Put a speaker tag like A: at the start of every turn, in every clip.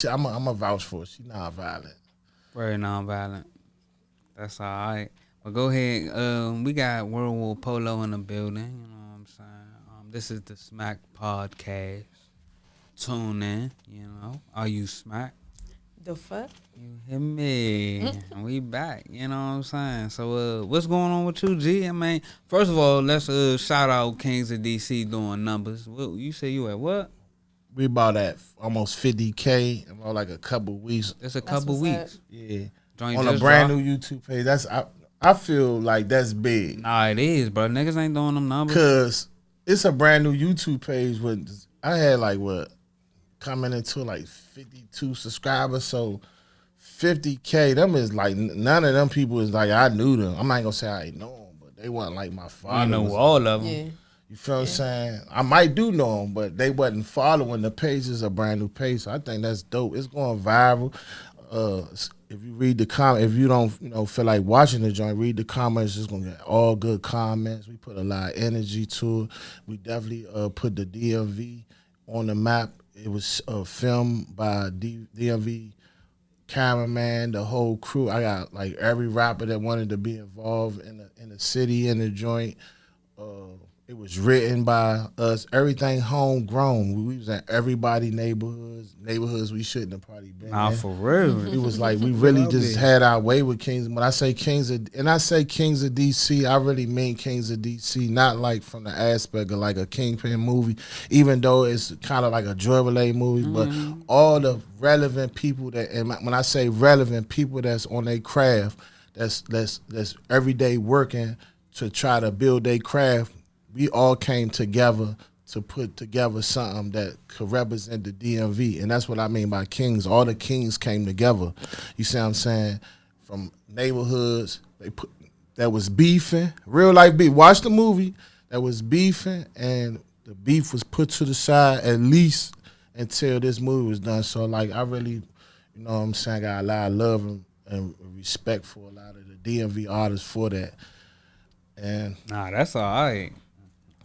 A: I'm a vouch for it. She not violent.
B: Very nonviolent. That's all right. But go ahead. We got World War Polo in the building. You know what I'm saying? This is the Smack Podcast. Tune in. You know, are you smack?
C: The fuck?
B: You hear me? We back. You know what I'm saying? So, what's going on with you, G? I mean, first of all, let's shout out Kings of DC doing numbers. What, you say you at what?
A: We about at almost 50K in about like a couple weeks.
B: It's a couple weeks.
A: Yeah,
B: Joint
A: on a
B: just
A: brand
B: dropped.
A: new YouTube page. I feel like that's big
B: Nah, it is, bro. Niggas ain't doing them numbers.
A: because it's a brand new YouTube page. With I had like what coming into like 52 subscribers, so 50K. Them is like none of them people is like I knew them. I'm not gonna say I know them, but they wasn't like my
B: I know
A: followers.
B: all of them.
C: Yeah.
A: You feel what I'm saying? I might do know them, but they wasn't following the page. Is a brand new page, so I think that's dope. It's going viral. If you read the comment, if you don't, feel like watching the joint, read the comments. It's gonna get all good comments. We put a lot of energy to it. We definitely put the DMV on the map. It was filmed by DMV cameraman, the whole crew. I got like every rapper that wanted to be involved in the city in the joint. It was written by us. Everything homegrown. We was in everybody neighborhoods we shouldn't have probably been
B: Nah,
A: in.
B: for real.
A: It was like we really just had our way with Kings. When I say Kings of DC, I really mean Kings of DC, not like from the aspect of like a Kingpin movie, even though it's kind of like a drug related movie. But all the relevant people and when I say relevant people that's on their craft, that's every day working to try to build their craft. We all came together to put together something that could represent the DMV. And that's what I mean by kings. All the kings came together. You see what I'm saying? From neighborhoods that was beefing, real life beef. Watch the movie that was beefing, and the beef was put to the side at least until this movie was done. So, like, I really, you know what I'm saying, got a lot of love and respect for a lot of the DMV artists for that. And
B: Nah, that's all right.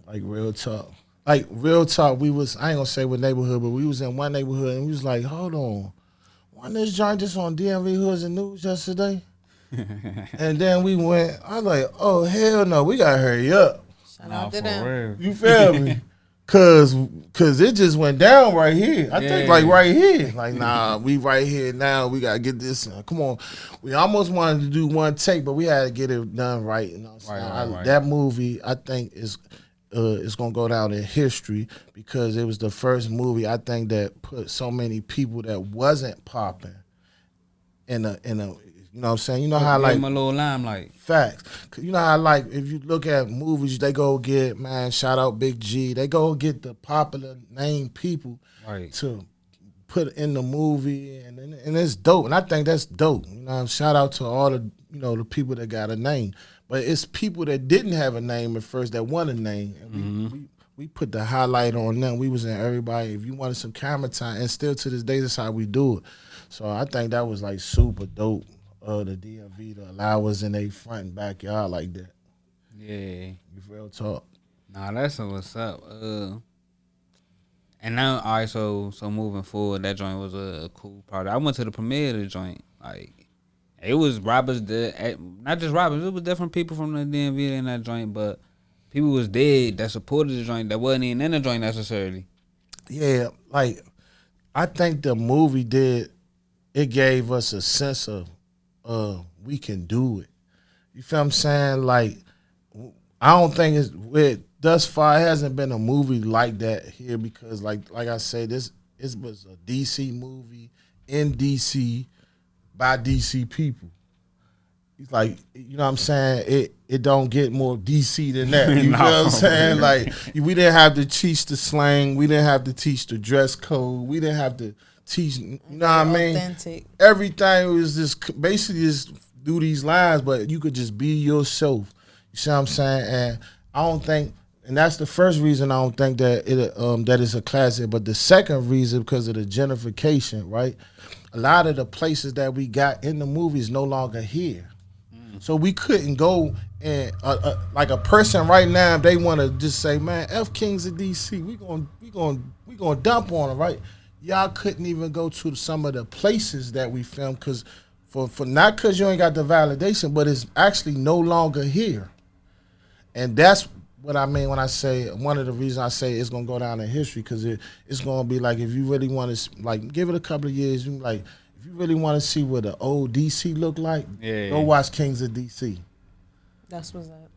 A: like real talk. Like real talk, I ain't gonna say what neighborhood, but we was in one neighborhood and we was like, hold on. Wasn't this joint just on DMV Hoods and News yesterday? And then we went, I was like, oh hell no, we gotta hurry up.
C: Shout
B: Nah,
C: out
B: for
C: to them.
B: real.
A: You feel me? Cause it just went down right here. I think like right here. Like, nah, we right here now. We gotta get this. Come on. We almost wanted to do one take, but we had to get it done right. You know what I'm saying?
B: Right.
A: That movie, I think, is gonna go down in history because it was the first movie I think that put so many people that wasn't popping in a you know what I'm saying? You know how
B: Give
A: like
B: him a little limelight.
A: facts. 'Cause you know how like if you look at movies, they go get, man, shout out Big G. They go get the popular name people
B: Right.
A: to put in the movie, and it's dope. And I think that's dope. You know, shout out to all the the people that got a name. But it's people that didn't have a name at first that want a name. And we put the highlight on them. We was in everybody. If you wanted some camera time, and still to this day, that's how we do it. So I think that was like super dope. The DMV to allow us in their front and backyard like that.
B: Yeah.
A: You real talk.
B: Nah, that's what's up. And now, all right, so moving forward, that joint was a cool part. I went to the premiere of the joint. Like, it was rappers that, not just rappers, it was different people from the DMV in that joint, but people was dead that supported the joint that wasn't even in the joint necessarily.
A: Yeah, like I think the movie it gave us a sense of we can do it. You feel what I'm saying? Like I don't think thus far it hasn't been a movie like that here because like I said, this was a DC movie in DC by DC people. It's like, you know what I'm saying? It don't get more DC than that. You know what I'm saying? Like we didn't have to teach the slang, we didn't have to teach the dress code, we didn't have to teach, you know what I mean?
C: Authentic.
A: Everything was just basically just do these lines, but you could just be yourself. You see what I'm saying? And I don't think, and that's the first reason I don't think that that is a classic. But the second reason, because of the gentrification, right? A lot of the places that we got in the movie is no longer here. So we couldn't go and like a person right now, if they want to just say, man, F Kings of DC, we gonna dump on them, right? y'all couldn't even go to some of the places that we filmed because for not because you ain't got the validation, but it's actually no longer here. And that's what I mean when I say one of the reasons I say it's gonna go down in history because it's gonna be like if you really want to like give it a couple of years, you like if you really want to see what the old DC look like, go watch Kings of DC.
C: That's what's up.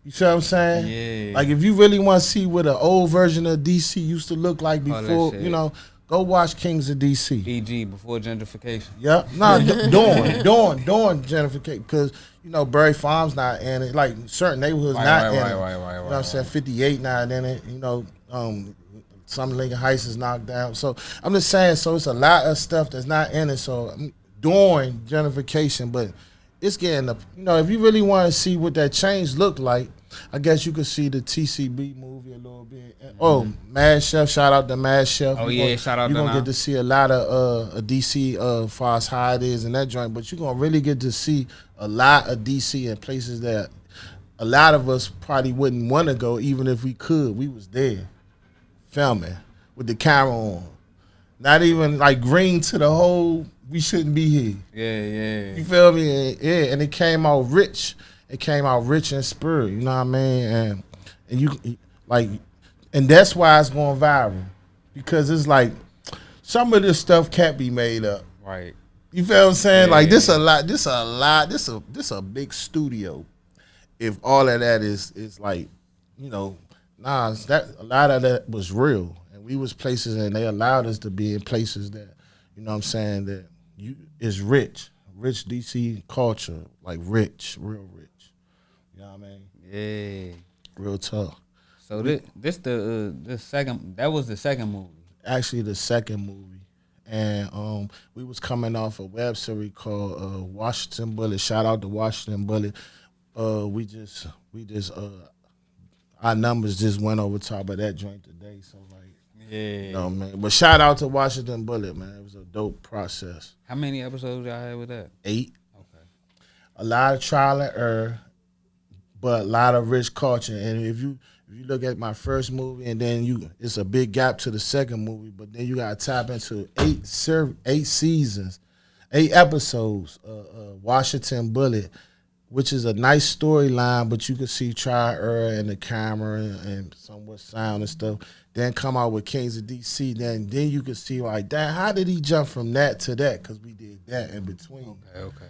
A: You see what I'm saying?
B: Yeah.
A: Like if you really want to see what an old version of DC used to look like before, you know, go watch Kings of DC.
B: BG before gentrification.
A: Yep. No, during gentrification because you know Berry Farm's not in it. Like certain neighborhoods not in it. You know what I'm saying? 58 not in it. You know, some Lincoln Heights is knocked down. So I'm just saying. So it's a lot of stuff that's not in it. So during gentrification, but it's getting up. You know, if you really want to see what that change looked like, I guess you could see the TCB movie a little bit. Oh, Mad Chef! Shout out to Mad Chef.
B: Oh
A: shout out. You're gonna get to see a lot of DC as far as how it is in that joint, but you're gonna really get to see a lot of DC in places that a lot of us probably wouldn't want to go, even if we could. We was there filming with the camera on, not even like green to the whole. We shouldn't be here.
B: Yeah.
A: You feel me? Yeah, and it came out rich. It came out rich in spirit. You know what I mean? And you like, and that's why it's going viral because it's like some of this stuff can't be made up.
B: Right.
A: You feel what I'm saying? Yeah. Like this a big studio. If all of that is like, you know, that a lot of that was real, and we was places, and they allowed us to be in places that, you know what I'm saying, that is rich DC culture, like rich, real rich. You know what I mean?
B: Yeah.
A: Real tough.
B: So this the second. That was the second movie.
A: Actually, the second movie, and we was coming off a web series called Washington Bullet. Shout out to Washington Bullet. We just our numbers just went over top of that joint today. So like.
B: Yeah.
A: You know, man. But shout out to Washington Bullet, man. It was a dope process.
B: How many episodes y'all had with that?
A: 8.
B: Okay.
A: A lot of trial and error, but a lot of rich culture. And if you look at my first movie, and then it's a big gap to the second movie, but then you gotta tap into 8 seasons, 8 episodes. Washington Bullet, which is a nice storyline, but you can see trial and error in the camera and somewhat sound and stuff. Then come out with Kings of DC. Then you can see like that. How did he jump from that to that? Because we did that in between.
B: Okay.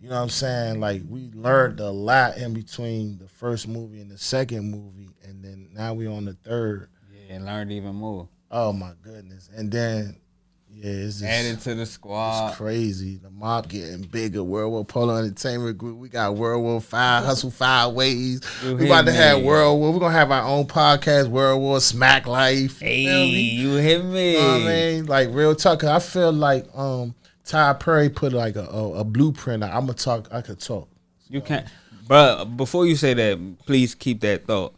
A: You know what I'm saying? Like we learned a lot in between the first movie and the second movie, and then now we on the third.
B: Yeah, and learned even more.
A: Oh my goodness! And then it's just
B: added to the squad.
A: It's crazy. The mob getting bigger. World War Polo Entertainment Group. We got World War 5, Hustle 5 Ways. We about to have World War. We're gonna have our own podcast, World War Smack Life.
B: Hey, you hit me.
A: You know what I mean? Like real talk. I feel like Ty Perry put like a blueprint out. I could talk.
B: You can't. But before you say that, please keep that thought.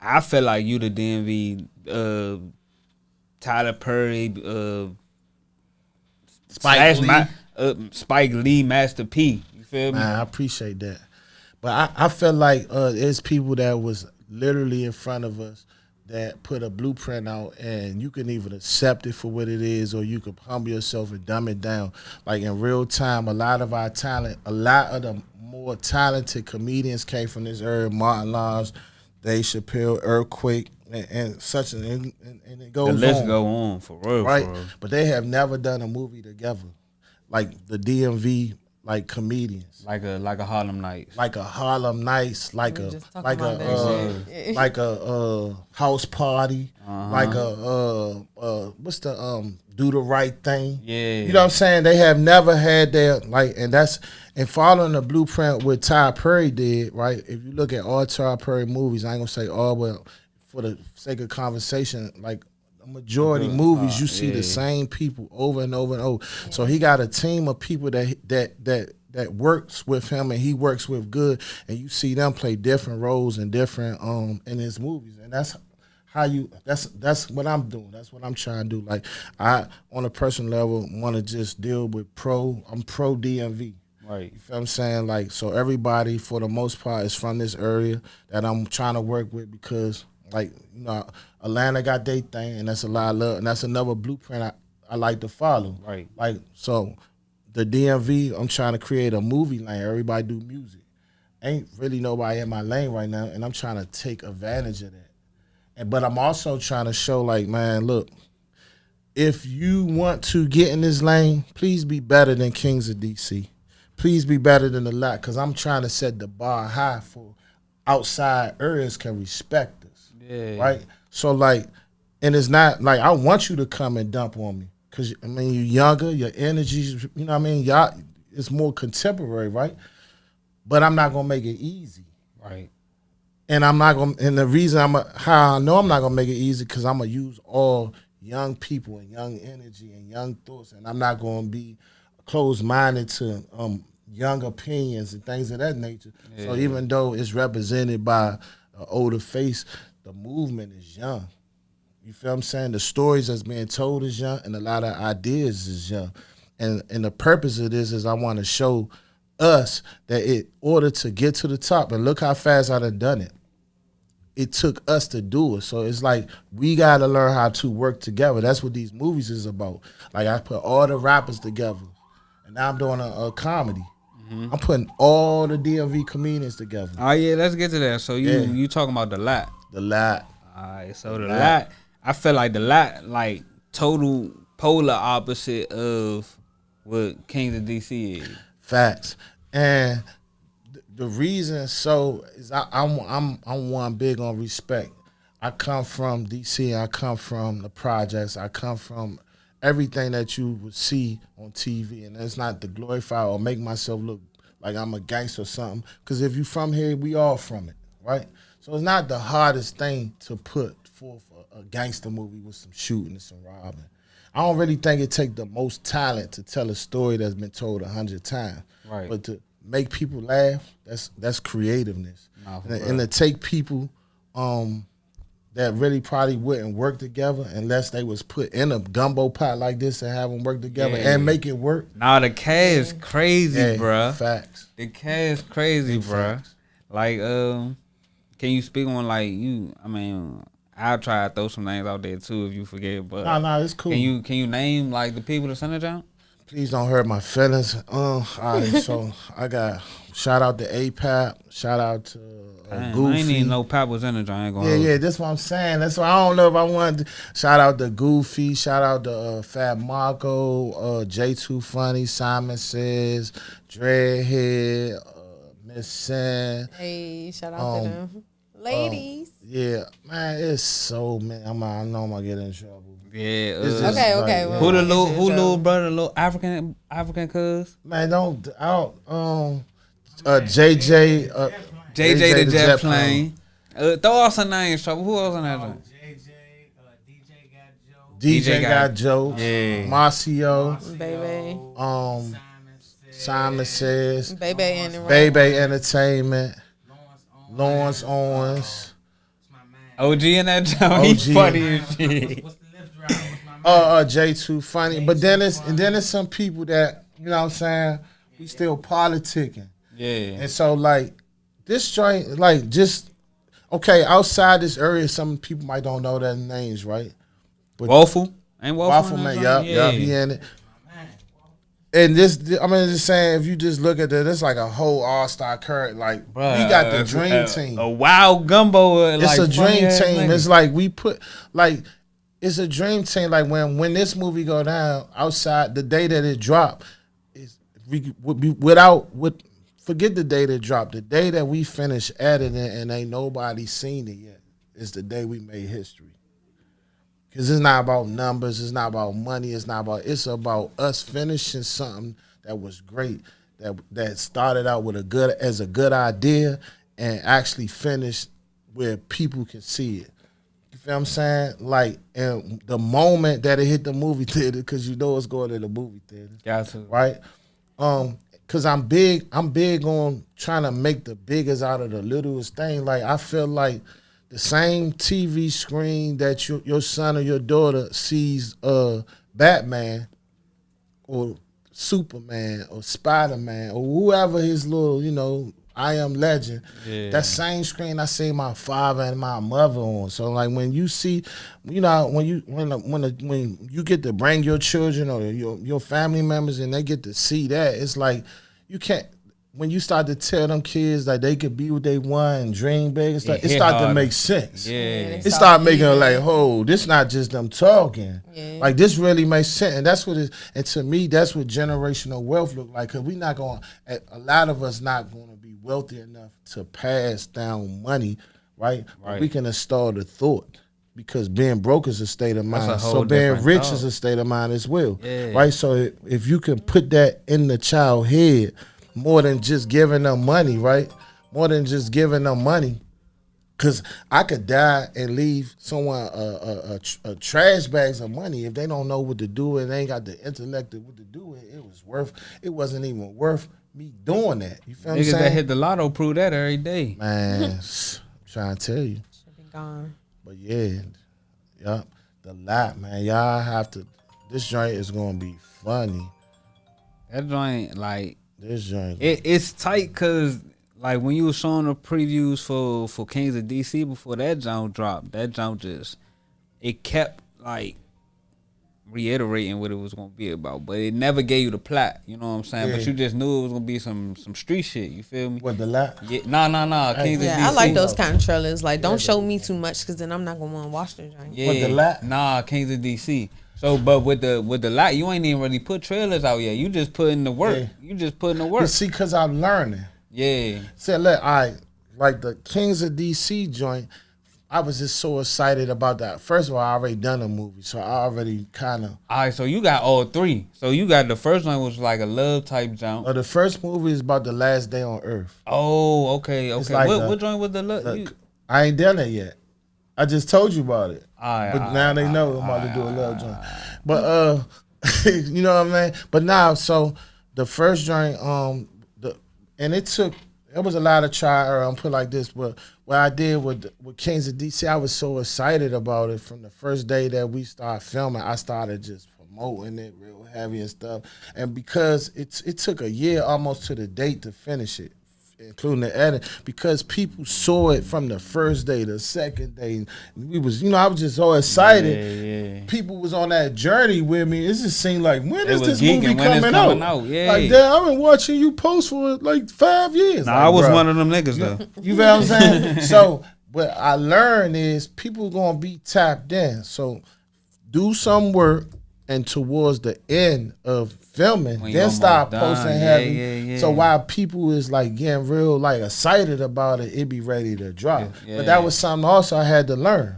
B: I feel like you the DMV Tyler Perry Spike Lee Master P. You feel me?
A: Man, I appreciate that. But I feel like there's people that was literally in front of us that put a blueprint out, and you can either accept it for what it is, or you can humble yourself and dumb it down. Like in real time, a lot of the more talented comedians came from this area. Martin Lawrence, Dave Chappelle, Earthquake, and such, and it goes on.
B: The list go on for real,
A: right?
B: For real.
A: But they have never done a movie together, like the DMV, like comedians,
B: like a Harlem Nights,
A: like a house party, like what's the do the right thing?
B: Yeah,
A: you know what I'm saying? They have never had their and following the blueprint what Ty Perry did, right? If you look at all Ty Perry movies, I ain't gonna say all, but for the sake of conversation, like the majority movies, you see the same people over and over and over. Yeah. So he got a team of people that works with him, and he works with good, and you see them play different roles and different in his movies, and that's what I'm doing. That's what I'm trying to do. Like I, on a personal level, want to just deal with I'm pro DMV.
B: Right.
A: You feel what I'm saying? Like, so everybody, for the most part, is from this area that I'm trying to work with because, like, you know, Atlanta got their thing, and that's a lot of love. And that's another blueprint I like to follow.
B: Right.
A: Like so, the DMV. I'm trying to create a movie lane. Everybody do music. Ain't really nobody in my lane right now, and I'm trying to take advantage of that. But I'm also trying to show, like, man, look, if you want to get in this lane, please be better than Kings of DC. Please be better than the lot, because I'm trying to set the bar high for outside areas can respect us.
B: Yeah.
A: Right? So, like, and it's not, like, I want you to come and dump on me. Because, I mean, you're younger, your energy's, you know what I mean? Y'all, it's more contemporary, right? But I'm not going to make it easy.
B: Right.
A: And I'm not going to, and the reason how I know I'm not going to make it easy, because I'm going to use all young people and young energy and young thoughts, and I'm not going to be closed-minded to young opinions and things of that nature. Yeah. So even though it's represented by an older face, the movement is young. You feel what I'm saying? The stories that's being told is young, and a lot of ideas is young. And the purpose of this is I want to show us that in order to get to the top, and look how fast I done it. It took us to do it. So it's like we got to learn how to work together. That's what these movies is about. Like I put all the rappers together, and now I'm doing a comedy. Mm-hmm. I'm putting all the DMV comedians together.
B: Oh, yeah, let's get to that. So you talking about The Lot.
A: The Lot.
B: All right, so The Lot, I feel like The Lot, like, total polar opposite of what Kings of DC is.
A: Facts. And the reason is I'm one big on respect. I come from DC. I come from the projects. I come from everything that you would see on TV, and it's not to glorify or make myself look like I'm a gangster or something. Because if you from here, we all from it, right? So it's not the hardest thing to put forth a gangster movie with some shooting and some robbing. I don't really think it takes the most talent to tell a story that's been told 100 times.
B: Right.
A: But to make people laugh, that's creativeness. And to take people that really probably wouldn't work together unless they was put in a gumbo pot like this and have them work together and make it work.
B: Nah, the cast is crazy, bruh.
A: Facts.
B: The cast is crazy, bruh.
A: Facts.
B: Like, can you speak on, like, I'll try to throw some names out there too if you forget, but
A: nah, it's cool.
B: Can you name, like, the people that sent it down?
A: Please don't hurt my feelings. All right, so I got shout out to APAP, shout out to Goofy.
B: I ain't even know Pap was in the joint.
A: Yeah, that's what I'm saying. That's why I don't know if I want to shout out to Goofy, shout out to Fat Marco, J2 Funny, Simon Says, Dreadhead, Miss Sen.
C: Hey, shout out to them. Ladies.
A: Yeah, man, it's so, man. I know I'm gonna get in trouble.
B: Yeah.
C: Okay.
B: Well, who little brother, little African cuz?
A: Man, JJ.
B: JJ the Jet Plane. Throw out some names, trouble. Who else on that joint?
A: DJ got Joe.
B: Yeah.
A: Marcio.
C: Baby.
A: Simon Says.
C: Baby
A: Entertainment. Lawrence Owens.
B: OG in that joint. He's funny as shit.
A: J2 Funny. But then it's some people that, you know what I'm saying, we still politicking.
B: Yeah.
A: And so, like, this joint, like, just, okay, outside this area, some people might don't know their names, right? But
B: Waffle? Ain't
A: Waffle, man, yup, he in it. And this, just saying, if you just look at it, it's like a whole all-star current. Like, bruh, we got the dream team.
B: A wild gumbo.
A: It's a dream team. It's like we put, like, it's a dream team. Like, when this movie go down, outside, the day that it dropped, forget the day that it dropped. The day that we finish editing and ain't nobody seen it yet is the day we made history. Because it's not about numbers, it's not about money, it's about us finishing something that was great, that started out with a good idea and actually finished where people can see it. You feel what I'm saying? Like, and the moment that it hit the movie theater, because you know it's going to the movie theater.
B: Gotcha.
A: Right? Because I'm big on trying to make the biggest out of the littlest thing. Like, I feel like the same TV screen that your son or your daughter sees Batman or Superman or Spider-Man or whoever his little, I Am Legend.
B: Yeah.
A: That same screen I see my father and my mother on. So like when you see, you know, when you get to bring your children or your family members and they get to see that, it's like you can't. When you start to tell them kids that they could be what they want and dream big and stuff, it start to make sense.
B: Yeah.
A: It start making it like, oh, this not just them talking.
C: Yeah.
A: Like this really makes sense. And that's what it is. And to me, that's what generational wealth look like. Cause we not going, a lot of us not going to be wealthy enough to pass down money, right? But we can install the thought. Because being broke is a state of mind. So being rich is a state of mind as well. Yeah. Right? So if you can put that in the child's head, more than just giving them money, right? More than just giving them money. Because I could die and leave someone a trash bags of money if they don't know what to do and they ain't got the intellect of what to do with it. It wasn't even worth me doing that. You feel what I'm saying?
B: Niggas that hit the lotto prove that every day.
A: Man, I'm trying to tell you.
C: Should be gone.
A: But yeah, the lot, man. Y'all have to, this joint is going to be funny.
B: That joint, like,
A: this joint.
B: It's tight because, like, when you were showing the previews for Kings of DC before that joint dropped, that joint just, it kept, like, reiterating what it was going to be about. But it never gave you the plot, you know what I'm saying? Yeah. But you just knew it was going to be some street shit, you feel me?
A: What, the lot?
B: Yeah, nah. Kings of DC.
C: I like those kind of trailers. Like, don't show me too much because then I'm not going to want to watch the joint.
B: Yeah.
A: What, the lot?
B: Nah, Kings of DC. So, but with the lot, you ain't even really put trailers out yet. You just put in the work. Yeah. You just put in the work.
A: You see, because I'm learning.
B: Yeah.
A: So, look, like the Kings of DC joint, I was just so excited about that. First of all, I already done a movie, so I already kind of.
B: All right, so you got all three. So you got the first one was like a love type jump.
A: The first movie is about the last day on Earth.
B: Oh, okay.
A: Like
B: what joint was the love?
A: I ain't done it yet. I just told you about it.
B: But
A: now they know I'm about to do a love joint. But you know what I mean? But now, so the first joint, it was a lot of trial, put like this, but what I did with Kings of DC, I was so excited about it from the first day that we started filming. I started just promoting it real heavy and stuff. And because it took a year almost to the date to finish it, including the edit, because people saw it from the first day, the second day. We was, I was just so excited. Yeah. People was on that journey with me. It just seemed like, when is this movie coming out?
B: Yeah.
A: Like, damn, I've been watching you post for like 5 years.
B: Nah, I was one of them niggas though.
A: You feel what I'm saying? So what I learned is people gonna be tapped in. So do some work, and towards the end of filming, then start posting heavy. Yeah. So while people is like getting real like excited about it, it be ready to drop. Yeah. But that was something also I had to learn.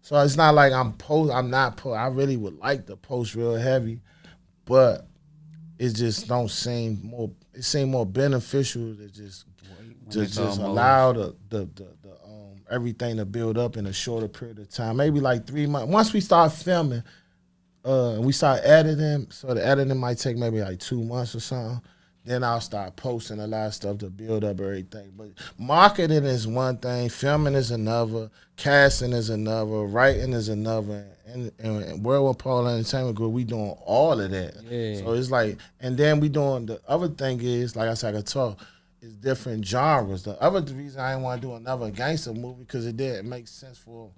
A: So it's not like I really would like to post real heavy, but it just don't seem more. It seemed more beneficial to just allow the everything to build up in a shorter period of time. Maybe like 3 months. Once we start filming. We start editing, so the editing might take maybe like 2 months or something. Then I'll start posting a lot of stuff to build up everything. But marketing is one thing, filming is another, casting is another, writing is another. And World Paul Entertainment Group, we doing all of that. Yeah. So it's like, and then we doing, the other thing is, like I said, I could talk, is different genres. The other reason I didn't want to do another gangster movie, because it didn't make sense for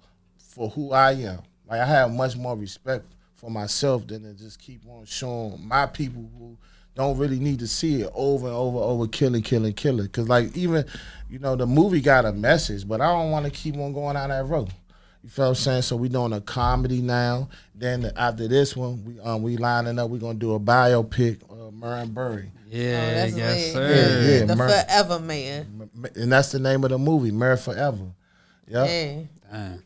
A: who I am. Like, I have much more respect for myself than to just keep on showing my people who don't really need to see it over and over, killing. Because, like, even, the movie got a message, but I don't want to keep on going down that road. You feel what I'm saying? So we doing a comedy now. Then after this one, we lining up. We're going to do a biopic of Murray Burry.
B: Yeah, yes, sir.
C: Yeah, the Forever Man.
A: And that's the name of the movie, Murray Forever. Yep.
C: Yeah.
B: Damn.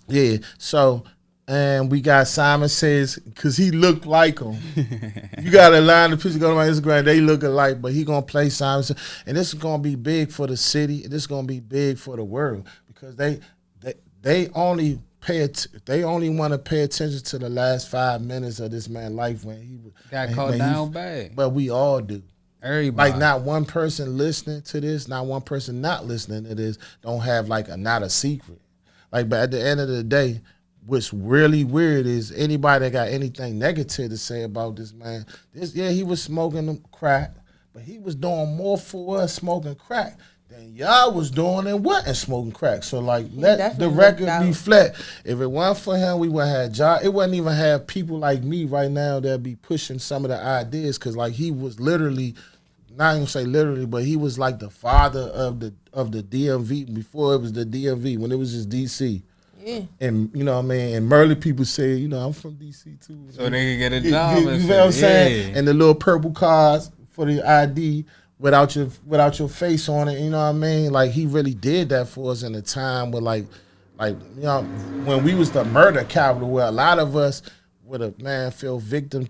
A: Yeah, so... And we got Simon Says, because he looked like him. You got a line of people go to my Instagram, they look alike, but he going to play Simon Says. And this is going to be big for the city. And this is going to be big for the world, because they only want to pay attention to the last 5 minutes of this man's life when he
B: got caught down bad.
A: But we all do.
B: Everybody.
A: Like, not one person listening to this, not one person not listening to this don't have not a secret. Like, but at the end of the day, what's really weird is anybody that got anything negative to say about this man, he was smoking crack, but he was doing more for us smoking crack than y'all was doing and wasn't smoking crack. So like, let the record be flat. If it weren't for him, we would have job. It wouldn't even have people like me right now that be pushing some of the ideas, because like he was literally, not even say literally, but he was like the father of the DMV before it was the DMV, when it was just DC. Yeah. And you know what I mean? And Merlin people say, you know, I'm from DC too.
B: So they can get a job.
A: You know what I'm saying? And the little purple cards for the ID without your face on it, you know what I mean? Like he really did that for us in a time where like you know, when we was the murder capital, where a lot of us would have feel victim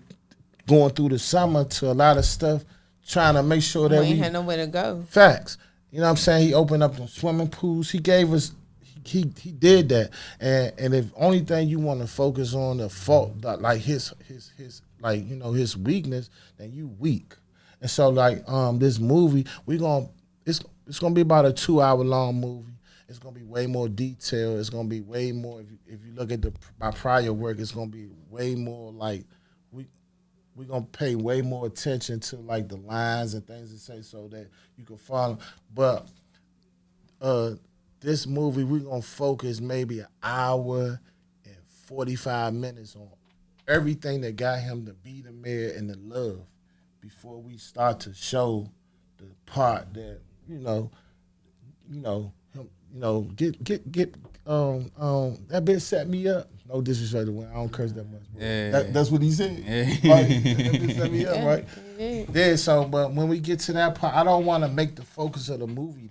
A: going through the summer to a lot of stuff, trying to make sure that we
C: had nowhere to go.
A: Facts. You know what I'm saying? He opened up the swimming pools. He gave us, he did that. And if only thing you want to focus on the fault, like his like, you know, his weakness, then you weak. And so like this movie, it's gonna be about a 2-hour long movie. It's gonna be way more detailed. It's gonna be way more. If you look at my prior work, it's gonna be way more like we're gonna pay way more attention to like the lines and things to say so that you can follow. But this movie, we're gonna focus maybe an hour and 45 minutes on everything that got him to be the mayor and the love before we start to show the part that, you know, him, you know, get that bitch set me up. No disrespect, I don't curse that much. Yeah. That's what he said. Yeah. Right? That bitch set me up, right? Yeah. So, but when we get to that part, I don't want to make the focus of the movie.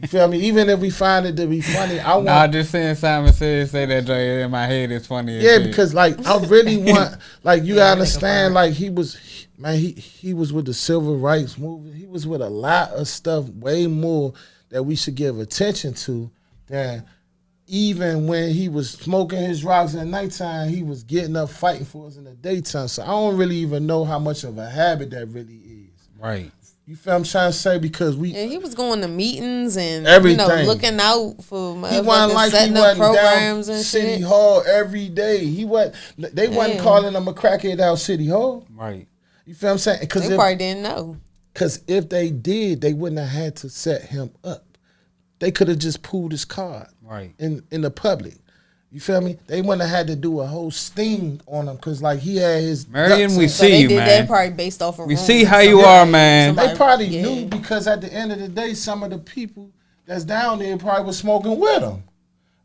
A: You feel me? Even if we find it to be funny, I want.
B: Nah, just saying Simon say that joke in my head is funny.
A: Yeah, because like I really want, like you gotta understand, like he was with the civil rights movement. He was with a lot of stuff, way more that we should give attention to than. Even when he was smoking his rocks at nighttime, he was getting up fighting for us in the daytime. So I don't really even know how much of a habit that really is.
B: Right.
A: You feel what I'm trying to say? Because
C: he was going to meetings and
A: everything.
C: You know, looking out for
A: he wasn't like setting he wasn't up programs down and City
C: shit.
A: Hall every day. They wasn't calling him a crackhead out City Hall.
B: Right.
A: You feel what I'm saying?
C: They probably didn't know.
A: Because if they did, they wouldn't have had to set him up. They could have just pulled his card in the public. You feel me? They wouldn't have had to do a whole sting on him because, like, he had his.
B: Marion, we see you, man.
C: They did that probably based off of.
B: We see how you are, man.
A: They probably knew because at the end of the day, some of the people that's down there probably was smoking with him,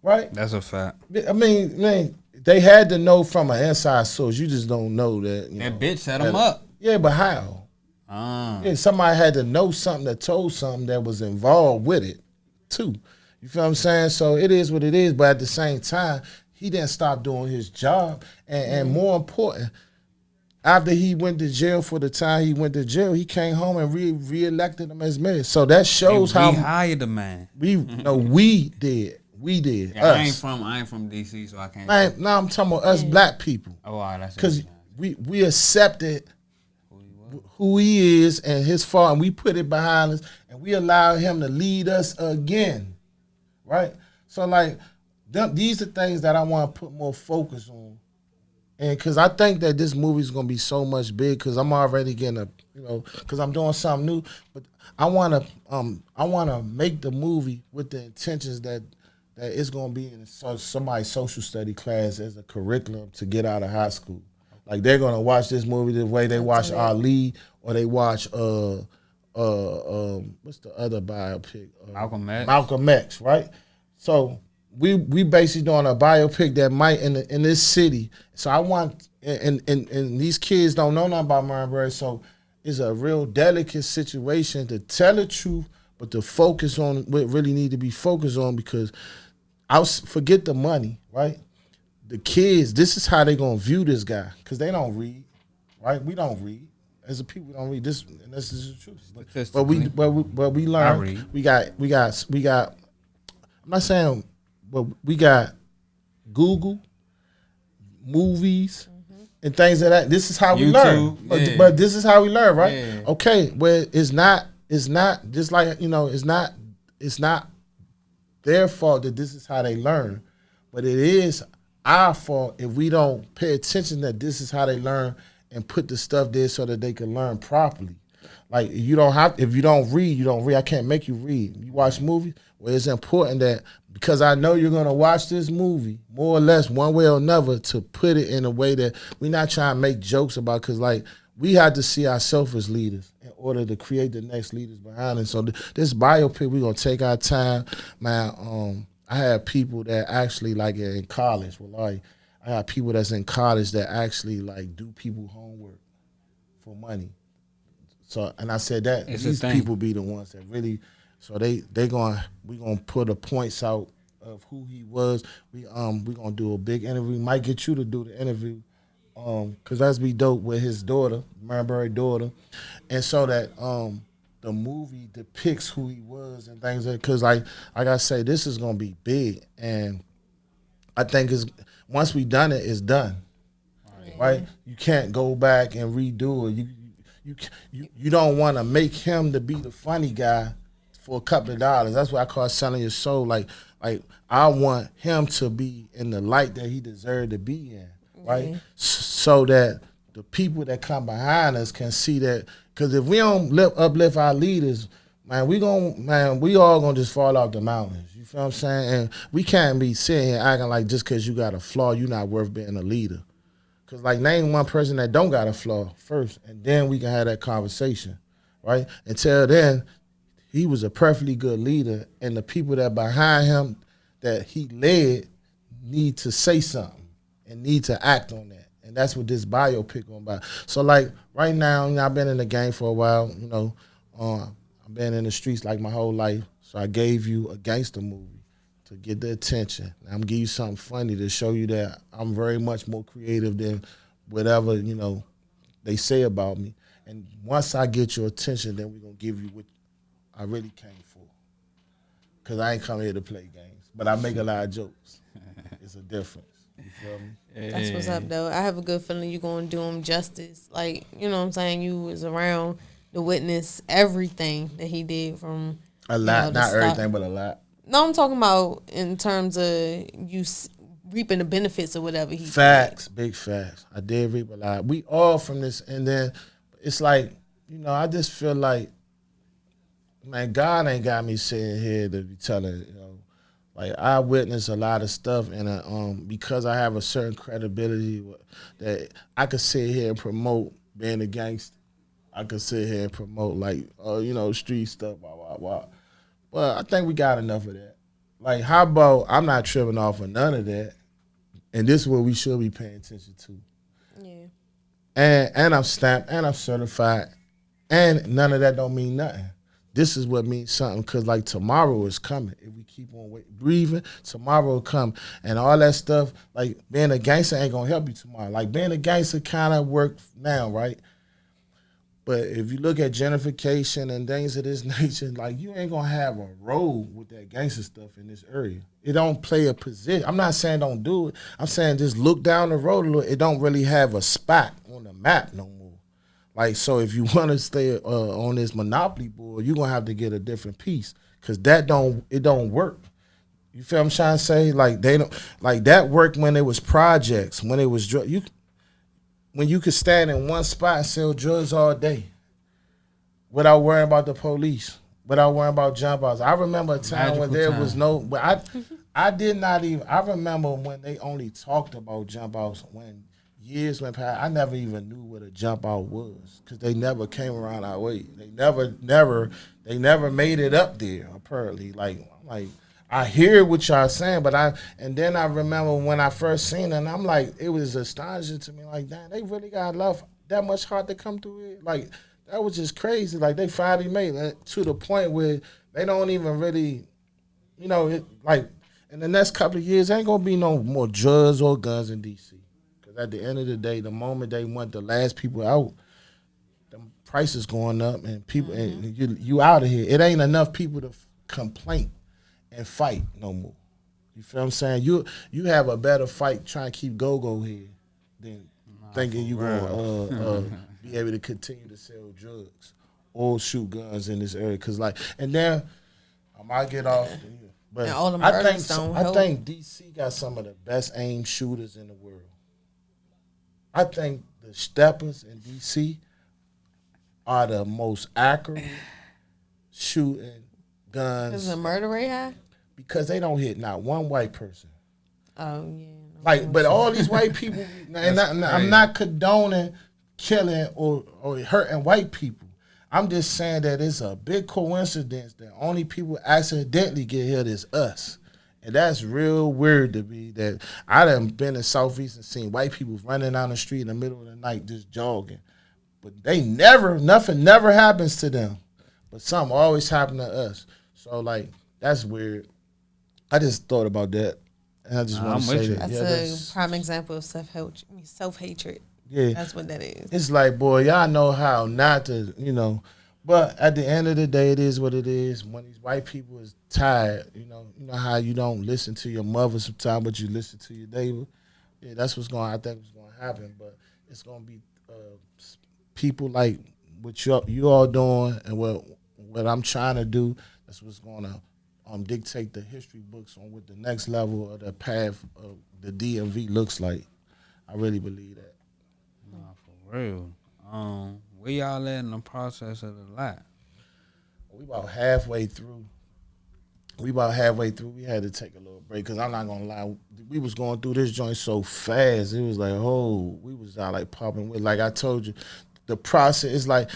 A: right?
B: That's a fact.
A: I mean, man, they had to know from an inside source. You just don't know that.
B: That bitch set him up.
A: Yeah, but how? Yeah, somebody had to know something that told something that was involved with it. Too. You feel what I'm saying? So it is what it is, but at the same time, he didn't stop doing his job. And more important, after he went to jail for the time he went to jail, he came home and re-elected him as mayor. So that shows how
B: we hired the man.
A: We did.
B: Yeah, us. I ain't from DC, so I can't.
A: I'm talking about us black people.
B: Oh, all right, that's
A: because we accepted who he is and his fault, and we put it behind us, and we allow him to lead us again, right? So, like, these are things that I want to put more focus on, and because I think that this movie is going to be so much big, because I'm already getting because I'm doing something new, but I want to make the movie with the intentions that it's going to be in somebody's social study class as a curriculum to get out of high school. Like, they're gonna watch this movie the way they watch Ali, or they watch what's the other biopic? Malcolm X, right? So we basically doing a biopic that might in this city. So I want and these kids don't know nothing about Marbury, so it's a real delicate situation to tell the truth, but to focus on what really need to be focused on, because forget the money, right? The kids, this is how they gonna view this guy, because they don't read, right? We don't read. As a people, we don't read this, and this is the truth. But we learn. We got. I'm not saying, but we got Google, movies, and things like that. This is how we learn. But this is how we learn, right? Yeah. Okay, well, it's not just like it's not their fault that this is how they learn, but it is our fault if we don't pay attention that this is how they learn and put the stuff there so that they can learn properly. like you don't have. If you don't read, you don't read. I can't make you read. You watch movies. Well, it's important that because I know you're gonna watch this movie more or less one way or another to put it in a way that we're not trying to make jokes about. Because like we had to see ourselves as leaders in order to create the next leaders behind us. So this biopic, we're gonna take our time, man. I had people that actually like in college. Well, like I have people that's in college that actually like do people homework for money. So and I said that
B: It's
A: these people be the ones that really. So we gonna put the points out of who he was. We gonna do a big interview. Might get you to do the interview. Cause that's be dope with his daughter, Marbury daughter, and so that the movie depicts who he was and things like. Cause like I say, this is gonna be big, and I think once we done it, it's done, right? You can't go back and redo it. You don't want to make him to be the funny guy for a couple of dollars. That's what I call selling your soul. Like I want him to be in the light that he deserved to be in. Right, so that the people that come behind us can see that. Because if we don't uplift our leaders, man, we all gonna just fall off the mountains. You feel what I'm saying? And we can't be sitting here acting like just because you got a flaw, you're not worth being a leader. Because like name one person that don't got a flaw first, and then we can have that conversation, right? Until then, he was a perfectly good leader, and the people that behind him that he led need to say something. And need to act on that. And that's what this biopic on about. So like right now, I've been in the game for a while, I've been in the streets like my whole life. So I gave you a gangster movie to get the attention. I'm gonna give you something funny to show you that I'm very much more creative than whatever, they say about me. And once I get your attention, then we're gonna give you what I really came for. Cause I ain't come here to play games. But I make a lot of jokes. It's a difference. You feel me?
C: That's what's up, though. I have a good feeling you're going to do him justice. Like, you know what I'm saying? You was around to witness everything that he did from...
A: A lot, not everything, but a lot.
C: No, I'm talking about in terms of you reaping the benefits of whatever he
A: Facts, did. Big facts. I did reap a lot. We all from this, and then it's like, I just feel like, man, God ain't got me sitting here to be telling, like I witnessed a lot of stuff, and because I have a certain credibility that I could sit here and promote being a gangster. I could sit here and promote street stuff, blah blah blah. But I think we got enough of that. Like, how about I'm not tripping off of none of that, and this is what we should be paying attention to. Yeah. And I'm stamped and I'm certified, and none of that don't mean nothing. This is what means something, because like tomorrow is coming. If we keep on breathing, tomorrow will come. And all that stuff, like being a gangster ain't going to help you tomorrow. Like being a gangster kind of work now, right? But if you look at gentrification and things of this nature, like you ain't going to have a role with that gangster stuff in this area. It don't play a position. I'm not saying don't do it. I'm saying just look down the road a little. It don't really have a spot on the map no more. Like, so if you want to stay on this monopoly board, you're going to have to get a different piece, because it don't work. You feel what I'm trying to say? Like, they don't, like that worked when it was projects, when it was when you could stand in one spot and sell drugs all day without worrying about the police, without worrying about jump outs. I remember a time when there was no, but I did not even, I remember when they only talked about jump outs when years went past. I never even knew what a jump out was, because they never came around our way. They never made it up there. Apparently, like I hear what y'all saying, but then I remember when I first seen it, and I'm like, it was astonishing to me. Like, damn, they really got love that much heart to come through it. Like, that was just crazy. Like, they finally made it to the point where they don't even really, like in the next couple of years, ain't gonna be no more drugs or guns in DC. At the end of the day, the moment they want the last people out, the prices going up, and people, and you out of here. It ain't enough people to complain and fight no more. You feel what I'm saying? You have a better fight trying to keep go here than thinking you gonna be able to continue to sell drugs or shoot guns in this area. Cause and then I might get off. But
C: and all the
A: I think DC got some of the best aim shooters in the world. I think the steppers in DC are the most accurate shooting guns.
C: Is the murder rate high?
A: Because they don't hit not one white person.
C: Oh yeah.
A: Like, but all these white people, and I'm not condoning killing or hurting white people. I'm just saying that it's a big coincidence that only people accidentally get hit is us. And that's real weird to me that I done been in Southeast and seen white people running down the street in the middle of the night just jogging. But nothing never happens to them. But something always happen to us. So, like, that's weird. I just thought about that. And I just want to say that.
C: That's a prime example of self-hatred.
A: Yeah.
C: That's what that is.
A: It's like, boy, y'all know how not to, But at the end of the day, it is what it is. When these white people is tired, you know how you don't listen to your mother sometimes, but you listen to your neighbor. Yeah, that's I think what's going to happen. But it's going to be people like what you all doing and what I'm trying to do. That's what's going to dictate the history books on what the next level of the path of the DMV looks like. I really believe that.
B: Nah, for real. Where y'all at in the process of the lot?
A: We about halfway through. We had to take a little break because I'm not gonna lie. We was going through this joint so fast. It was like, we was out like popping with. Like I told you, the process is like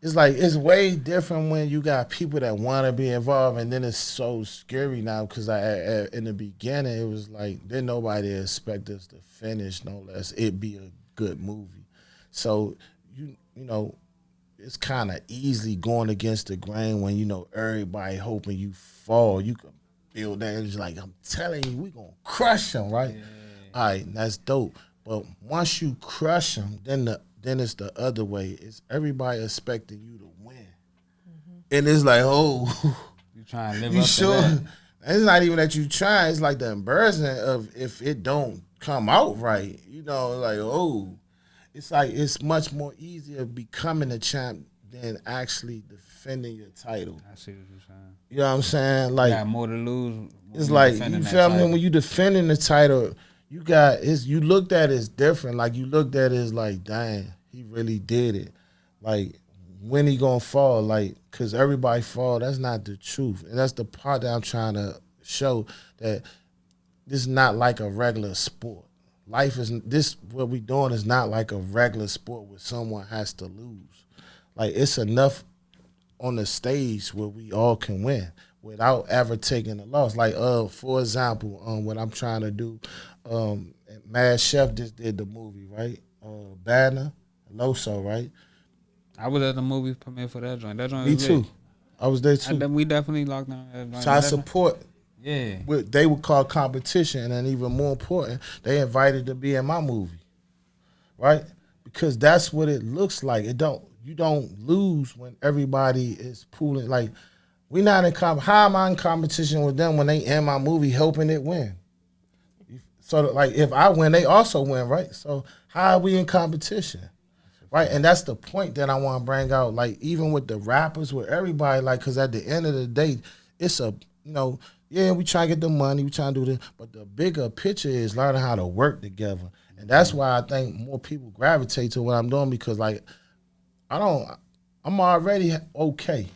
A: it's way different when you got people that want to be involved, and then it's so scary now because in the beginning it was like didn't nobody expect us to finish, no less it be a good movie. So it's kind of easily going against the grain when everybody hoping you fall. You can feel that it's like I'm telling you, we gonna crush them, right? Yeah. All right, that's dope. But once you crush them, then it's the other way. It's everybody expecting you to win, and it's like,
B: you trying to live up
A: sure?
B: To that.
A: It's not even that you try. It's like the embarrassment of if it don't come out right. It's like it's much more easier becoming a champ than actually defending your title.
B: I see what you're saying.
A: You know what I'm saying? Like,
B: you got more to lose.
A: It's like you feel me when you defending the title. You looked at it as different. Like you looked at it as like, dang, he really did it. Like when he gonna fall? Like because everybody fall. That's not the truth, and that's the part that I'm trying to show that this is not like a regular sport. Life is what we doing is not like a regular sport where someone has to lose. Like it's enough on the stage where we all can win without ever taking a loss. Like for example, what I'm trying to do, Mad Chef just did the movie, right? Banner, Loso, right?
B: I was at the movie premiere for that joint. That joint
A: Me
B: was
A: too.
B: lit.
A: I was there too.
B: We definitely locked down that joint.
A: So I support.
B: Yeah.
A: What they would call competition, and even more important, they invited to be in my movie, right? Because that's what it looks like. You don't lose when everybody is pooling. Like we not in how am I in competition with them when they in my movie helping it win? So like if I win, they also win, right? So how are we in competition, right? And that's the point that I want to bring out. Like even with the rappers, with everybody, like because at the end of the day, it's yeah, we try to get the money, we try to do this, but the bigger picture is learning how to work together. And that's why I think more people gravitate to what I'm doing because, like, I'm already okay.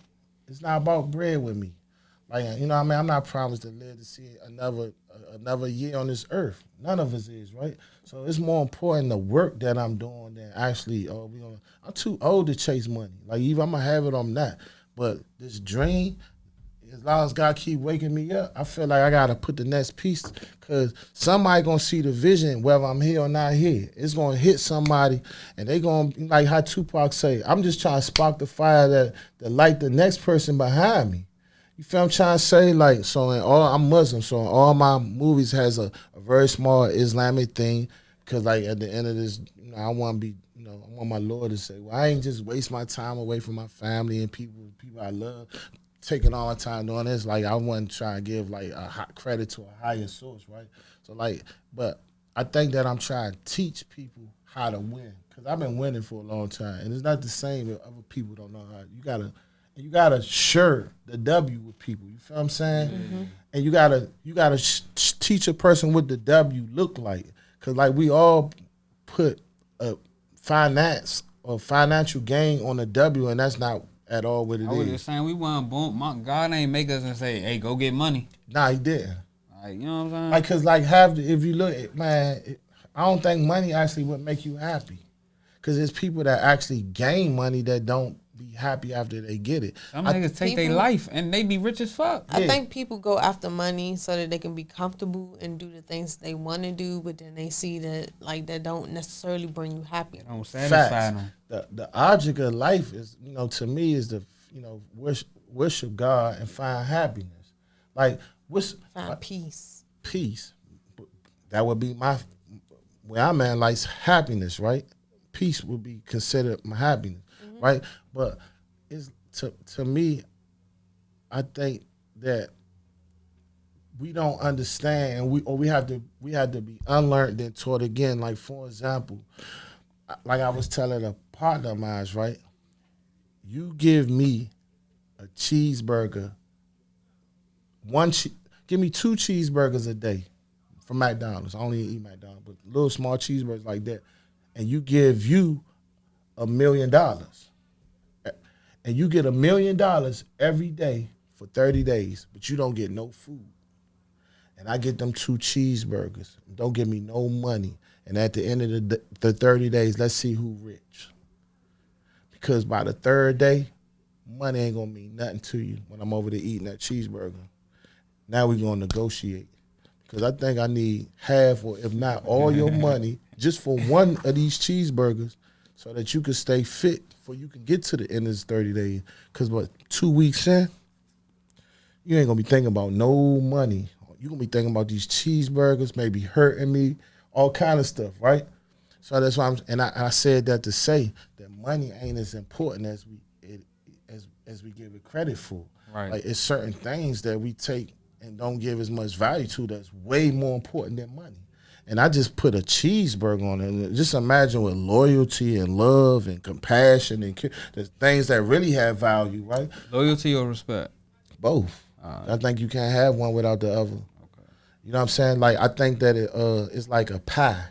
A: It's not about bread with me. Like, you know what I mean? I'm not promised to live to see another year on this earth. None of us is, right? So it's more important the work that I'm doing than actually, I'm too old to chase money. Like, either I'm going to have it or I'm not. But this dream, as long as God keep waking me up, I feel like I got to put the next piece because somebody going to see the vision whether I'm here or not here. It's going to hit somebody and they going to, like how Tupac say, I'm just trying to spark the fire that light the next person behind me. You feel what I'm trying to say? Like, so I'm Muslim, so in all my movies has a very small Islamic thing because like at the end of this, I want to be, I want my Lord to say, well, I ain't just waste my time away from my family and people I love. Taking all my time doing this, like I wasn't trying to give like credit to a higher source, right? So like, but I think that I'm trying to teach people how to win because I've been winning for a long time, and it's not the same if other people don't know how. You gotta share the W with people. You feel what I'm saying? Mm-hmm. And you gotta teach a person what the W look like because like we all put finance or financial gain on a W, and that's not at all what it
B: I was
A: is.
B: just saying we want boom. God ain't make us and say, "Hey, go get money."
A: Nah, he didn't.
B: Like, you know what I'm saying?
A: Like, cause like if you look at, man, I don't think money actually would make you happy. Cause there's people that actually gain money that don't be happy after they get it.
B: Some niggas take their life and they be rich as fuck.
C: I think people go after money so that they can be comfortable and do the things they want to do, but then they see that like that don't necessarily bring you happiness.
B: Don't satisfy them.
A: The object of life is, to me, is to worship God and find happiness. Like
C: Find peace.
A: Peace. That would be where I'm at. Like happiness, right? Peace would be considered my happiness, right? But it's to me, I think that we don't understand, and we have to be unlearned then taught again. Like, for example, like I was telling a partner of mine, right? You give me a cheeseburger, give me 2 cheeseburgers a day from McDonald's. I only eat McDonald's, but little small cheeseburgers like that. And you give you $1 million. And you get $1 million every day for 30 days, but you don't get no food. And I get them 2 cheeseburgers. Don't give me no money. And at the end of the 30 days, let's see who rich. Because by the 3rd day, money ain't gonna mean nothing to you when I'm over there eating that cheeseburger. Now we're gonna negotiate. Because I think I need half, or if not all your money, just for one of these cheeseburgers, so that you can stay fit before you can get to the end of this 30 days. Because 2 weeks in, you ain't gonna be thinking about no money. You're gonna be thinking about these cheeseburgers, maybe hurting me, all kind of stuff, right? So that's why I said that to say that money ain't as important as we give it credit for.
B: Right.
A: Like, it's certain things that we take and don't give as much value to that's way more important than money. And I just put a cheeseburger on it. Just imagine with loyalty and love and compassion and the things that really have value, right?
B: Loyalty or respect?
A: Both. I think you can't have one without the other. Okay. You know what I'm saying? Like, I think that it's like a pie.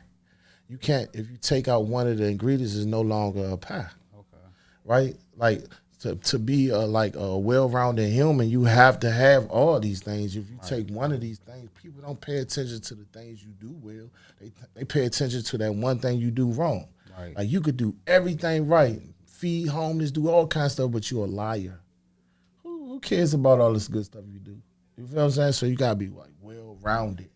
A: You can't, if you take out one of the ingredients, it's no longer a pie. Okay. Right? Like, to be a well-rounded human, you have to have all these things. If you take one of these things, people don't pay attention to the things you do well. They pay attention to that one thing you do wrong. Right. Like, you could do everything right, feed homeless, do all kinds of stuff, but you're a liar. Who cares about all this good stuff you do? You feel what I'm saying? So you gotta be like well-rounded.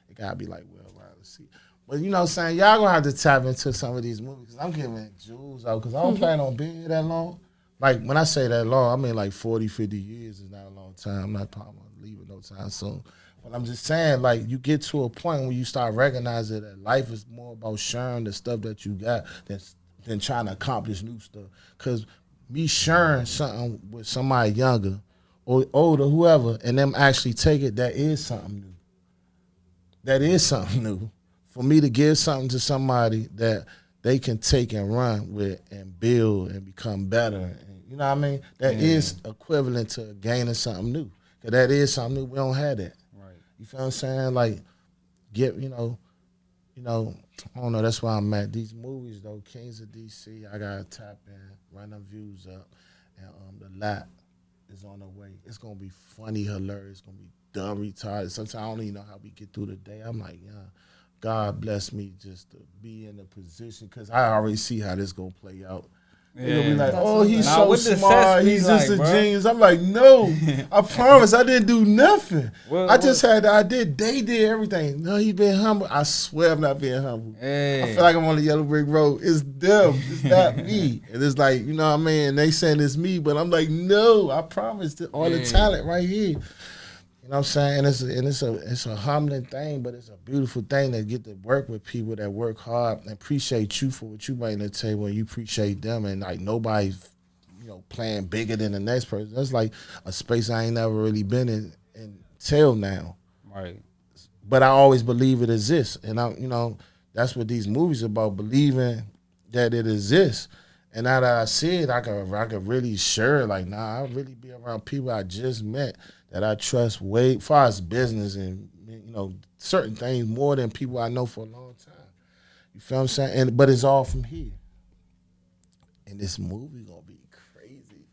A: It gotta be like well-rounded. See, but you know what I'm saying? Y'all gonna have to tap into some of these movies, because I'm giving jewels out, because I don't plan on being here that long. Like, when I say that long, I mean like 40, 50 years is not a long time. I'm not probably leaving no time soon. But I'm just saying, like, you get to a point where you start recognizing that life is more about sharing the stuff that you got than trying to accomplish new stuff. Because me sharing something with somebody younger or older, whoever, and them actually take it, that is something new. That is something new. For me to give something to somebody that they can take and run with and build and become better. And, you know what I mean? That is equivalent to gaining something new. Because that is something new. We don't have that. Right. You feel what I'm saying? Like, I don't know. That's why I'm at. These movies, though, Kings of DC, I got to tap in, run them views up. And The Lot is on the way. It's going to be funny, hilarious. It's going to be dumb, retarded. Sometimes I don't even know how we get through the day. I'm like, yeah. God bless me just to be in a position, because I already see how this gonna play out. Yeah. They're gonna be like, oh, he's so smart, he's just a genius. I'm like, no, I promise I didn't do nothing. I just had the idea. They did everything. No, he been humble. I swear I'm not being humble. Hey. I feel like I'm on the yellow brick road. It's them. It's not me. And it's like, you know what I mean? They saying it's me, but I'm like, no, I promise all the talent right here. You know what I'm saying? And it's a humbling thing, but it's a beautiful thing to get to work with people that work hard and appreciate you for what you bring to the table, and you appreciate them, and like nobody's, playing bigger than the next person. That's like a space I ain't never really been in until now. Right. But I always believe it exists. And that's what these movies are about, believing that it exists. And now that I see it, I could really share, like, I really be around people I just met that I trust way, as far as business and, certain things more than people I know for a long time. You feel what I'm saying? But it's all from here. and this movie gonna be crazy.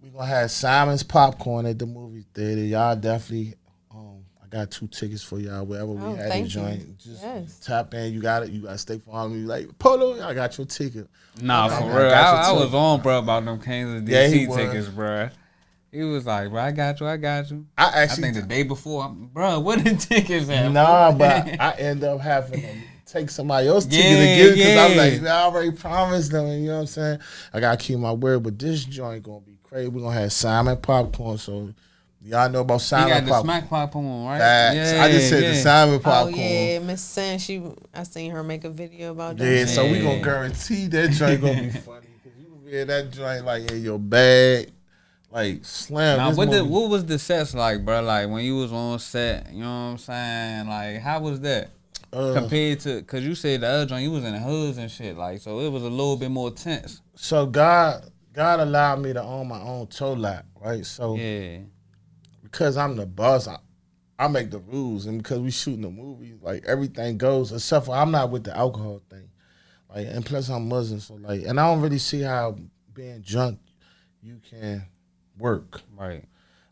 A: We gonna have Simon's Popcorn at the movie theater. Y'all definitely. I got 2 tickets for y'all. Wherever we had the joint, just tap in. You got it. You gotta stay following me. Like Polo, I got your ticket.
B: Nah, for real. I was on, bro, about them Kansas DC tickets, bro. He was like, bro, I got you. I think the day before, bro, what the tickets at?
A: Nah, but I end up having to take somebody else's ticket to get it because I was like, I already promised them. You know what I'm saying? I gotta keep my word. But this joint gonna be crazy. We gonna have Simon Popcorn. So y'all know about Simon Popcorn.
B: You got the Smack Popcorn, right?
A: Yeah, I just said the Simon Popcorn.
C: Oh yeah, Miss San, I seen her make a video about that.
A: Yeah, so we gonna guarantee that joint gonna be funny because you gonna be in that joint like in your bag. Like slam.
B: Now, what was the sets like, bro? Like when you was on set, you know what I'm saying? Like how was that compared to? Cause you said the other joint, you was in the hoods and shit. Like so, it was a little bit more tense.
A: So God allowed me to own my own toe lap, right? So because I'm the boss, I make the rules, and because we shooting the movie, like everything goes. Except for I'm not with the alcohol thing, like, and plus I'm Muslim, so like, and I don't really see how being drunk you can work.
B: Right.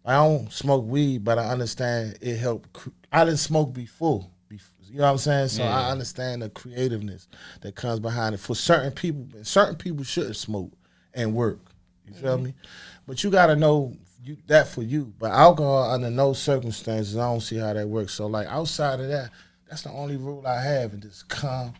A: I don't smoke weed, but I understand it helped. I didn't smoke before. You know what I'm saying? So I understand the creativeness that comes behind it. For certain people shouldn't smoke and work. You feel me? But you got to know that for you. But alcohol, under no circumstances, I don't see how that works. So, like, outside of that, that's the only rule I have. And just come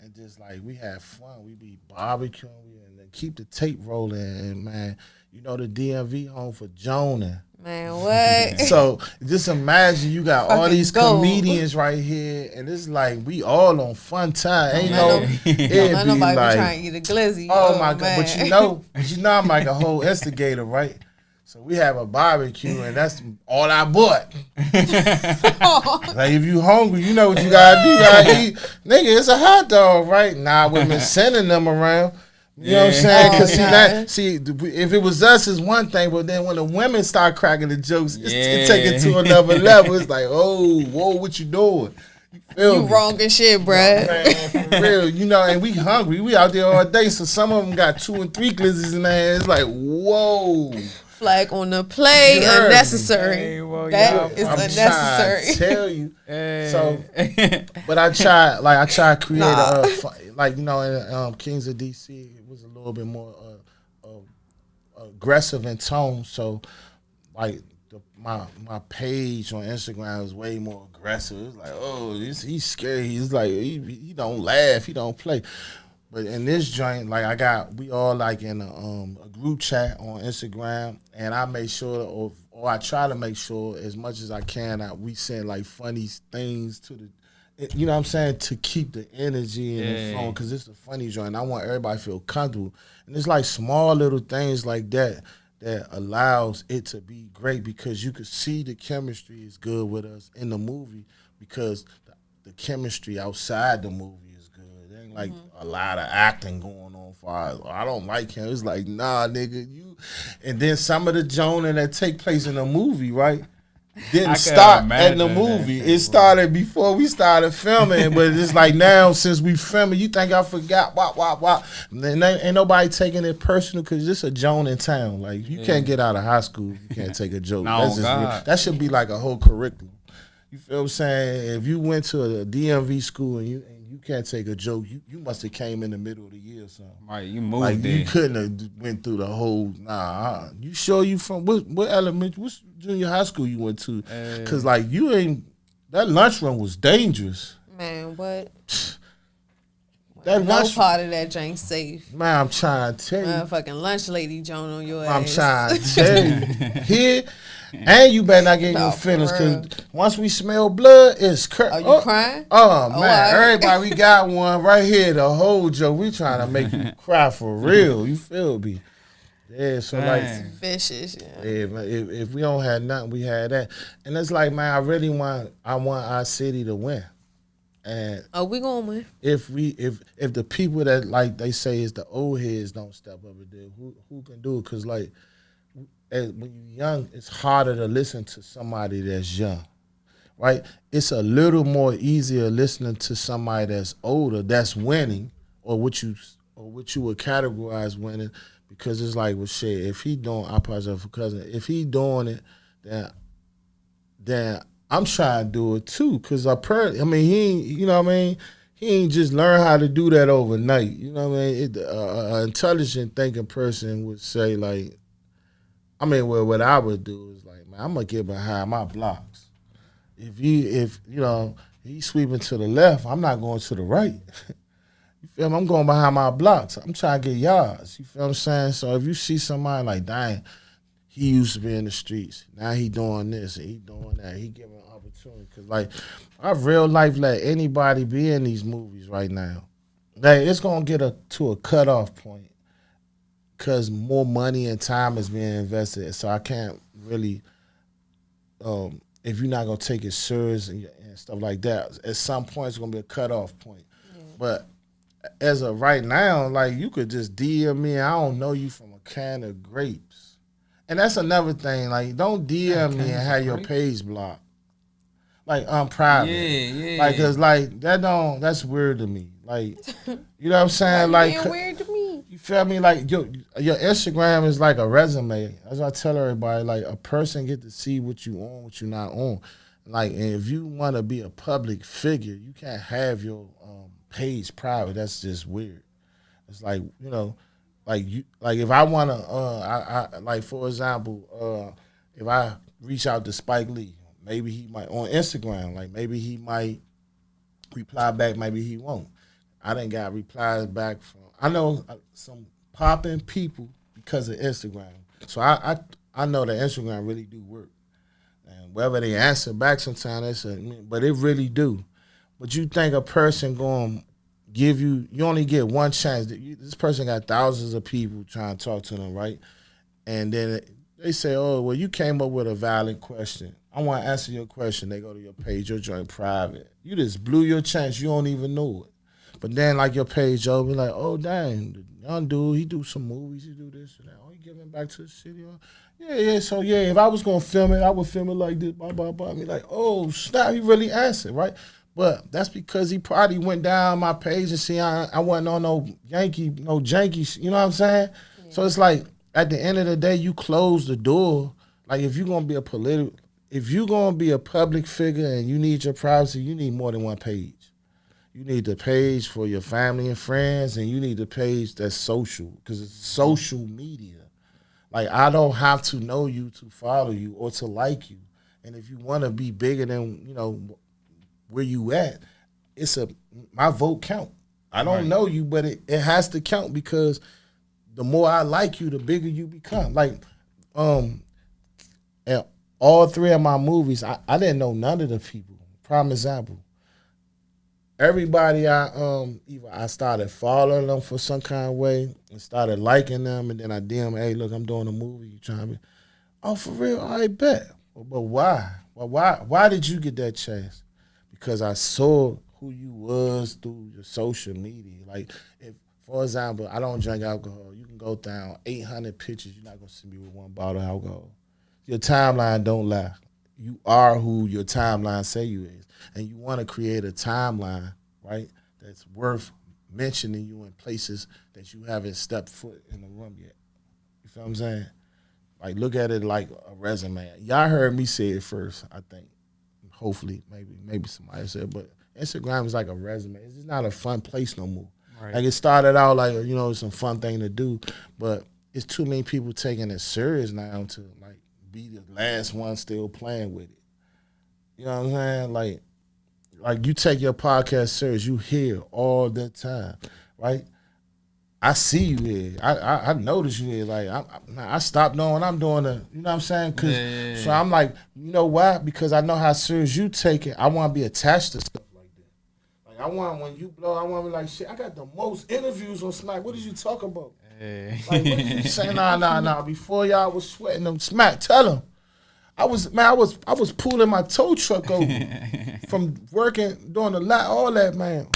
A: and just, like, we have fun. We be barbecuing and then keep the tape rolling. And, man, you know the DMV home for Jonah.
C: Man, what?
A: So just imagine you got all these comedians right here, and it's like we all on fun time. Ain't
C: nobody like, trying to get a glizzy.
A: Oh my God! But you know I'm like a whole instigator, right? So we have a barbecue, and that's all I bought. Like if you hungry, you know what you gotta do. You gotta eat, nigga. It's a hot dog, right? Nah, we've been sending them around. You know what I'm saying? Because see, if it was us, it's one thing, but then when the women start cracking the jokes, it take it to another level. It's like, oh, whoa, what you doing?
C: You wrong as shit, bruh.
A: Man, for real. You know, and we hungry. We out there all day, so some of them got 2 and 3 glizzies in their hands. It's like, whoa.
C: Flag on the play, unnecessary. Hey, well, that is unnecessary.
A: To tell you. Hey. So, but I try to create like, you know, in Kings of DC, it was a little bit more aggressive in tone. So, like, my page on Instagram is way more aggressive. It's like, oh, he's scary. He's like, he don't laugh, he don't play. But in this joint, like we all like in a group chat on Instagram, and I make sure, or I try to make sure as much as I can, we send like funny things to the, you know what I'm saying, to keep the energy in the phone, because it's a funny joint. I want everybody to feel comfortable, and it's like small little things like that allows it to be great, because you could see the chemistry is good with us in the movie, because the chemistry outside the movie is good. It ain't like a lot of acting going on for us. I don't like him. It's like, nah, nigga, you. And then some of the Jonah that take place in the movie, right, didn't start at the movie. It started before we started filming, but it's like now since we filming, you think I forgot? Wah. And ain't nobody taking it personal, because it's a Jonah in town. Like, you can't get out of high school if you can't take a joke.
B: No,
A: that's just that should be like a whole curriculum. You feel what I'm saying? If you went to a DMV school and you can't take a joke, you must have came in the middle of the year or something.
B: Right, you moved
A: like,
B: there.
A: You couldn't have went through the whole, You sure you from, what elementary, what junior high school you went to? Because, like, that lunchroom was dangerous.
C: Man, what?
A: No
C: part of that ain't safe.
A: Man, I'm trying to tell you.
C: Motherfucking lunch lady Joan on your
A: I'm
C: ass.
A: trying to tell you. Here, and you better not get your feelings, because once we smell blood, it's
C: Are you crying?
A: Oh, man. Everybody, we got one right here, the whole joke. We trying to make you cry for real. You feel me? Yeah, so like
C: vicious.
A: Yeah, man, if we don't have nothing, we had that. And it's like, man, I want our city to win. And
C: we gonna win.
A: If the people that, like they say, is the old heads don't step up and do it, who can do it? Because, like, when you're young, it's harder to listen to somebody that's young, right? It's a little more easier listening to somebody that's older, that's winning, or what you or what you would categorize winning, because it's like, well, shit, if he doing, I apologize for cousin, if he doing it, then I'm trying to do it too, because he ain't, you know what I mean? He ain't just learn how to do that overnight. You know what I mean? An intelligent thinking person would say, like, what I would do is like, man, I'm gonna get behind my blocks. If he's sweeping to the left, I'm not going to the right. You feel me? I'm going behind my blocks. I'm trying to get yards. You feel what I'm saying? So if you see somebody like, dang, he used to be in the streets. Now he doing this and he doing that. He giving opportunity. Because, like, our real life let anybody be in these movies right now. Like, it's going to get to a cutoff point because more money and time is being invested. So I can't really, if you're not going to take it serious and stuff like that, at some point it's going to be a cutoff point. Yeah. But as of right now, like, you could just DM me. I don't know you from a can of grapes. And that's another thing. Like, don't DM me and have your page blocked. Like, private. Yeah. Like, cause like that's weird to me. Like, you know what I'm saying? Like,
C: weird to me.
A: You feel me? Like, your Instagram is like a resume. As I tell everybody, like, a person get to see what you on, what you not on. Like, and if you want to be a public figure, you can't have your page private. That's just weird. It's like, you know, like if I want to, I like, for example, if I reach out to Spike Lee, maybe he might on Instagram, like, maybe he might reply back, maybe he won't. I done got replies back from, I know some popping people because of Instagram. So I know that Instagram really do work. And whether they answer back sometimes, but it really do. But you think a person going to give you only get one chance. This person got thousands of people trying to talk to them, right? And then they say, oh, well, you came up with a valid question. I want to answer your question. They go to your page, your joint private. You just blew your chance. You don't even know it. But then, like, your page over, like, oh, dang, the young dude, he do some movies, he do this and that. Oh, he giving back to the city. Yeah. So, yeah, if I was going to film it, I would film it like this, blah, blah, blah. I mean, like, oh, snap, he really answered, right? But that's because he probably went down my page and see I wasn't on no janky, you know what I'm saying? Yeah. So it's like, at the end of the day, you close the door. Like, if you're going to be a public figure and you need your privacy, you need more than one page. You need the page for your family and friends, and you need the page that's social, because it's social media. Like, I don't have to know you to follow you or to like you. And if you want to be bigger than, you know, where you at, my vote count. I don't know you, but it has to count, because the more I like you, the bigger you become. Like, and all three of my movies, I didn't know none of the people. Prime example. Everybody either I started following them for some kind of way and started liking them, and then I DM, hey, look, I'm doing a movie. You trying to be, oh, for real? I bet. But why? Well, why did you get that chance? Because I saw who you was through your social media. Like, if, for example, I don't drink alcohol, you can go down 800 pictures, you're not going to see me with one bottle of alcohol. Your timeline don't lie. You are who your timeline say you is. And you want to create a timeline, right, that's worth mentioning you in places that you haven't stepped foot in the room yet. You feel what I'm saying? Like, look at it like a resume. Y'all heard me say it first, I think. Hopefully, maybe somebody said, but Instagram is like a resume. It's just not a fun place no more. Right. Like, it started out like, you know, it's a fun thing to do, but it's too many people taking it serious now to, like, be the last one still playing with it. You know what I'm saying? Like, you take your podcast serious, you here all the time, right? I see you here. I notice you here. Like, I stopped knowing I'm doing you know what I'm saying? Cause, so I'm like, you know why? Because I know how serious you take it. I want to be attached to stuff like that. Like, I want, when you blow, I want to be like, shit, I got the most interviews on Smack. What did you talk about? Hey. Like, what did you say? Nah. Before y'all was sweating them, Smack, tell them. I was pulling my tow truck over from working, doing the lot, all that, man.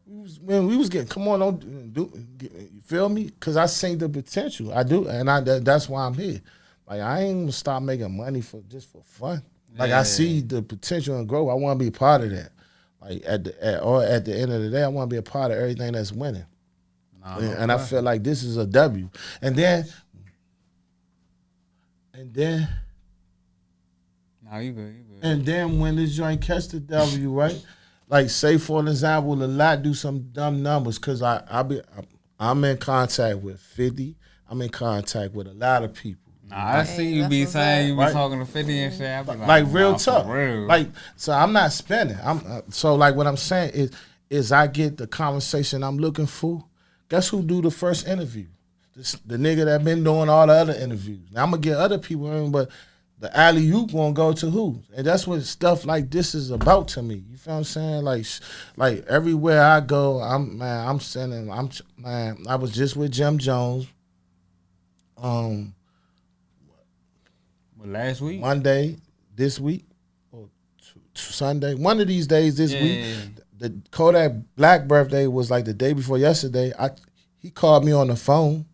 A: We was getting, come on, don't do, you feel me? Because I seen the potential. I do, and that's why I'm here. Like, I ain't gonna stop making money just for fun. Like, I see the potential and growth. I want to be a part of that. Like, at the end of the day, I want to be a part of everything that's winning. And I feel like this is a W. And then.
B: No, you good.
A: And then when this joint catch the W, right? Like say for example, a lot do some dumb numbers because I'm in contact with 50. I'm in contact with a lot of people.
B: Nah, I see you be saying you be talking to 50 and shit. I be
A: like real tough.
B: Real.
A: Like so, I'm not spending. So like what I'm saying is I get the conversation I'm looking for. Guess who do the first interview? The nigga that been doing all the other interviews. Now I'm gonna get other people in, but the alley-oop gonna go to who? And that's what stuff like this is about to me. You feel what I'm saying? Like everywhere I go, I was just with Jim Jones.
B: Last week?
A: Monday, this week, or Sunday. One of these days this week.
B: Yeah.
A: The Kodak Black birthday was like the day before yesterday. He called me on the phone.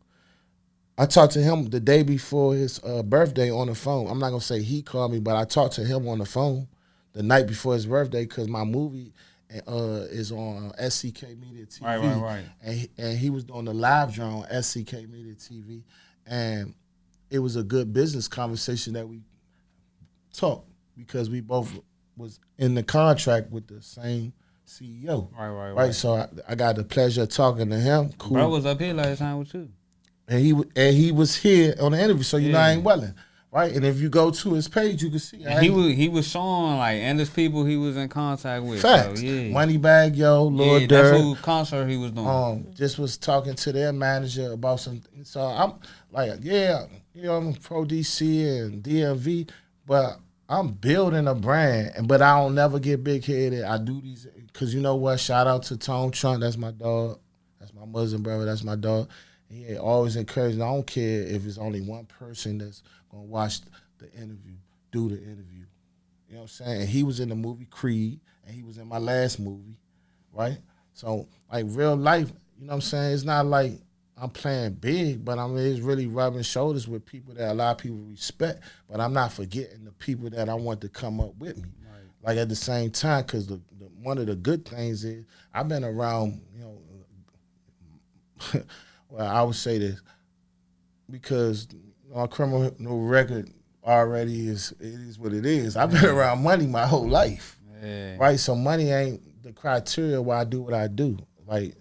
A: I talked to him the day before his birthday on the phone. I'm not going to say he called me, but I talked to him on the phone the night before his birthday because my movie is on SCK Media TV.
B: Right.
A: And he was doing the live draw on SCK Media TV. And it was a good business conversation that we talked because we both was in the contract with the same CEO. Right. So I got the pleasure of talking to him. Cool.
B: Bro was up here last time with you.
A: And he was here on the interview, so you know I ain't welling, right? And if you go to his page, you can see
B: he was showing like endless people he was in contact with.
A: Facts.
B: So, yeah.
A: Moneybag Yo, Lil Durk.
B: That's who concert he was doing.
A: Just was talking to their manager about some. So I'm like, I'm pro DC and DMV, but I'm building a brand, but I don't never get big headed. I do these because you know what? Shout out to Tone Trump. That's my dog. That's my Muslim brother. That's my dog. He always encouraged. I don't care if it's only one person that's gonna watch the interview, do the interview. You know what I'm saying? And he was in the movie Creed, and he was in my last movie, right? So like real life, you know what I'm saying? It's not like I'm playing big, but I mean it's really rubbing shoulders with people that a lot of people respect. But I'm not forgetting the people that I want to come up with me. Right. Like at the same time, because one of the good things is I've been around, you know. Well, I would say this because our criminal record already is what it is. I've been around money my whole life, right? So money ain't the criteria why I do what I do. Like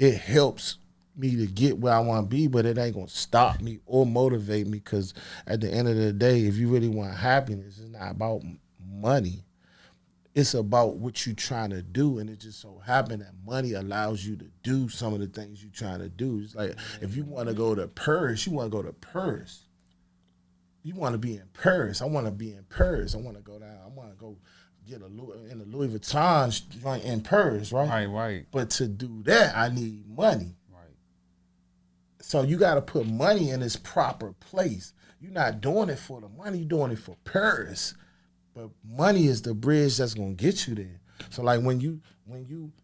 A: it helps me to get where I want to be, but it ain't gonna stop me or motivate me because at the end of the day, if you really want happiness, it's not about money. It's about what you're trying to do, and it just so happened that money allows you to do some of the things you're trying to do. It's like if you want to go to Paris, you want to go to Paris. You want to be in Paris. I want to be in Paris. I want to go down. I want to go get in a Louis Vuitton joint in Paris, right?
B: Right.
A: But to do that, I need money.
B: Right.
A: So you got to put money in its proper place. You're not doing it for the money. You're doing it for Paris. But money is the bridge that's gonna get you there. So like when you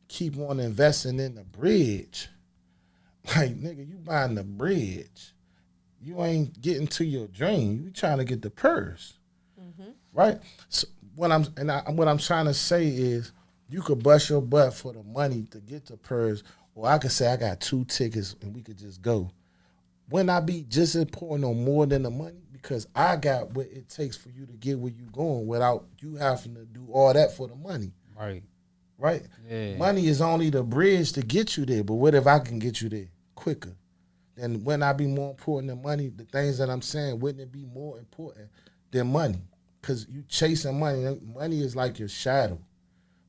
A: keep on investing in the bridge, like nigga, you buying the bridge, you ain't getting to your dream. You trying to get the purse, right? So what I'm trying to say is, you could bust your butt for the money to get the purse, or I could say I got 2 tickets and we could just go. Wouldn't I be just important or more than the money? Because I got what it takes for you to get where you going without you having to do all that for the money. Right? Yeah. Money is only the bridge to get you there. But what if I can get you there quicker? Then wouldn't I be more important than money? The things that I'm saying, wouldn't it be more important than money? Because you chasing money. Money is like your shadow.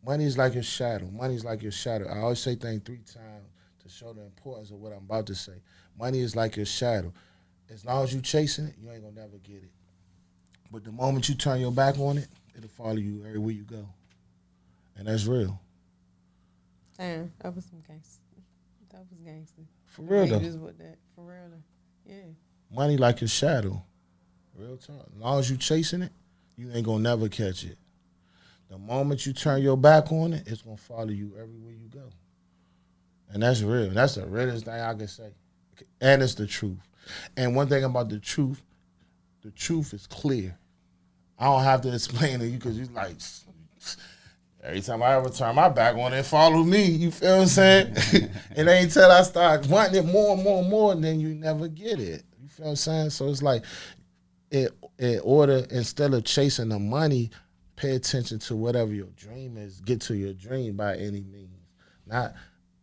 A: Money is like your shadow. Money is like your shadow. I always say things 3 times to show the importance of what I'm about to say. Money is like your shadow. As long as you chasing it, you ain't gonna never get it. But the moment you turn your back on it, it'll follow you everywhere you go. And that's real.
C: Damn, that was some gangster. That was gangster.
A: For real though.
C: For real though. Yeah.
A: Money like your shadow. Real talk. As long as you chasing it, you ain't gonna never catch it. The moment you turn your back on it, it's gonna follow you everywhere you go. And that's real. That's the realest thing I can say. And it's the truth. And one thing about the truth is clear. I don't have to explain to you because you're like, Every time I ever turn my back on it, follow me. You feel what I'm saying? It ain't till I start wanting it more and more and more, and then you never get it. You feel what I'm saying? So it's like, in order, instead of chasing the money, pay attention to whatever your dream is. Get to your dream by any means. Not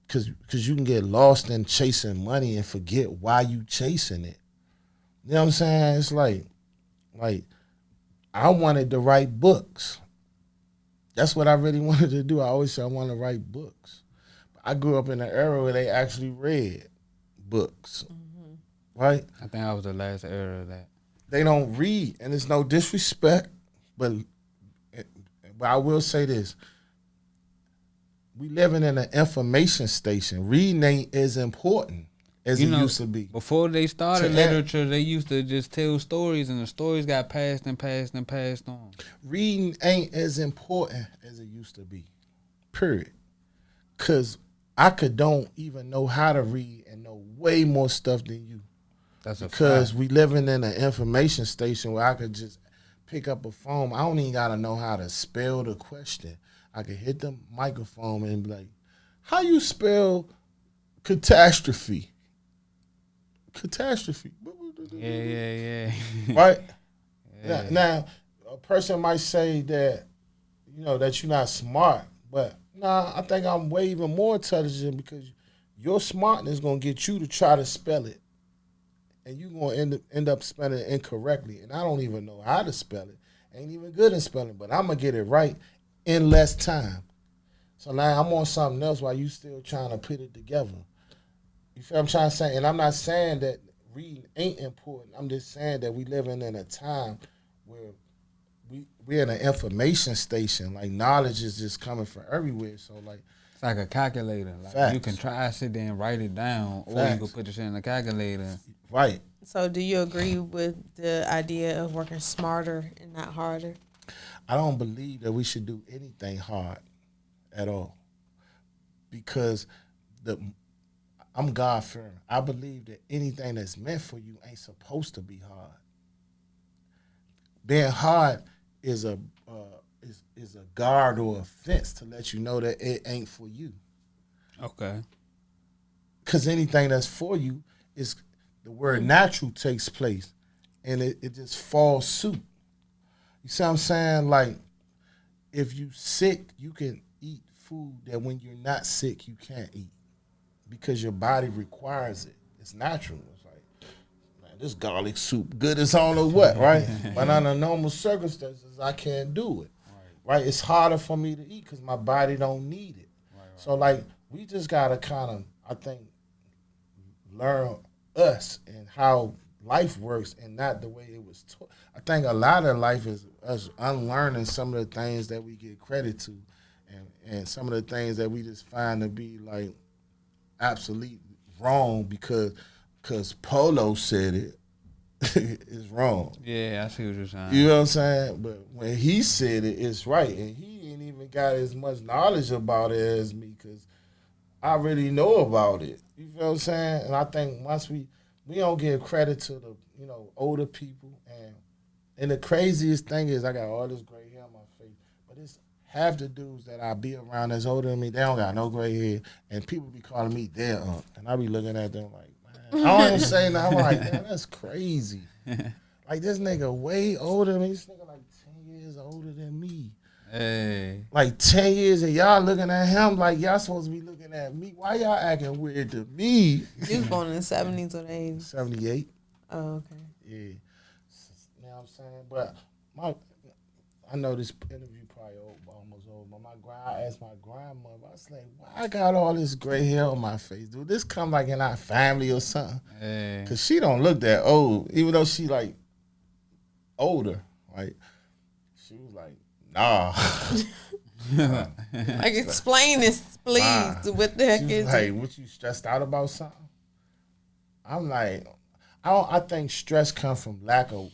A: because you can get lost in chasing money and forget why you chasing it. You know what I'm saying? It's like I wanted to write books. That's what I really wanted to do. I always said I want to write books. I grew up in an era where they actually read books, right?
B: I think I was the last era of that.
A: They don't read, and it's no disrespect, but I will say this. We living in an information station. Reading ain't as important as it used to be.
B: Before they started literature, they used to just tell stories, and the stories got passed and passed and passed on.
A: Reading ain't as important as it used to be, period. Because I don't even know how to read and know way more stuff than you.
B: That's
A: because we living in an information station where I could just pick up a phone. I don't even got to know how to spell the question. I could hit the microphone and be like, how you spell catastrophe? Catastrophe.
B: Yeah.
A: Right?
B: Yeah.
A: Now, a person might say that, that you're not smart, but I think I'm way even more intelligent because your smartness is going to get you to try to spell it. And you're going to end up spelling it incorrectly. And I don't even know how to spell it. Ain't even good in spelling, but I'm going to get it right in less time. So now I'm on something else while you still trying to put it together. You feel what I'm trying to say? And I'm not saying that reading ain't important. I'm just saying that we living in a time where we're in an information station. Like, knowledge is just coming from everywhere. So, like,
B: it's like a calculator. Like, you can try to sit there and write it down, or you can put the shit in the calculator.
A: Right.
C: So do you agree with the idea of working smarter and not harder?
A: I don't believe that we should do anything hard at all. Because I'm God-fearing. I believe that anything that's meant for you ain't supposed to be hard. Being hard is a guard or a fence to let you know that it ain't for you.
B: Okay.
A: Because anything that's for you is the word natural takes place, and it just falls suit. You see what I'm saying? Like, if you sick, you can eat food that when you're not sick, you can't eat because your body requires it. It's natural. It's like, man, this garlic soup good as I don't know what, right? But under normal circumstances, I can't do it. Right? It's harder for me to eat because my body don't need it. Right. So, like, we just got to kind of, I think, learn us and how life works and not the way it was taught. I think a lot of life is us unlearning some of the things that we get credit to and some of the things that we just find to be, like, absolutely wrong because Polo said it. It's wrong.
B: Yeah, I see what you're saying.
A: You know what I'm saying? But when he said it, it's right. And he ain't even got as much knowledge about it as me because I really know about it. You feel what I'm saying? And I think once we don't give credit to the, older people. And the craziest thing is I got all this gray hair on my face. But it's half the dudes that I be around that's older than me, they don't got no gray hair. And people be calling me their aunt. And I be looking at them like, man, I don't even say nothing. I'm like, man, that's crazy. Like, this nigga way older than me. This nigga like 10 years older than me.
B: Hey.
A: Like 10 years and y'all looking at him like y'all supposed to be looking at me. Why y'all acting weird to me?
C: You was born in the 70s or the 80s?
A: 78.
C: Oh, okay.
A: Yeah. You know what I'm saying? But I know this interview probably almost over, but I asked my grandmother, I was like, why I got all this gray hair on my face? Dude, this come like in our family or something?
B: Hey.
A: Because she don't look that old, even though she like older. Like, she was like, nah.
C: Like, explain this, please. What the heck is
A: like,
C: it?
A: what, you stressed out about something? I'm like, I think stress comes from lack of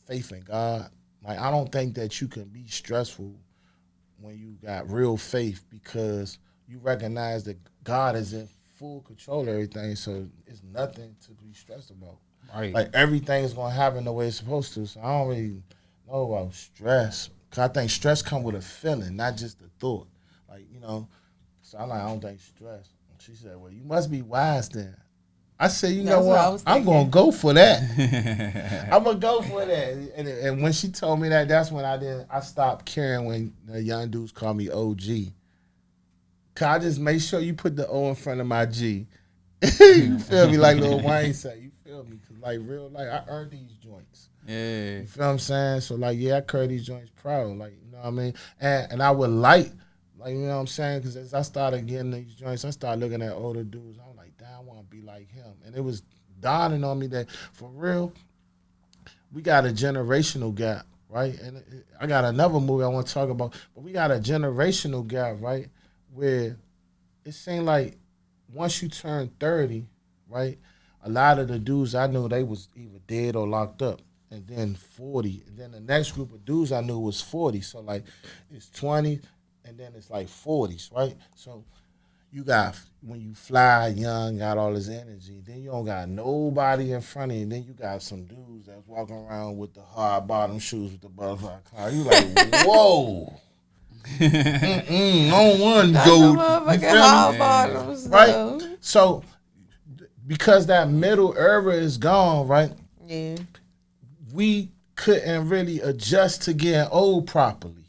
A: faith in God. Like, I don't think that you can be stressful when you got real faith because you recognize that God is in full control of everything, so it's nothing to be stressed about.
B: Right.
A: Like, everything's going to happen the way it's supposed to, so I don't really know about stress. Cause I think stress come with a feeling, not just a thought. Like, you know, so I'm like, I don't think stress. She said, well, you must be wise then. I said, you know what? I'm going to go for that. I'm going to go for that. And when she told me that, that's when I stopped caring when the young dudes call me OG. Cause I just make sure you put the O in front of my G. You feel me? Like Lil Wayne said, you feel me? Cause like real life, I earned these joints.
B: Yeah.
A: You feel what I'm saying? So like, yeah, I carry these joints proud. Like, you know what I mean? And I would like, you know what I'm saying? Because as I started getting these joints, I started looking at older dudes. I'm like, damn, I want to be like him. And it was dawning on me that, for real, we got a generational gap, right? And I got another movie I want to talk about, but we got a generational gap, right? Where it seemed like once you turn 30, right, a lot of the dudes I knew, they was either dead or locked up. And then 40. And then the next group of dudes I knew was 40. So, like, it's 20, and then it's like 40s, right? So, you got, when you fly young, got all this energy, then you don't got nobody in front of you. Then you got some dudes that's walking around with the hard bottom shoes with the butterfly collar. You like, whoa. I don't want to go. You feel me? Right? So, because that middle era is gone, right?
C: Yeah.
A: We couldn't really adjust to getting old properly.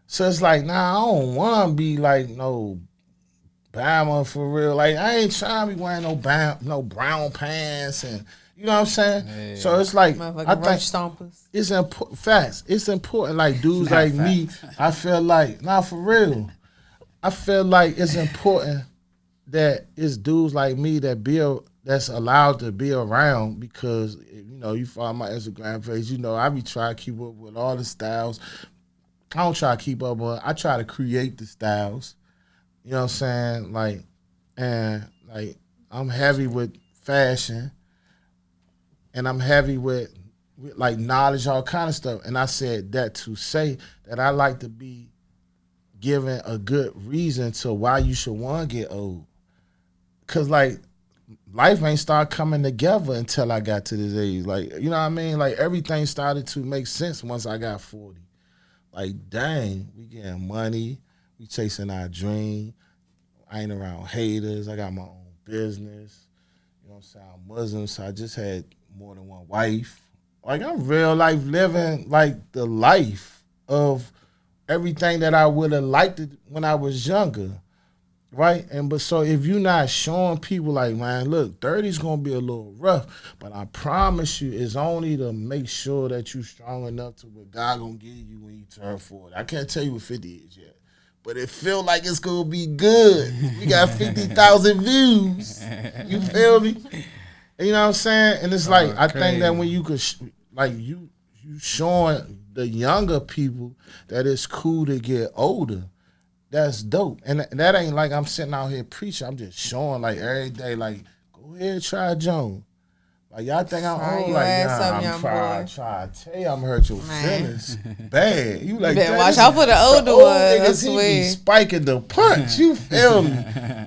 A: So it's like, nah, I don't want to be like no Bama for real. Like, I ain't trying to be wearing no brown pants and, you know what I'm saying? Yeah. So it's like, I think
C: stompers.
A: It's important. Facts. It's important. Like dudes like facts. Me, I feel like, nah, for real. I feel like it's important that it's dudes like me that's allowed to be around, because you know, you follow my Instagram page, you know, I be trying to keep up with all the styles. I don't try to keep up, but I try to create the styles. You know what I'm saying? Like, and like, I'm heavy with fashion, and I'm heavy with like knowledge, all kind of stuff. And I said that to say that I like to be given a good reason to why you should want to get old. Cause like, life ain't start coming together until I got to this age. Like, you know what I mean? Like, everything started to make sense once I got 40. Like, dang, we getting money, we chasing our dream. I ain't around haters. I got my own business. You know what I'm saying? I'm Muslim, so I just had more than one wife. Like, I'm real life living like the life of everything that I would have liked it when I was younger. Right? But so if you're not showing people like, man, look, 30's gonna be a little rough, but I promise you it's only to make sure that you strong enough to what God gonna give you when you turn 40. I can't tell you what 50 is yet, but it feel like it's gonna be good. We got 50,000 views. You feel me? You know what I'm saying? And it's like, I think that when you could, like, you showing the younger people that it's cool to get older. That's dope. And that ain't like I'm sitting out here preaching. I'm just showing, like, every day, like, go ahead, try Joan. Like, y'all think I'm old? Like, nah, I'm trying to tell you, I'm hurt your feelings bad. You like,
C: better watch out for the older ones.
A: He be spiking the punch. You feel me?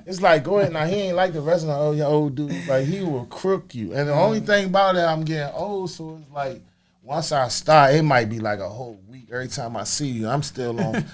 A: It's like, go ahead. Now, he ain't like the rest of the old dudes. Like, he will crook you. And the only thing about it, I'm getting old, so it's like, once I start, it might be like a whole week. Every time I see you, I'm still on...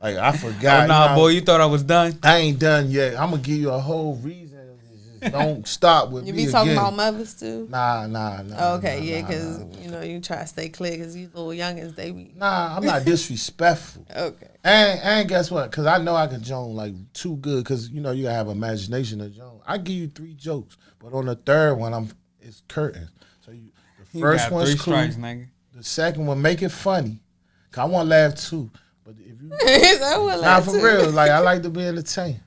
A: Like, I forgot.
B: Oh, nah, boy, you thought I was done?
A: I ain't done yet. I'm going to give you a whole reason. Just don't stop with me again.
C: You be talking about mothers, too?
A: Nah.
C: Okay, yeah, because, you know, you try to stay clear because these little youngins, they be...
A: Nah, I'm not disrespectful.
C: Okay.
A: And guess what? Because I know I can joke, like, too good, because, you know, you got to have imagination to joke. I give you 3 jokes, but on the third one, it's curtains. So the first one's cool. Strikes, nigga. The second one, make it funny. Because I want to laugh, too. But if you, nah, for real, like, I like to be entertained.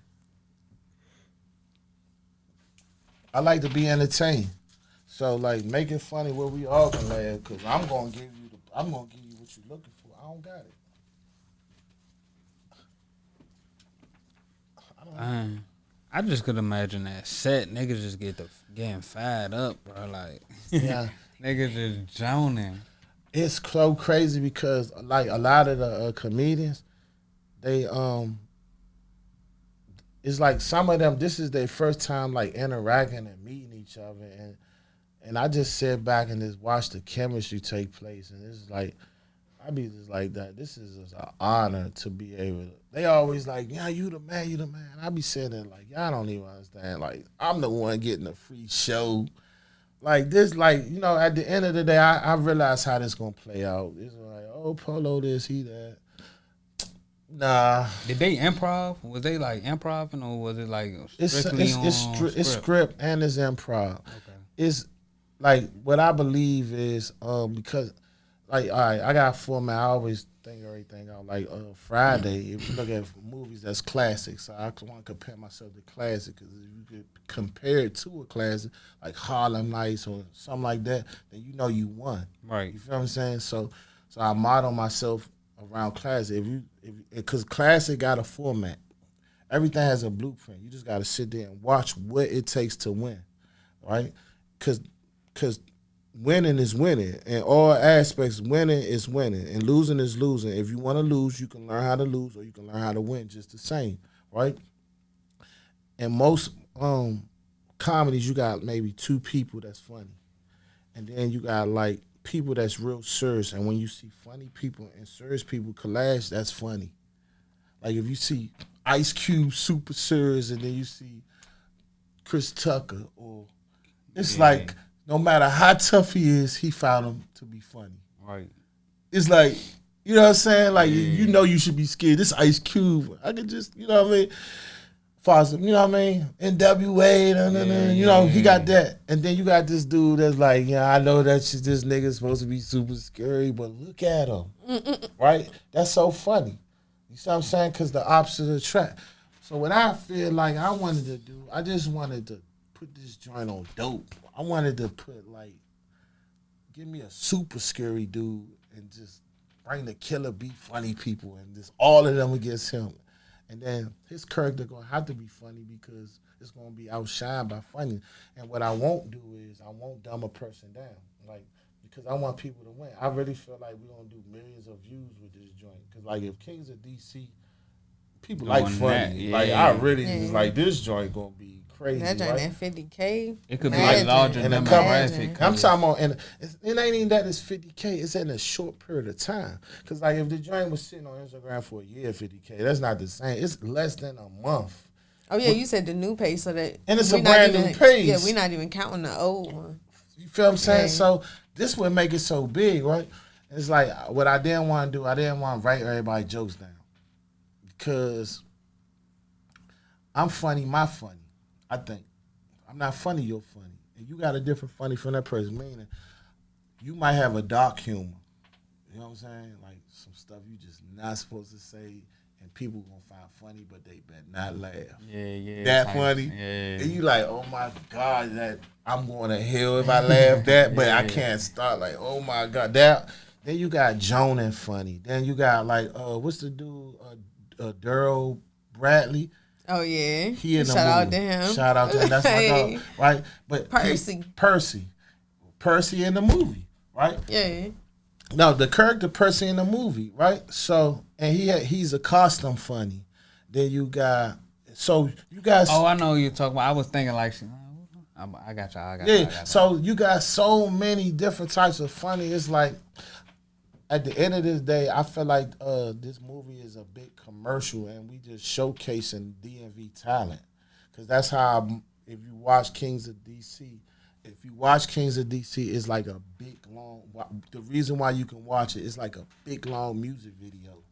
A: So, like, make it funny where we all can laugh, because I'm gonna give you what you're looking for. I don't got it.
B: I just could imagine that set niggas just getting fired up, bro. Like, yeah, niggas just joning.
A: It's so crazy because, like, a lot of the comedians, they it's like some of them, this is their first time, like, interacting and meeting each other, and I just sit back and just watch the chemistry take place, and it's like, I be just like that. This is just an honor to be able to. They always like, yeah, you the man, you the man. I be saying that like, y'all don't even understand. Like, I'm the one getting a free show. Like this, like, you know, at the end of the day, I realize how this gonna play out. It's like, oh, Polo this, he that. Nah.
B: Did they improv? Was they like improv, or was it like strictly
A: it's script and it's improv.
B: Okay.
A: It's like what I believe is because like all right, I got a format. I always think everything out. Like Friday, if you look at movies that's classics, so I want to compare myself to classic because if you could compare it to a classic like Harlem Nights or something like that, then you know you won.
B: Right.
A: You feel what I'm saying? So I model myself around classic. Because classic got a format. Everything has a blueprint. You just got to sit there and watch what it takes to win, right? Because winning is winning. In all aspects, winning is winning. And losing is losing. If you want to lose, you can learn how to lose or you can learn how to win just the same, right? And most comedies, you got maybe two people that's funny. And then you got like people that's real serious, and when you see funny people and serious people collage, that's funny. Like if you see Ice Cube super serious, and then you see Chris Tucker, or it's like no matter how tough he is, he found him to be funny.
B: Right.
A: It's like, you know what I'm saying? Like you know you should be scared. This Ice Cube, I could just, you know what I mean? Foster, you know what I mean? NWA, you know, he got that. And then you got this dude that's like, yeah, I know that this nigga's supposed to be super scary, but look at him. Right? That's so funny. You see what I'm saying? Because the opposite attract. So what I feel like I wanted to do, I just wanted to put this joint on dope. I wanted to put like, give me a super scary dude and just bring the killer be funny people and just all of them against him. And then his character gonna have to be funny because it's gonna be outshined by funny. And what I won't do is I won't dumb a person down, like because I want people to win. I really feel like we're gonna do millions of views with this joint. Cause like if Kings of DC, people like funny. Like I really just like this joint gonna be crazy.
C: That joint
A: right?
C: at 50K.
B: It could be like larger
A: and
B: demographic.
A: I'm talking about, and it ain't even that it's 50K. It's in a short period of time. Cause like if the joint was sitting on Instagram for a year, 50K, that's not the same. It's less than a month.
C: Oh yeah, you said the new page, so that
A: and it's a brand new page.
C: Yeah, we're not even counting the old one.
A: You feel what I'm saying? So this would make it so big, right? And it's like what I didn't want to do. I didn't want to write everybody's jokes down because I'm funny. My funny. I think I'm not funny. You're funny, and you got a different funny from that person. Meaning, you might have a dark humor. You know what I'm saying? Like some stuff you just not supposed to say, and people gonna find funny, but they better not laugh.
B: Yeah.
A: That funny.
B: Yeah.
A: And you like, oh my God, that I'm going to hell if I laugh that, but I can't start. Like, oh my God, that. Then you got Jonan funny. Then you got like, what's the dude, Daryl Bradley.
C: Oh yeah,
A: he in the
C: shout
A: movie.
C: out to him.
A: Shout out to him. That's my dog, right? But Percy in the movie, right?
C: Yeah.
A: No, the character Percy in the movie, right? So, and he's a costume funny. Then you got, so you guys.
B: Oh, I know what you're talking about. I was thinking like, I got y'all.
A: Yeah. So you got so many different types of funny. It's like, at the end of this day, I feel like this movie is a big commercial, and we just showcasing DMV talent. Because that's how, if you watch Kings of DC, it's like a big, long, the reason why you can watch it is like a big, long music video.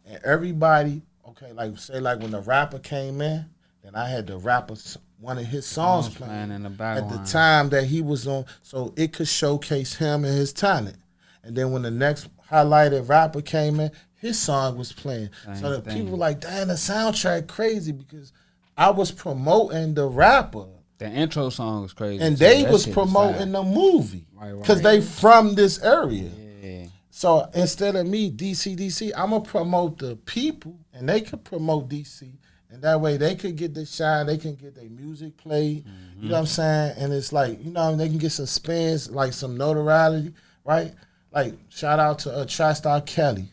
A: And everybody, okay, like say like when the rapper came in, then I had the rapper, one of his songs playing
B: in the
A: at the time that he was on, so it could showcase him and his talent. And then when the next highlighted rapper came in, his song was playing. So the people were like, damn, the soundtrack crazy because I was promoting the rapper.
B: The intro song was crazy.
A: And they was promoting the movie. Because they from this area.
B: Yeah.
A: So instead of me, DC, I'm going to promote the people, and they could promote DC. And that way they could get the shine, they can get their music played. You know what I'm saying? And it's like, you know, they can get some spins, like some notoriety, right? Like, shout out to TriStar Kelly.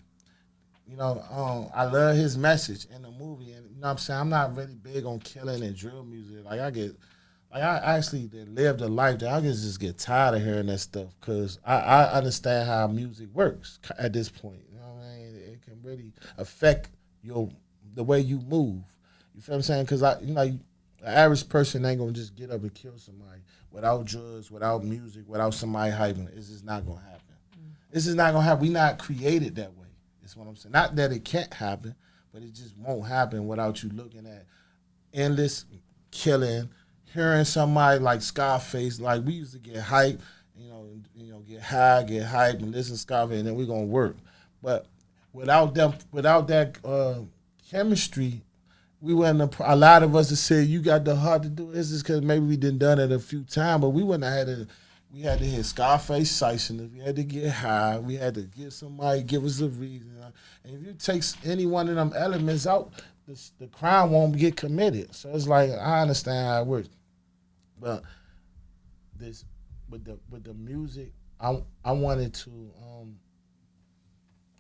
A: You know, I love his message in the movie. And, you know what I'm saying? I'm not really big on killing and drill music. Like, like I actually lived a life that I just get tired of hearing that stuff because I understand how music works at this point. You know what I mean? It can really affect the way you move. You feel what I'm saying? Because the average person ain't gonna just get up and kill somebody without drugs, without music, without somebody hyping it. It's just not gonna happen. This is not gonna happen. We not created that way. That's what I'm saying. Not that it can't happen, but it just won't happen without you looking at endless killing, hearing somebody like Scarface. Like we used to get hype, get high, get hype, and listen to Scarface, and then we're gonna work. But without that chemistry, we wouldn't. A lot of us have said you got the heart to do this, is because maybe we done it a few times, but we wouldn't have had it. We had to hit Scarface Sison. We had to get high. We had to get somebody give us a reason. And if you take any one of them elements out, the crime won't get committed. So it's like I understand how it works, but this with the music, I wanted to.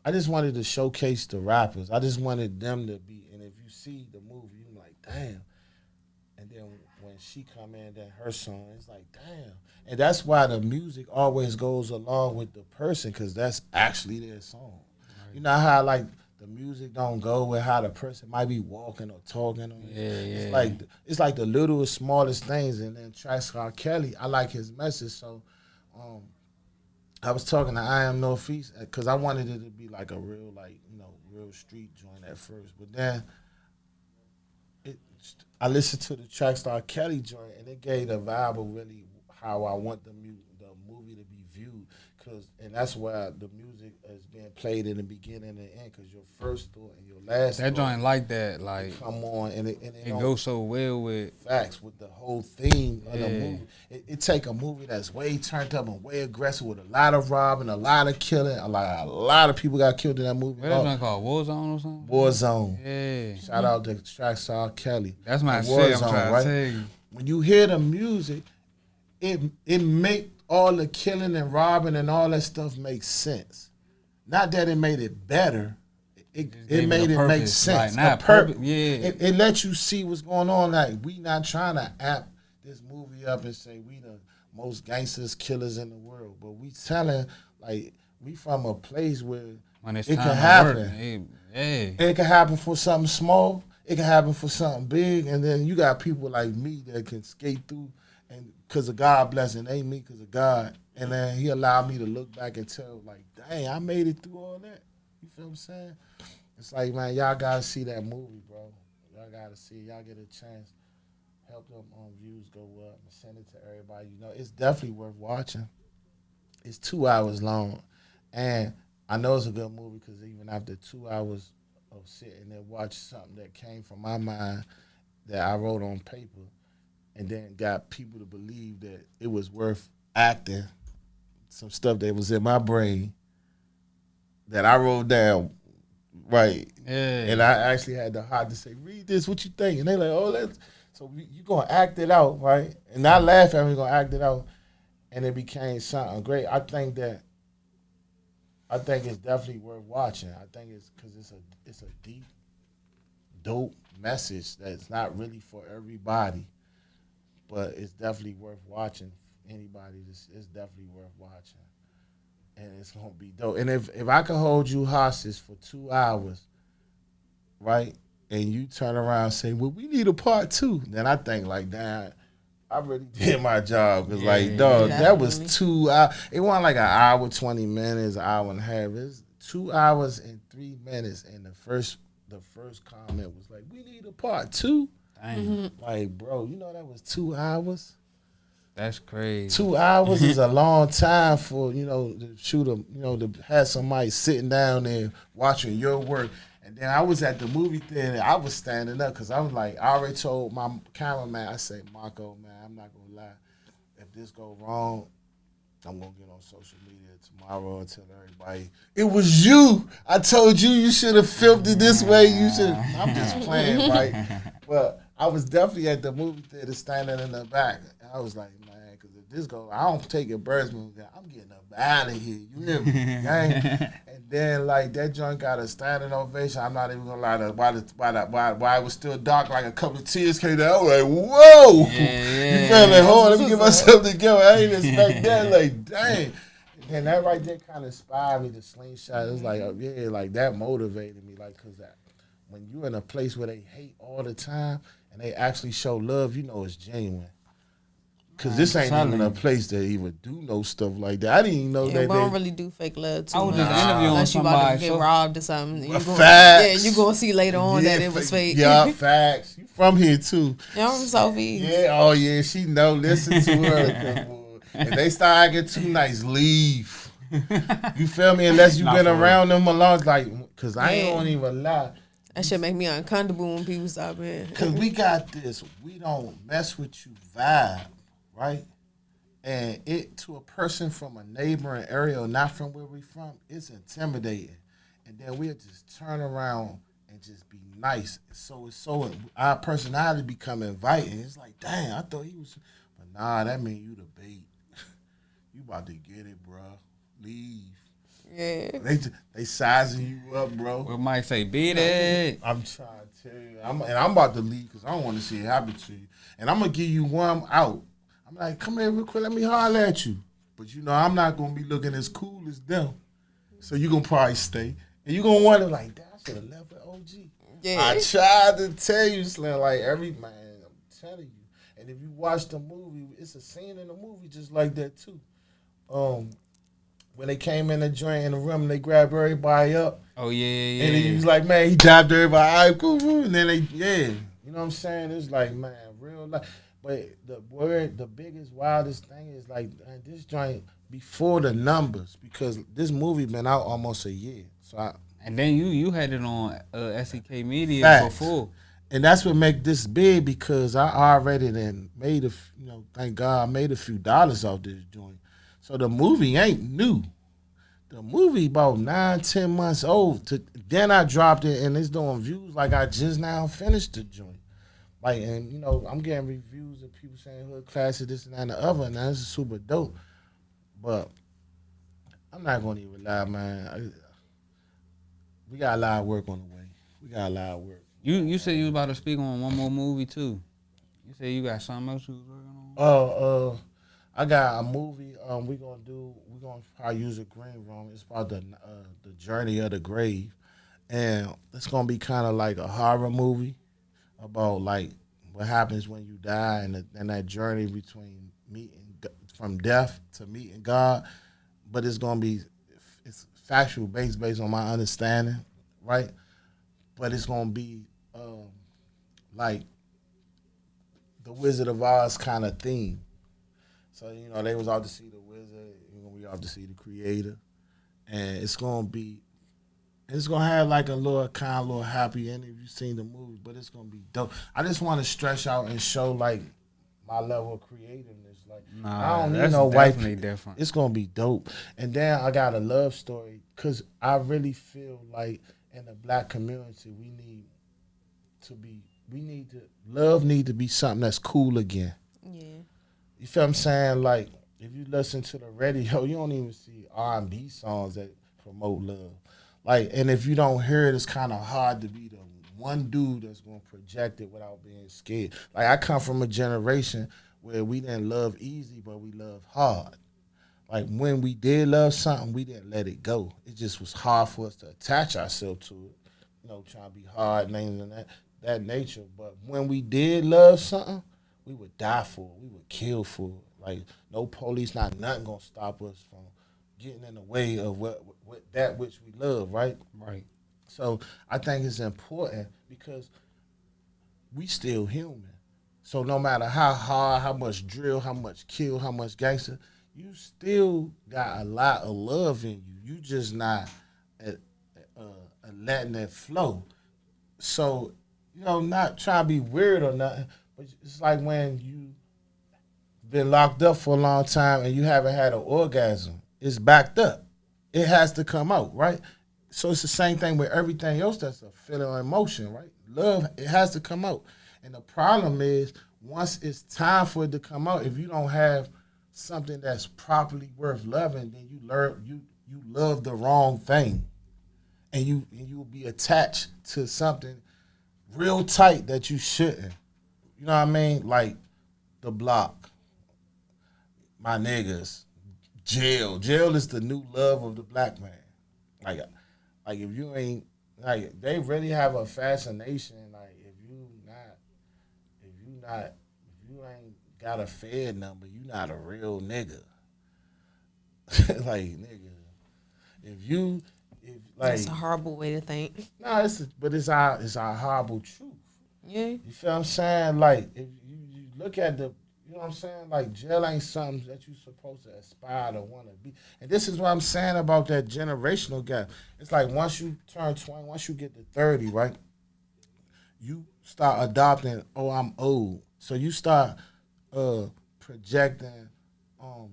A: I just wanted to showcase the rappers. I just wanted them to be. And if you see the movie, you're like, damn. And then when she come in, then her song, it's like, damn. And that's why the music always goes along with the person, because that's actually their song. Right. You know how like the music don't go with how the person might be walking or talking. It's like the littlest, smallest things. And then tracks R. Kelly, I like his message. So I was talking to I Am Northeast because I wanted it to be like a real, real street joint at first. But then I listened to the tracks R. Kelly joint, and it gave the vibe of really how I want the movie to be viewed. And that's why the music is being played in the beginning and the end, because your first thought and your last
B: that
A: thought
B: joint like that, like
A: come on, and it
B: goes so well with
A: facts, with the whole theme of the movie. It take a movie that's way turned up and way aggressive with a lot of robbing, a lot of killing, a lot of people got killed in that movie.
B: What is that called? Warzone or something?
A: Warzone.
B: Yeah.
A: Shout out to Tracks R. Kelly.
B: That's my shit. I'm trying to tell you.
A: When you hear the music, it make all the killing and robbing and all that stuff makes sense. Not that it made it better. It made it make sense.
B: Like,
A: It lets you see what's going on. Like, we not trying to amp this movie up and say we the most gangsters, killers in the world. But we telling, like, we from a place where it can happen. It can happen for something small. It can happen for something big. And then you got people like me that can skate through, and because of God blessing, ain't me because of God. And then he allowed me to look back and tell, like, dang, I made it through all that. You feel what I'm saying? It's like, man, y'all got to see that movie, bro. Y'all got to see it. Y'all get a chance. Help them views go up and send it to everybody. You know, it's definitely worth watching. It's 2 hours long. And I know it's a good movie because even after 2 hours of sitting there watching something that came from my mind that I wrote on paper, and then got people to believe that it was worth acting, some stuff that was in my brain that I wrote down, right? Yeah. And I actually had the heart to say, read this, what you think? And they like, oh, so you going to act it out, right? And not laugh at me, going to act it out. And it became something great. I think it's definitely worth watching. I think it's because it's a deep, dope message that's not really for everybody. But it's definitely worth watching. Anybody, it's definitely worth watching, and it's gonna be dope. And if I can hold you hostage for 2 hours, right, and you turn around and say, "Well, we need a part 2," then I think like, damn, I really did my job. Because dog, that was 2 hours. It wasn't like an hour 20 minutes, an hour and a half. It's 2 hours and 3 minutes, and the first comment was like, "We need a part 2." Mm-hmm. Like, bro, you know that was 2 hours?
B: That's crazy.
A: 2 hours is a long time for, to shoot to have somebody sitting down there watching your work. And then I was at the movie theater, I was standing up because I was like, I already told my cameraman, I said, Marco, man, I'm not going to lie. If this go wrong, I'm going to get on social media tomorrow and tell everybody, it was you. I told you should have filmed it this way. I'm just playing, right? But I was definitely at the movie theater standing in the back. And I was like, man, because if this go. I don't take your birds movie. I'm getting up out of here. You hear me? Gang? And then like that joint got a standing ovation. I'm not even gonna lie to why it was still dark. Like a couple of tears came down. I was like, whoa! You feel like, hold on, let me get myself together. I ain't expect that. Like, dang. And that right there kind of inspired me to slingshot. It was like, yeah, like that motivated me. Like, cause when you're in a place where they hate all the time and they actually show love, you know it's genuine. Cause this ain't even a place that even do no stuff like that. I didn't even know that.
C: We don't really do fake love too
B: I was
C: much.
B: just interviewing
C: Unless you about to
B: somebody.
C: get robbed or something. You gonna see later on that it was fake.
A: Yeah, facts. You from here too.
C: Yeah, I'm from Southeast.
A: Yeah, oh yeah, she know. Listen to her. If they start acting too nice, leave. You feel me? Unless you been around them a long, like, cause I ain't gonna even lie.
C: That shit make me uncomfortable when people stop here.
A: Cause we got this, we don't mess with you vibe, right? And it to a person from a neighboring area or not from where we from, it's intimidating. And then we'll just turn around and just be nice. So our personality become inviting. It's like, dang, I thought he was, but nah, that mean you the bait. You about to get it, bro. Leave.
C: Yeah.
A: They sizing you up, bro.
B: We might say, beat it.
A: I'm trying to tell you. I'm about to leave because I don't want to see it happen to you. And I'm going to give you one out. I'm like, come here real quick. Let me holler at you. But, you know, I'm not going to be looking as cool as them. So you're going to probably stay. And you're going to wonder, like, damn, I should have left with OG. Yeah. I tried to tell you, Slim, like, man, I'm telling you. And if you watch the movie, it's a scene in the movie just like that, too. When they came in the joint in the room and they grabbed everybody up.
B: Oh, yeah.
A: And he was like, man, he dabbed everybody. All right, cool. And then you know what I'm saying? It's like, man, real life. But the biggest, wildest thing is like, man, this joint before the numbers, because this movie been out almost a year.
B: And then you had it on SEK Media
A: facts.
B: before.
A: And that's what make this big, because I already then made thank God, I made a few dollars off this joint. So the movie ain't new. The movie about 9-10 months old. Then I dropped it and it's doing views like I just now finished the joint. Like, and you know, I'm getting reviews of people saying hood classic, this and that and the other, and this is super dope. But I'm not gonna even lie, man. We got a lot of work on the way. We got a lot of work.
B: You said you was about to speak on one more movie too. You said you got something else you was working on?
A: I got a movie we're gonna probably use a green room. It's about the journey of the grave. And it's gonna be kinda like a horror movie about like what happens when you die and that journey between from death to meeting God. But it's factual based on my understanding, right? But it's gonna be like the Wizard of Oz kind of theme. So, you know, they was out to see the wizard, we out to see the creator. And it's gonna have like a little happy ending if you've seen the movie, but it's gonna be dope. I just wanna stretch out and show like my level of creativeness. Like I don't need no white people. Different. It's gonna be dope. And then I got a love story, cause I really feel like in the black community love need to be something that's cool again. Yeah. You feel what I'm saying? Like, if you listen to the radio, you don't even see R&B songs that promote love. Like, and if you don't hear it, it's kind of hard to be the one dude that's going to project it without being scared. Like, I come from a generation where we didn't love easy, but we loved hard. Like, when we did love something, we didn't let it go. It just was hard for us to attach ourselves to it. You know, trying to be hard, names and that nature. But when we did love something, we would die for it. We would kill for it. Like, no police, not nothing gonna stop us from getting in the way of what that which we love, right?
B: Right.
A: So I think it's important because we still human. So no matter how hard, how much drill, how much kill, how much gangster, you still got a lot of love in you. You just not letting it flow. So, you know, not trying to be weird or nothing, but it's like when you been locked up for a long time and you haven't had an orgasm. It's backed up. It has to come out, right? So it's the same thing with everything else that's a feeling or emotion, right? Love, it has to come out. And the problem is, once it's time for it to come out, if you don't have something that's properly worth loving, then you love the wrong thing, and you'll be attached to something real tight that you shouldn't. You know what I mean? Like the block, my niggas, jail. Jail is the new love of the black man. Like, like if you ain't like they really have a fascination. Like if you ain't got a Fed number, you not a real nigga. Like nigga, if like
C: That's a horrible way to think.
A: no, but it's our horrible truth.
C: Yeah.
A: You feel what I'm saying? Like if you look at the you know what I'm saying? Like jail ain't something that you supposed to aspire to want to be. And this is what I'm saying about that generational gap. It's like once you turn 20, once you get to 30, right? You start adopting, oh, I'm old. So you start projecting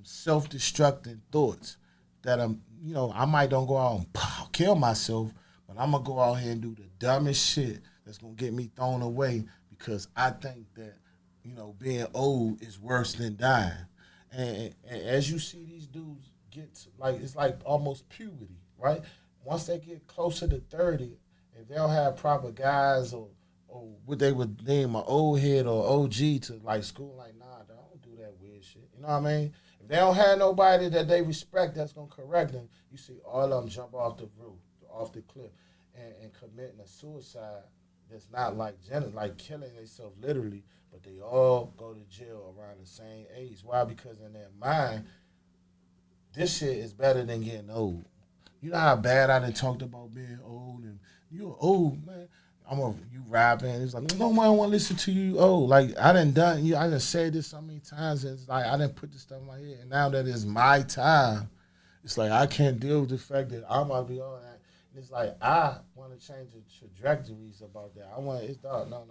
A: self-destructing thoughts that I might don't go out and kill myself, but I'm gonna go out here and do the dumbest shit that's gonna get me thrown away because I think that being old is worse than dying. And as you see these dudes get it's like almost puberty, right? Once they get closer to 30, if they don't have proper guys or what they would name an old head or OG to like school, like nah, don't do that weird shit. You know what I mean? If they don't have nobody that they respect that's gonna correct them, you see all of them jump off the roof, off the cliff, and committing a suicide that's not like killing themselves literally, but they all go to jail around the same age. Why? Because in their mind, this shit is better than getting old. You know how bad I done talked about being old and you're old, man. You rapping. It's like nobody want to listen to you. Oh, like I done said this so many times. And it's like I done put this stuff in my head, and now that it's my time, it's like I can't deal with the fact that I'm gonna be on that. And it's like I want to change the trajectories about that. I want it's dog. No.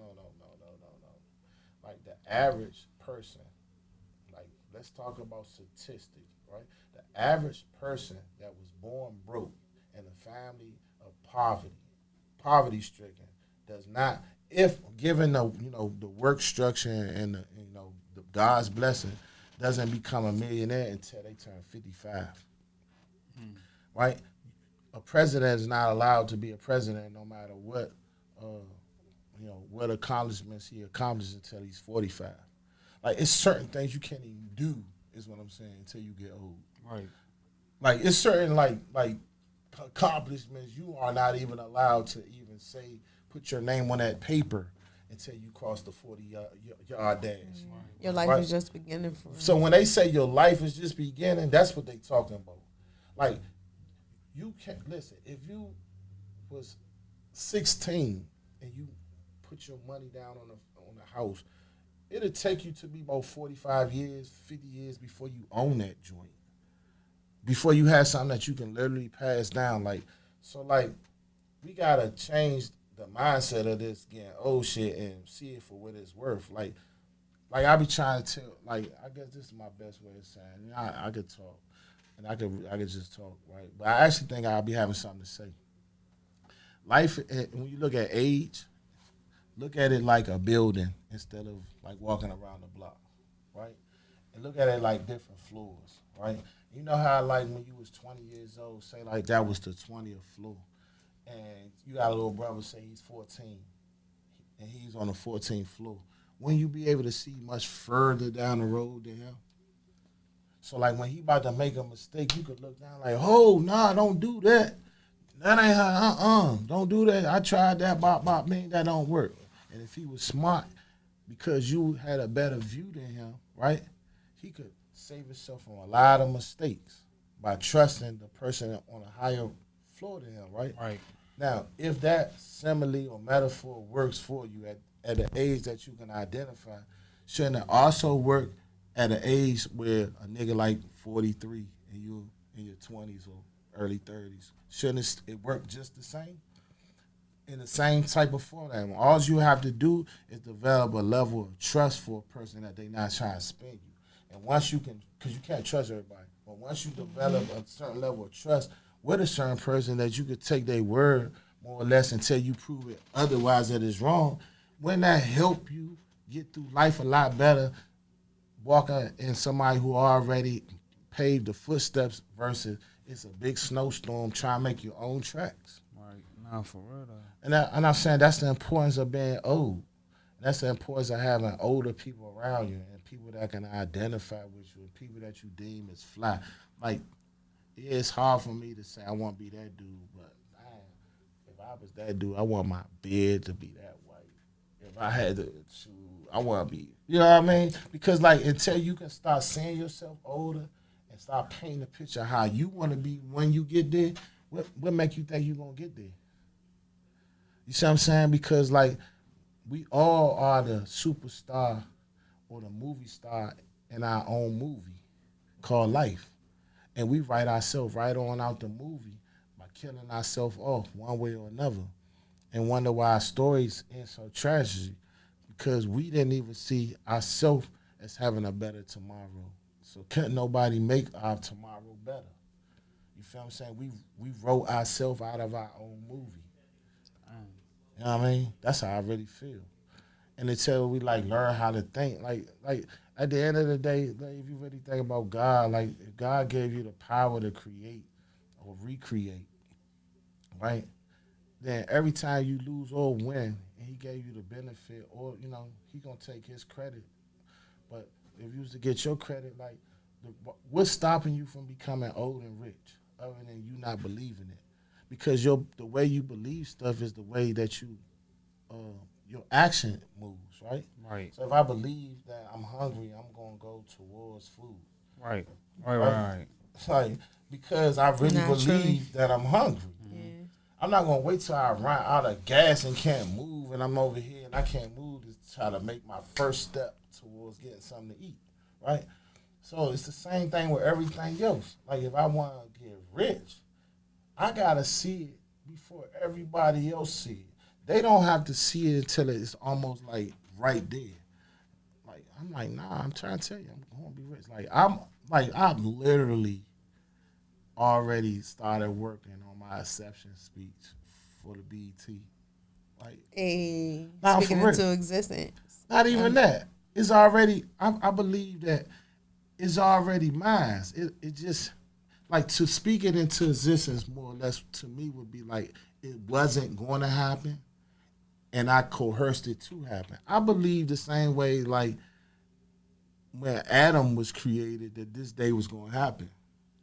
A: Like the average person, like let's talk about statistics, right? The average person that was born broke in a family of poverty stricken, does not, if given the work structure and the God's blessing, doesn't become a millionaire until they turn 55. Right? A president is not allowed to be a president no matter what what accomplishments he accomplishes until he's 45. Like it's certain things you can't even do, is what I'm saying, until you get old.
B: Right.
A: Like it's certain like accomplishments you are not even allowed to even say, put your name on that paper until you cross the 40-yard dash.
C: Your life is just beginning for
A: So when they say your life is just beginning, that's what they talking about. Like, you can't, listen, if you was 16 and you put your money down on a house, it'll take you to be about 45 years, 50 years before you own that joint. Before you have something that you can literally pass down. We got to change the mindset of this getting old shit and see it for what it's worth. Like I be trying to tell, I guess this is my best way of saying, I could talk, and I could just talk, right? But I actually think I'll be having something to say. Life, when you look at age, look at it like a building instead of like walking around the block, right? And look at it like different floors, right? You know how like when you was 20 years old, say like that was the 20th floor, and you got a little brother, say he's 14, and he's on the 14th floor. Wouldn't you be able to see much further down the road than him? So like when he about to make a mistake, you could look down like, oh, nah, don't do that. That ain't how, don't do that. I tried that, bop, man, that don't work. And if he was smart, because you had a better view than him, right, he could save himself from a lot of mistakes by trusting the person on a higher floor than him, right?
B: Right.
A: Now, if that simile or metaphor works for you at an age that you can identify, shouldn't it also work at an age where a nigga like 43 and you in your 20s or early 30s? Shouldn't it work just the same? In the same type of format. All you have to do is develop a level of trust for a person that they not trying to spin you. And once you can, because you can't trust everybody, but once you develop a certain level of trust with a certain person that you could take their word more or less until you prove it otherwise that it's wrong, wouldn't that help you get through life a lot better walking in somebody who already paved the footsteps versus it's a big snowstorm trying to make your own tracks.
B: Right. Nah, for real though.
A: And I'm saying that's the importance of being old. That's the importance of having older people around you and people that can identify with you and people that you deem as fly. Like, yeah, it's hard for me to say I want to be that dude, but if I was that dude, I want my beard to be that white. If I had to choose, I want to be, you know what I mean? Because, like, until you can start seeing yourself older and start painting a picture of how you want to be when you get there, what make you think you're going to get there? You see what I'm saying? Because, like, we all are the superstar or the movie star in our own movie called life. And we write ourselves right on out the movie by killing ourselves off one way or another. And wonder why our stories end so tragedy because we didn't even see ourselves as having a better tomorrow. So couldn't nobody make our tomorrow better. You feel what I'm saying? We wrote ourselves out of our own movie. You know what I mean? That's how I really feel. And until we like learn how to think, like at the end of the day, like, if you really think about God, like if God gave you the power to create or recreate, right? Then every time you lose or win, and He gave you the benefit, or He gonna take His credit. But if you was to get your credit, like what's stopping you from becoming old and rich, other than you not believing it? Because the way you believe stuff is the way that your action moves, right?
B: Right.
A: So if I believe that I'm hungry, I'm gonna go towards food.
B: Right. Right.
A: It's like because I really believe that I'm hungry.
C: Yeah.
A: I'm not gonna wait till I run out of gas and can't move, and I'm over here and I can't move to try to make my first step towards getting something to eat, right? So it's the same thing with everything else. Like if I want to get rich, I gotta see it before everybody else see it. They don't have to see it until it's almost like right there. Like I'm like, nah, I'm trying to tell you, I'm gonna be rich. I've literally already started working on my acceptance speech for the BET. Like,
C: Hey,
A: nah,
C: speaking
A: for real.
C: into existence.
A: Not even that. It's already. I believe that it's already mine. It just like to speak it into existence more or less to me would be like it wasn't going to happen, and I coerced it to happen. I believe the same way like when Adam was created that this day was going to happen,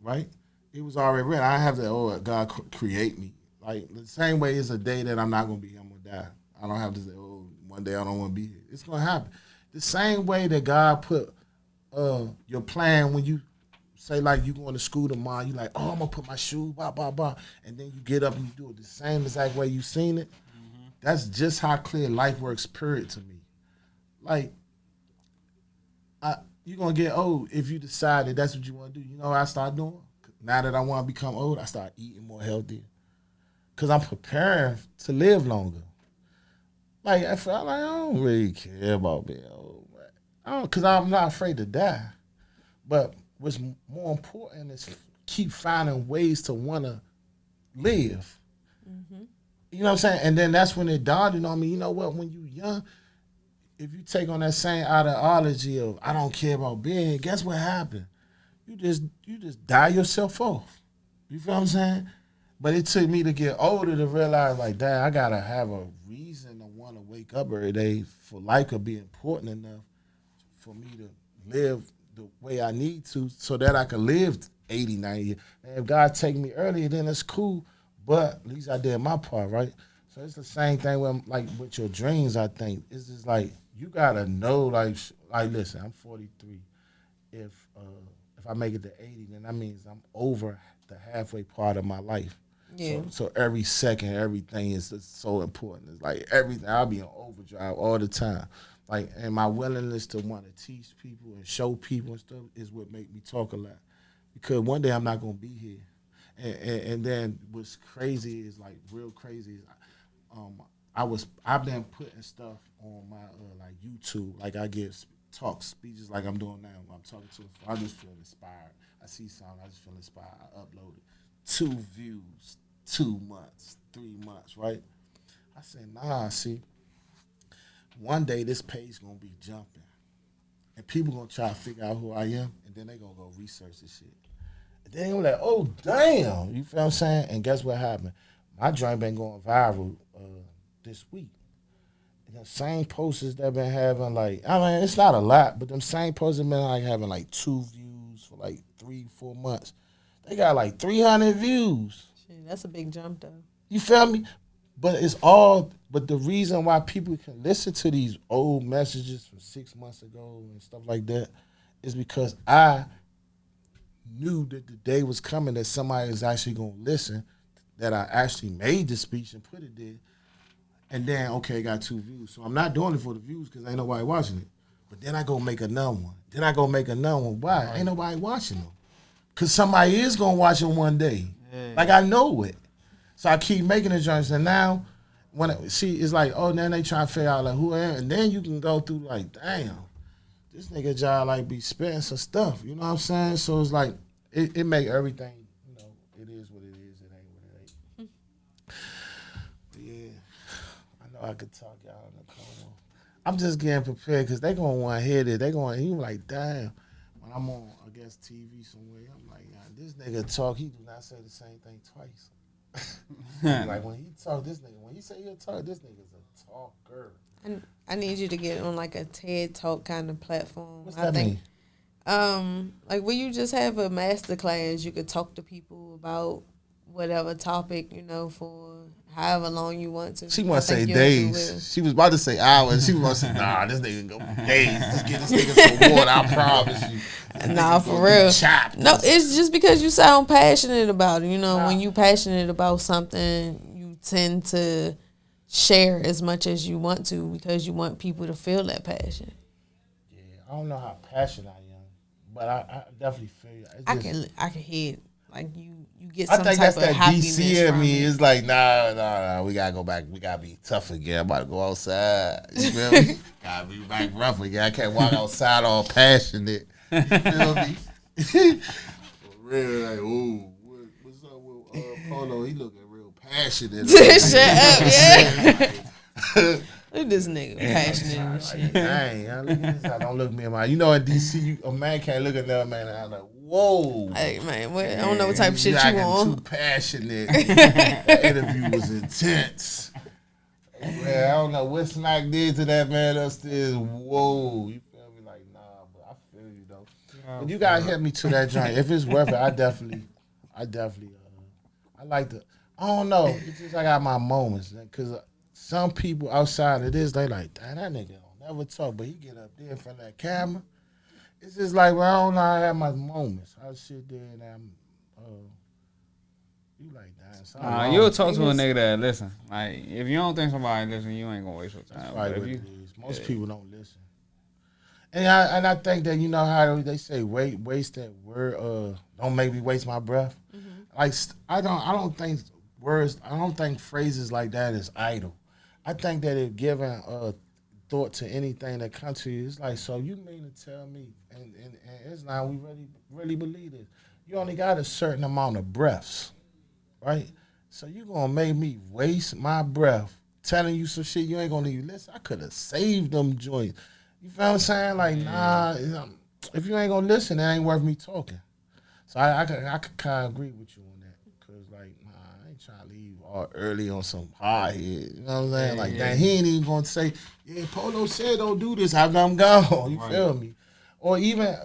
A: right? It was already written. I have to God create me. Like the same way it's a day that I'm not going to be here, I'm going to die. I don't have to say one day I don't want to be here. It's going to happen. The same way that God put your plan when you say like you going to school tomorrow, you like, I'm gonna put my shoe, blah, blah, blah. And then you get up and you do it the same exact way you seen it. Mm-hmm. That's just how clear life works, period, to me. Like, you're gonna get old if you decide that that's what you want to do. You know what I start doing? Now that I want to become old, I start eating more healthier. Cause I'm preparing to live longer. Like I felt like I don't really care about being old. Cause I'm not afraid to die. But what's more important is keep finding ways to want to live. Mm-hmm. You know what I'm saying? And then that's when it dawned on me, you know what, when you young, if you take on that same ideology of I don't care about being here, guess what happened? You just die yourself off. You feel what I'm saying? But it took me to get older to realize like, Dad, I gotta have a reason to want to wake up every day for life to be important enough for me to live the way I need to so that I can live 80, 90 years. And if God take me earlier, then it's cool. But at least I did my part, right? So it's the same thing with your dreams, I think. It's just like you gotta know, like listen, I'm 43. If I make it to 80, then that means I'm over the halfway part of my life. Yeah. So every second, everything is just so important. It's like everything. I'll be on overdrive all the time. Like, and my willingness to want to teach people and show people and stuff is what make me talk a lot. Because one day I'm not gonna be here. And then what's crazy is like real crazy is I've been putting stuff on my like YouTube. Like I give talk speeches like I'm doing now. I'm talking to. I just feel inspired. I see something. I just feel inspired. I upload it. 2 views, 2 months, 3 months. Right. I said, nah. See, one day this page gonna be jumping, and people gonna try to figure out who I am, and then they gonna go research this shit. And then they gonna be like, oh damn, you feel what I'm saying? And guess what happened? My joint been going viral this week. And the same posters that been having like, I mean, it's not a lot, but them same posters been like having like 2 views for like 3-4 months. They got like 300 views.
C: Shit, that's a big jump though.
A: You feel me? But it's all. But the reason why people can listen to these old messages from 6 months ago and stuff like that is because I knew that the day was coming that somebody is actually gonna listen. That I actually made the speech and put it there, and then okay, got 2 views. So I'm not doing it for the views because ain't nobody watching it. But then I go make another one. Then I go make another one. Why? Right. Ain't nobody watching them. Because somebody is going to watch them one day. Yeah. Like, I know it. So I keep making the joints. And now, when it's like, oh, then they try to figure out, like, who I am. And then you can go through, like, damn, this nigga job, like, be spitting some stuff. You know what I'm saying? So it's like, it make everything, you know, it is what it is. It ain't what it ain't. But yeah, I know I could talk y'all in the corner. I'm just getting prepared because they going to want to hear it. They going to, he like, damn. When I'm on, I guess, TV somewhere, I'm like, this nigga talk, he do not say the same thing twice. Like, when he talk, this nigga, when he say he'll talk, this nigga's a talker.
C: I need you to get on, like, a TED Talk kind of platform.
A: What's that mean?
C: Like, where you just have a master class, you could talk to people about whatever topic, you know, for however long you want to.
A: She want to say days. She was about to say hours. She was about to say, nah, this nigga go for days. Just get this nigga some water, I promise you.
C: Nah, for real. No, it's just because you sound passionate about it. You know, when you passionate about something, you tend to share as much as you want to because you want people to feel that passion.
A: Yeah, I don't know how passionate I am, but I definitely feel it.
C: I can hear it. Like you get some type of happiness. I think that's that
A: DC in me. It's like, nah, we gotta go back. We gotta be tough again. I'm about to go outside. You feel me? Gotta be back rough again. I can't walk outside all passionate. You feel me? For real, like, ooh, what's up with Polo? He looking real passionate.
C: Shut up, yeah. Look at this nigga passionate and shit.
A: Dang, look at this. Don't look me in my. You know, in DC, a man can't look at another man and I'm like, whoa.
C: Hey, man, I don't know what type of shit you want.
A: Too passionate. The interview was intense. Man, I don't know what Smack did to that man upstairs. Whoa. You feel me? Like, nah, but I feel you, though. But you got to hit me to that joint. If it's worth it, I definitely, I like to, I don't know. It's just I got my moments. Because some people outside of this, they like, damn, that nigga don't never talk, but he get up there in front of that camera. It's just like, well, I don't know, I have my moments. I sit there and I'm, you like that.
B: You'll talk to a nigga that listen. Like, if you don't think somebody listen, you ain't gonna waste your time.
A: That's right, most people don't listen. And I think that, you know how they say waste that word, don't make me waste my breath. Mm-hmm. Like, I don't think words, I don't think phrases like that is idle. I think that if given thought to anything that comes to you, it's like, so you mean to tell me, and it's not, we really believe this. You only got a certain amount of breaths, right? So you gonna make me waste my breath telling you some shit you ain't gonna even listen. I could have saved them joints. You feel what I'm saying? Like, nah, if you ain't gonna listen, it ain't worth me talking. So I could kind of agree with you on that, because like, nah, I ain't trying to leave all early on some hard head. You know what I'm saying? Like, that he ain't even gonna say, yeah, Polo said don't do this. I'm gone. You feel me? Or even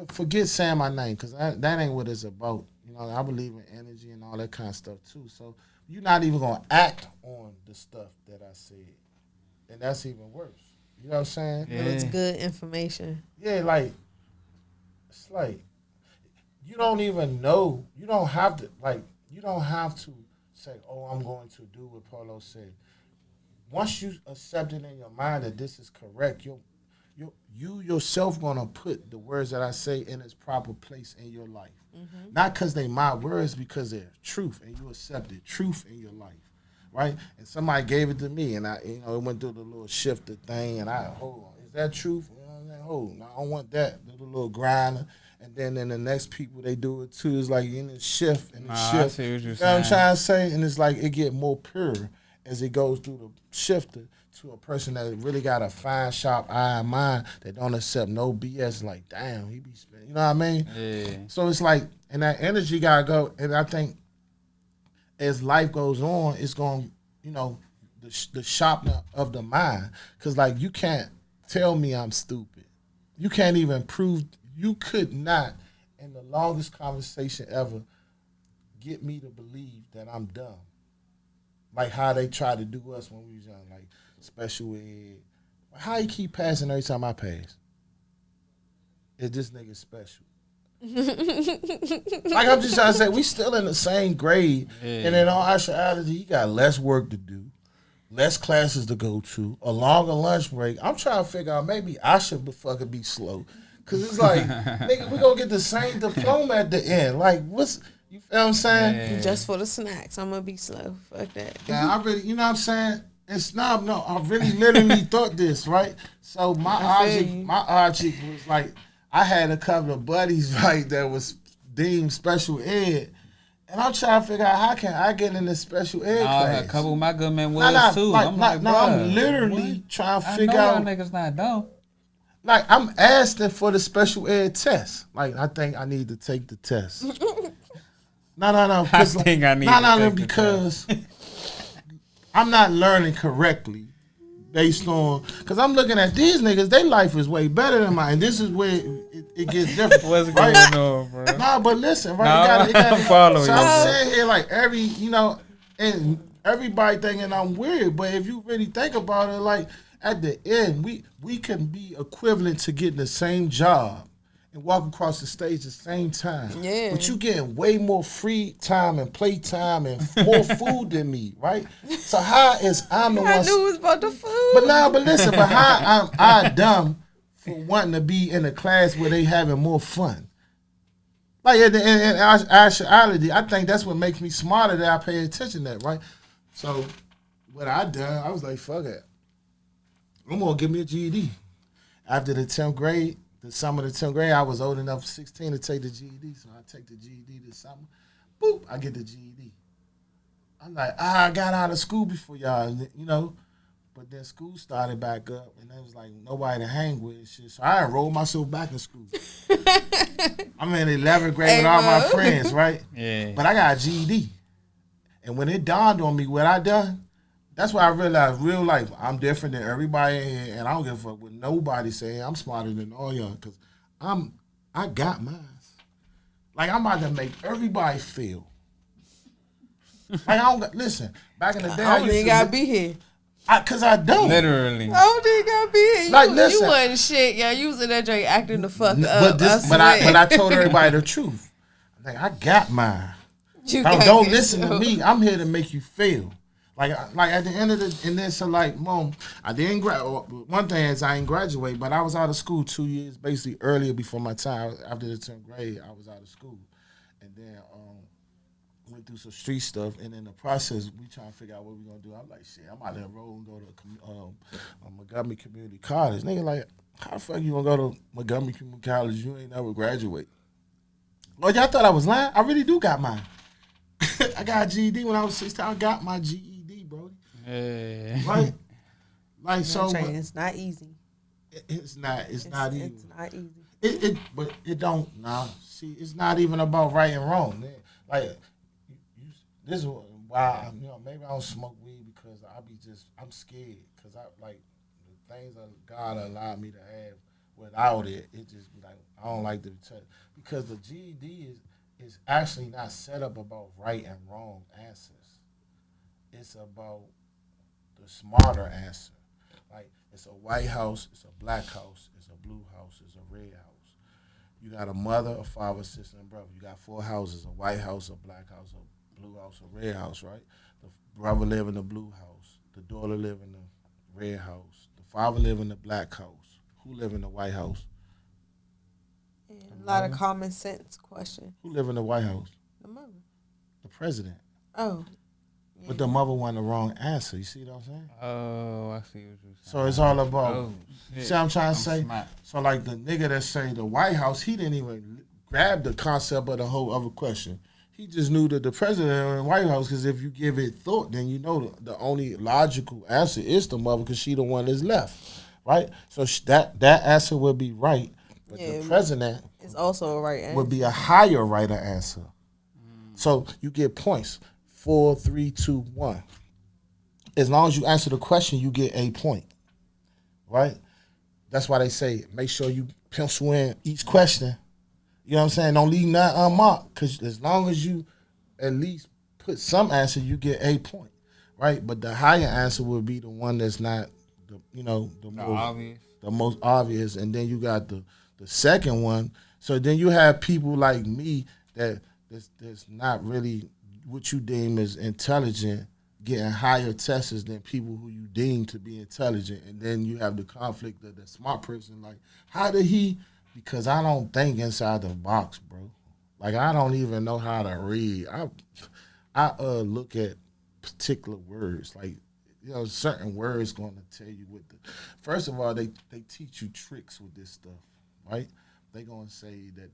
A: forget saying my name, because that ain't what it's about. You know, I believe in energy and all that kind of stuff too. So you're not even gonna act on the stuff that I said, and that's even worse. You know what I'm saying?
C: But it's good information.
A: Yeah, like, it's like, you don't even know. You don't have to say, oh, I'm going to do what Polo said. Once you accept it in your mind that this is correct, you yourself gonna put the words that I say in its proper place in your life. Mm-hmm. Not because they my words, because they're truth, and you accepted truth in your life, right? And somebody gave it to me, and it went through the little shifter thing, and hold on, is that truth? You know what I'm saying? Hold on, I don't want that. Do the little grinder. And then the next people, they do it too. It's like in the shift and the shift.
B: I see what you're
A: you know
B: saying.
A: what I'm trying to say? And it's like it get more pure. as it goes through the shifter to a person that really got a fine, sharp eye and mind that don't accept no BS. Like, damn, he be spinning. You know what I mean?
B: Yeah.
A: So it's like, and that energy gotta go. And I think as life goes on, it's going, the sharpening of the mind. Because, like, you can't tell me I'm stupid. You can't even prove, you could not, in the longest conversation ever, get me to believe that I'm dumb. Like how they tried to do us when we was young, like special ed. How you keep passing every time I pass? Is this nigga special? Like I'm just trying to say, we still in the same grade, and in all actuality, you got less work to do, less classes to go to, a longer lunch break. I'm trying to figure out maybe I should fucking be slow, cause it's like, nigga, we gonna get the same diploma at the end. Like, what's you feel what I'm saying?
C: Yeah. Just for the snacks, I'm gonna be slow. Fuck that.
A: Yeah, I really, you know what I'm saying? It's not, no, I really literally thought this, right? So my object was like, I had a couple of buddies, right, that was deemed special ed. And I'm trying to figure out how can I get in this special ed class.
B: A couple of my good men was too.
A: I'm literally trying to figure out.
B: Y'all niggas not dumb.
A: Like, I'm asking for the special ed test. Like, I think I need to take the test. No. Because I'm not learning correctly based on, because I'm looking at these niggas, their life is way better than mine. And this is where it gets different.
B: What's
A: right?
B: going on, bro?
A: Nah, but listen, right? It gotta,
B: I'm following
A: so
B: you.
A: I'm saying here, like, and everybody thinking I'm weird, but if you really think about it, like, at the end, we can be equivalent to getting the same job and walk across the stage at the same time.
C: Yeah.
A: But you getting way more free time and play time and more food than me, right? So how is I'm the one?
C: I knew it was about the food.
A: But listen, but how I dumb for wanting to be in a class where they having more fun? Like in actuality, I think that's what makes me smarter that I pay attention to that, right? So what I done, I was like, fuck it. I'm gonna give me a GED. After the 10th grade, the summer of the 10th grade, I was old enough, 16, to take the GED. So I take the GED this summer. Boop, I get the GED. I'm like, I got out of school before y'all, But then school started back up, and there was like nobody to hang with and shit. So I enrolled myself back in school. I'm in 11th grade with all my friends, right?
B: Yeah.
A: But I got a GED. And when it dawned on me what I done, that's why I realized real life, I'm different than everybody in here, and I don't give a fuck what nobody saying. I'm smarter than all y'all, because I got mine. Like, I'm about to make everybody feel. Like, listen, back in the day,
C: I don't even gotta be here.
A: Because I don't.
B: Literally.
C: I don't even gotta be here.
A: Like, listen.
C: You wasn't shit, yeah. You was in that joint acting the fuck up.
A: But I told everybody the truth. Like, I got mine. Don't listen to me. I'm here to make you feel. Like at the end of and then so like, Mom, I didn't one thing is I didn't graduate, but I was out of school 2 years basically earlier before my time. After the 10th grade, I was out of school, and then went through some street stuff, and in the process, we trying to figure out what we gonna do. I'm like, shit, I'm out there enroll and go to Montgomery Community College. Nigga, like, how the fuck you gonna go to Montgomery Community College? You ain't never graduate. Well, y'all thought I was lying. I really do got mine. I got a GED when I was 16. I got my GED. Right? Like, so.
C: It's not easy.
A: It's not easy.
C: It's not easy.
A: But it don't. Nah, see, it's not even about right and wrong. Man. Like, this is why maybe I don't smoke weed because I'm scared because the things that God allowed me to have without it just be like I don't like to touch because the GED is actually not set up about right and wrong answers. It's about the smarter answer. Like, it's a white house, it's a black house, it's a blue house, it's a red house. You got a mother, a father, sister, and brother. You got 4 houses, a white house, a black house, a blue house, a red house, right? The brother live in the blue house. The daughter live in the red house. The father live in the black house. Who live in the white house?
C: A lot of common sense question.
A: Who live in the White House?
C: The mother.
A: The president.
C: Oh. Yeah.
A: But the mother wanted the wrong answer. You see what I'm saying?
B: Oh, I see what you're saying.
A: So it's all about,
B: you
A: see what I'm trying to say?
B: Smart.
A: So like the nigga that say the White House, he didn't even grab the concept of the whole other question. He just knew that the president in the White House, because if you give it thought, then you know the only logical answer is the mother, because she the one that's left, right? So that answer would be right, but the president
C: is also a right answer.
A: Would be a higher right answer. So you get points. 4, 3, 2, 1. As long as you answer the question, you get a point, right? That's why they say make sure you pencil in each question. You know what I'm saying? Don't leave nothing unmarked, because as long as you at least put some answer, you get a point, right? But the higher answer would be the one that's not, the most obvious, and then you got the second one. So then you have people like me that's not really what you deem as intelligent, getting higher tests than people who you deem to be intelligent, and then you have the conflict of the smart person. Like, how did he? Because I don't think inside the box, bro. Like, I don't even know how to read. I look at particular words, like, certain words going to tell you what the. First of all, they teach you tricks with this stuff, right? They going to say that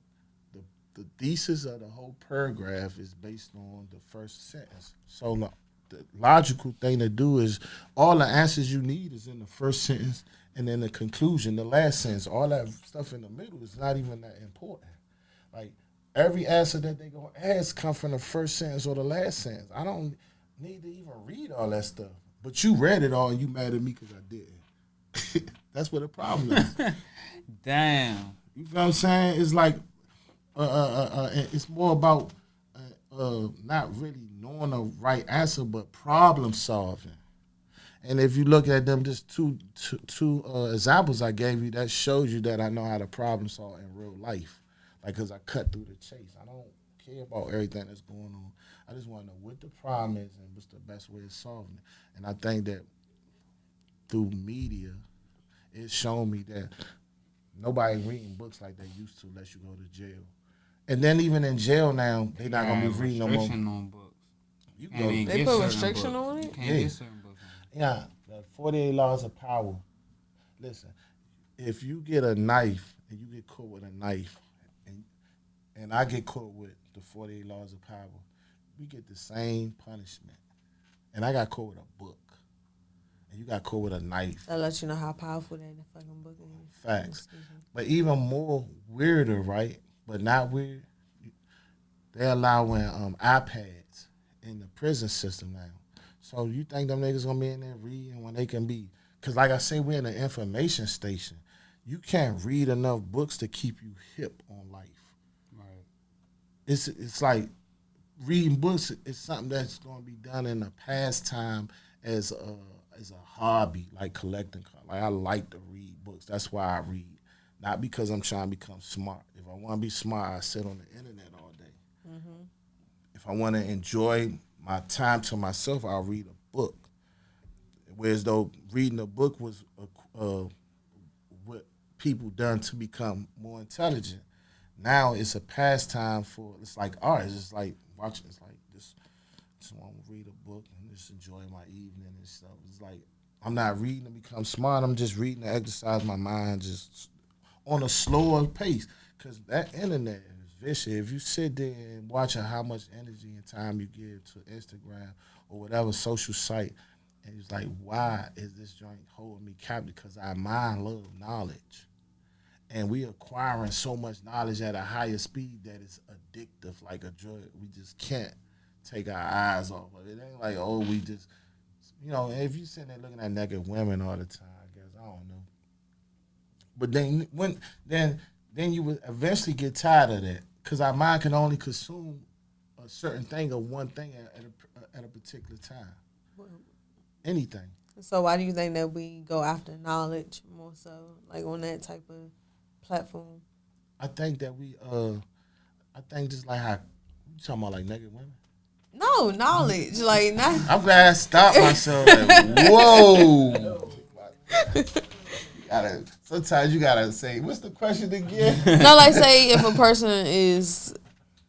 A: the thesis of the whole paragraph is based on the first sentence. So the logical thing to do is all the answers you need is in the first sentence, and then the conclusion, the last sentence. All that stuff in the middle is not even that important. Like, every answer that they gonna ask come from the first sentence or the last sentence. I don't need to even read all that stuff. But you read it all and you mad at me because I didn't. That's what the problem is.
B: Damn.
A: You feel what I'm saying? It's like it's more about not really knowing the right answer, but problem solving. And if you look at them, just two examples I gave you, that shows you that I know how to problem solve in real life. Like, because I cut through the chase. I don't care about everything that's going on. I just want to know what the problem is and what's the best way of solving it. And I think that through media, it's shown me that nobody reading books like they used to unless you go to jail. And then even in jail now, they're not going to be reading no more.
B: On books.
C: They put restriction on it?
B: You can't get certain books.
A: Yeah, the 48 laws of power. Listen, if you get a knife and you get caught with a knife, and I get caught with the 48 laws of power, we get the same punishment. And I got caught with a book, and you got caught with a knife.
C: That lets you know how powerful that fucking book is.
A: Facts. But even more weirder, right? But not weird. They're allowing iPads in the prison system now. So you think them niggas gonna be in there reading when they can be? Because like I say, we're in an information station. You can't read enough books to keep you hip on life. Right. It's like reading books is something that's gonna be done in a pastime as a hobby, like collecting. Like, I like to read books. That's why I read. Not because I'm trying to become smart. If I want to be smart, I sit on the internet all day. Mm-hmm. If I want to enjoy my time to myself, I'll read a book. Whereas though reading a book was what people done to become more intelligent. Now it's a pastime for, it's like art. It's just like watching. It's like just want to read a book and just enjoy my evening and stuff. It's like I'm not reading to become smart. I'm just reading to exercise my mind, just on a slower pace, because that internet is vicious. If you sit there and watch how much energy and time you give to Instagram or whatever social site, and it's like, why is this joint holding me captive? Because our mind loves knowledge. And we acquiring so much knowledge at a higher speed that it's addictive like a drug. We just can't take our eyes off of it. It ain't like, oh, we just, if you sitting there looking at naked women all the time, I guess, I don't know. But then you would eventually get tired of that, because our mind can only consume a certain thing or one thing at a particular time. Anything.
C: So why do you think that we go after knowledge more so, like on that type of platform?
A: I think that I think just like how you talking about, like naked women.
C: No, knowledge, like not.
A: I'm glad I stopped myself. Like, whoa. Sometimes you gotta say, what's the question again?
C: No, like, say if a person is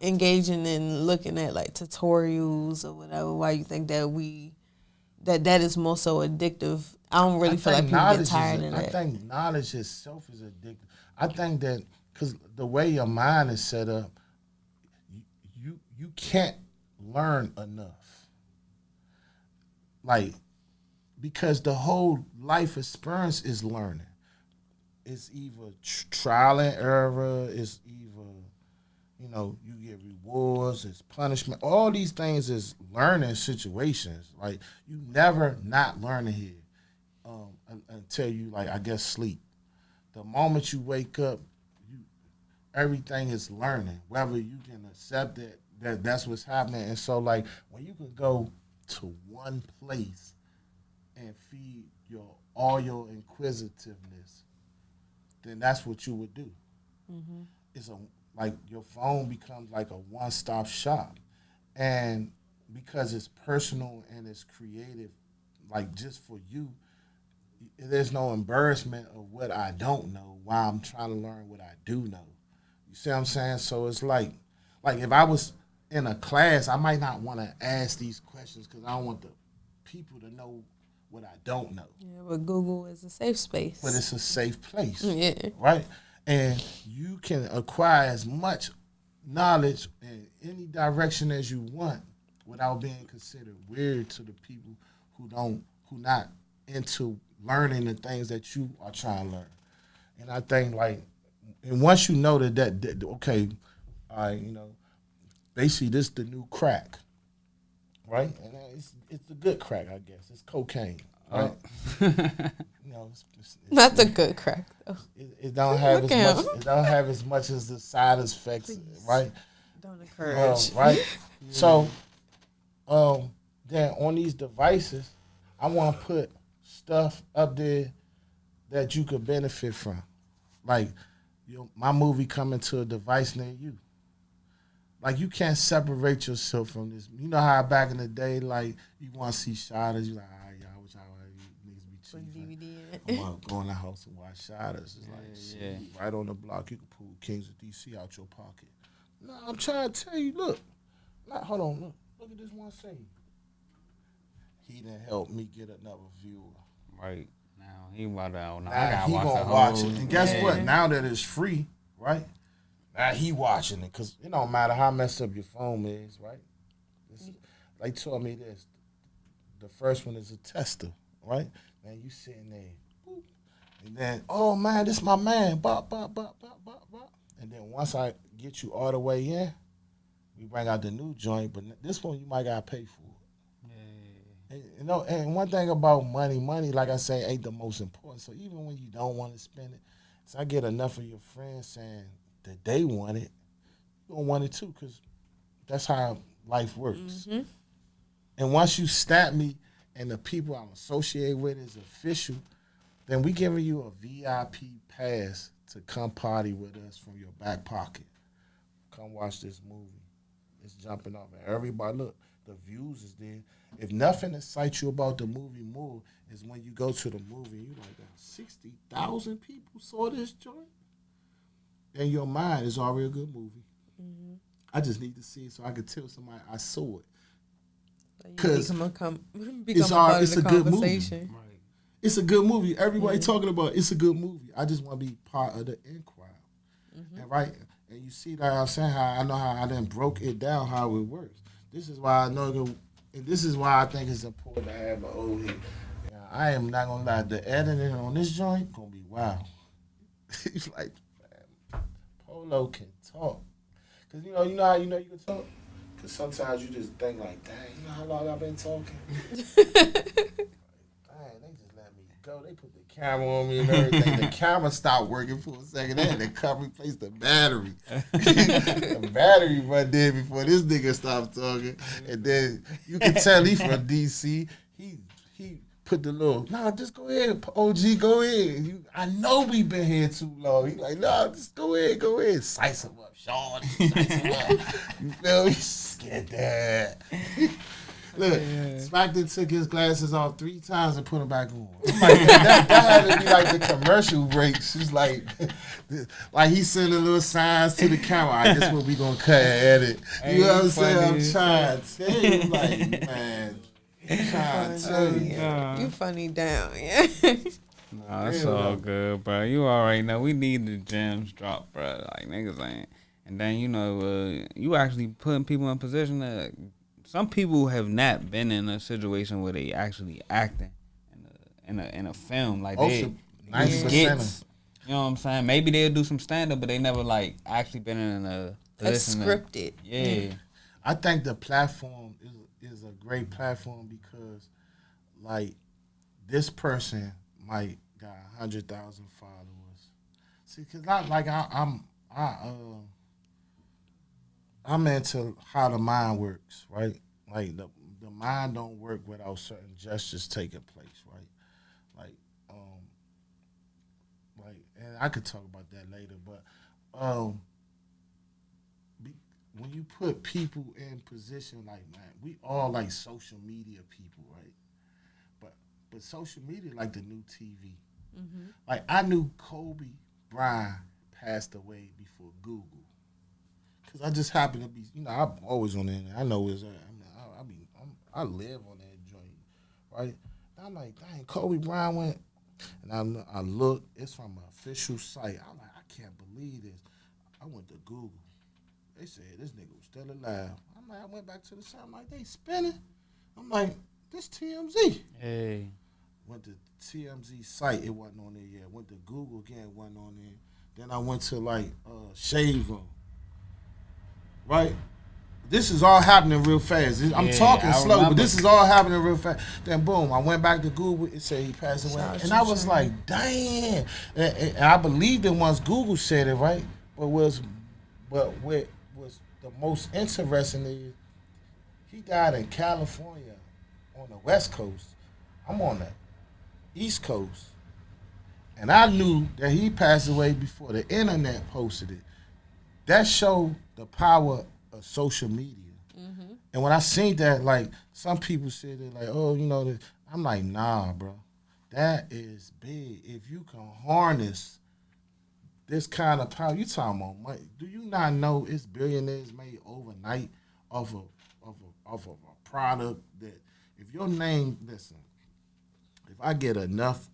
C: engaging in looking at like tutorials or whatever, why you think that that is more so addictive? I don't really feel like people get tired of that.
A: I think knowledge itself is addictive. I think that because the way your mind is set up, you can't learn enough. Like, because the whole life experience is learning. It's either trial and error. It's either, you get rewards. It's punishment. All these things is learning situations. Like, you never not learning here until you, like, I guess, sleep. The moment you wake up, everything is learning. Whether you can accept it, that's what's happening. And so, like, when you can go to one place and feed all your inquisitiveness, then that's what you would do. Mm-hmm. It's like your phone becomes like a one-stop shop, and because it's personal and it's creative, like just for you, there's no embarrassment of what I don't know while I'm trying to learn what I do know. You see what I'm saying? So it's like if I was in a class, I might not want to ask these questions because I don't want the people to know what I don't know.
C: Yeah, but Google is a safe space.
A: But it's a safe place.
C: Yeah.
A: Right? And you can acquire as much knowledge in any direction as you want without being considered weird to the people who not into learning the things that you are trying to learn. And I think, like, and once you know that okay, basically this the new crack, right? And it's the good crack, I guess. It's cocaine, right? It's
C: not the good crack though.
A: It don't have as much. It don't have as much as the side effects, please, right?
C: Don't encourage,
A: right? Yeah. So, then on these devices, I want to put stuff up there that you could benefit from, like my movie coming to a device near you. Like, you can't separate yourself from this. You know how back in the day, like, you want to see Shotters, you like, y'all, which niggas be cheap. I'm going to go in the house and watch Shotters. It's like, right on the block, you can pull Kings of DC out your pocket. No, I'm trying to tell you, look. Hold on, look at this one scene. He done helped me get another viewer.
B: Right. Now, he about to,
A: now he gonna watch it. And guess what? Now that it's free, right? Now he watching it, because it don't matter how messed up your phone is, right? They told me this. The first one is a tester, right? Man, you sitting there, boop, and then, oh man, this my man, bop, bop, bop, bop, bop, bop. And then once I get you all the way in, we bring out the new joint, but this one you might gotta pay for. And one thing about money, like I say, ain't the most important. So even when you don't want to spend it, so I get enough of your friends saying that they want it, you don't want it too, because that's how life works. Mm-hmm. And once you stamp me and the people I'm associated with is official, then we giving you a VIP pass to come party with us from your back pocket. Come watch this movie. It's jumping off. And everybody, look, the views is there. If nothing excites you about the movie more is when you go to the movie and you're like, 60,000 people saw this joint? In your mind, it's already a good movie. Mm-hmm. I just need to see it so I can tell somebody I saw it. Because it's a good movie. Right. It's a good movie. Everybody talking about it's a good movie. I just want to be part of the in crowd. Mm-hmm. And you see, like I'm saying, how I know how I done broke it down, how it works. This is why I know, and this is why I think it's important to have an old head. I am not gonna lie, the editing on this joint gonna be wild. It's like, man, Polo can talk, cause you know how you know you can talk, cause sometimes you just think like, dang, you know how long I've been talking. They just let me go. They put the camera on me and everything. The camera stopped working for a second. They had to replace the battery. The battery run dead before this nigga stopped talking. And then you can tell he from DC. He put the little, just go ahead, OG, go ahead. I know we been here too long. He like, just go ahead. Size him up, Sean. Size him up. You feel me? Get that. Look, Smackton took his glasses off 3 times and put them back on. Like, that had to be like the commercial breaks. She's like he's sending little signs to the camera. All right, this is what we gonna cut and edit. You know what I'm saying? I'm trying to tell you, like, man.
C: You funny down, yeah.
B: Nah, that's all good, bro. You already know we need the gems drop, bro. Like, niggas ain't. And then you actually putting people in position that some people have not been in a situation where they actually acting in a film like
A: Most
B: they
A: of 90%.
B: You know what I'm saying? Maybe they'll do some stand up, but they never like actually been in a position.
C: Scripted.
B: Yeah.
A: I think the platform is a great platform because, like, this person might got 100,000 followers. See, cause I'm into how the mind works, right? Like the mind don't work without certain gestures taking place, right? Like and I could talk about that later, but when you put people in position, like, man, we all like social media people, right? But social media like the new TV. Mm-hmm. Like, I knew Kobe Bryant passed away before Google. Because I just happened to be, I'm always on the internet. I know it's, I live on that joint, right? And I'm like, dang, Kobe Bryant went, and I look, it's from an official site. I'm like, I can't believe this. I went to Google. They said this nigga was still alive. I'm like, I went back to the site. I'm like, they spinning. I'm like, this TMZ.
B: Hey.
A: Went to TMZ site, it wasn't on there yet. Went to Google again, it wasn't on there. Then I went to Shave Room. Right? This is all happening real fast. I'm talking slow, but this is all happening real fast. Then boom, I went back to Google. It said he passed away, and I was like, "Damn!" And I believed it once Google said it, right? But what was the most interesting is he died in California on the West Coast. I'm on the East Coast, and I knew that he passed away before the internet posted it. That showed the power of social media. Mm-hmm. And when I seen that, like, some people said it like, oh, I'm like, nah, bro. That is big. If you can harness this kind of power, you talking about money. Do you not know it's billionaires made overnight off of a product that if your name, listen, if I get enough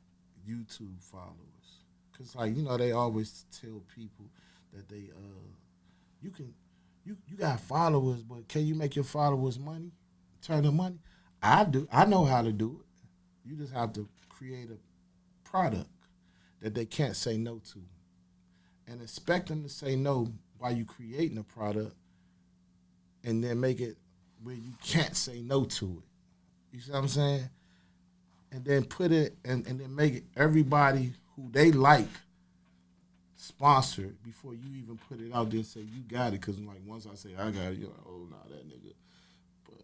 A: YouTube followers, because, like, they always tell people that they, you got followers, but can you make your followers money? Turn them money? I do. I know how to do it. You just have to create a product that they can't say no to. And expect them to say no while you creating a product and then make it where you can't say no to it. You see what I'm saying? And then put it and then make it everybody who they like sponsored before you even put it out there and say you got it. Because, like, once I say I got it, you're like, oh, nah, that nigga. But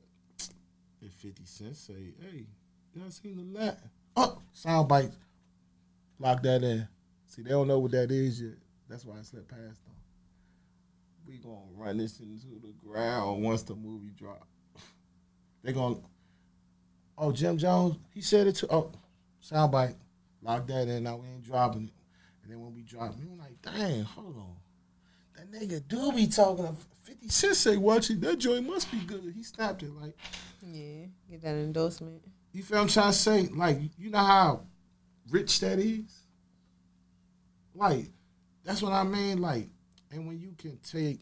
A: if 50 Cent say, hey, y'all seen the lot? Oh, sound bites. Lock that in. See, they don't know what that is yet. That's why I slept past them. We gonna run this into the ground once the movie drop. They gonna, oh, Jim Jones, he said it too. Oh, soundbite. Lock that in. Now we ain't dropping it. And then when we drop it, we like, dang, hold on. That nigga do be talking. 50 Cent say, watch it. That joint must be good. He snapped it like.
C: Yeah, get that endorsement.
A: You feel what I'm trying to say? Like, you know how rich that is? Like, that's what I mean. Like, and when you can take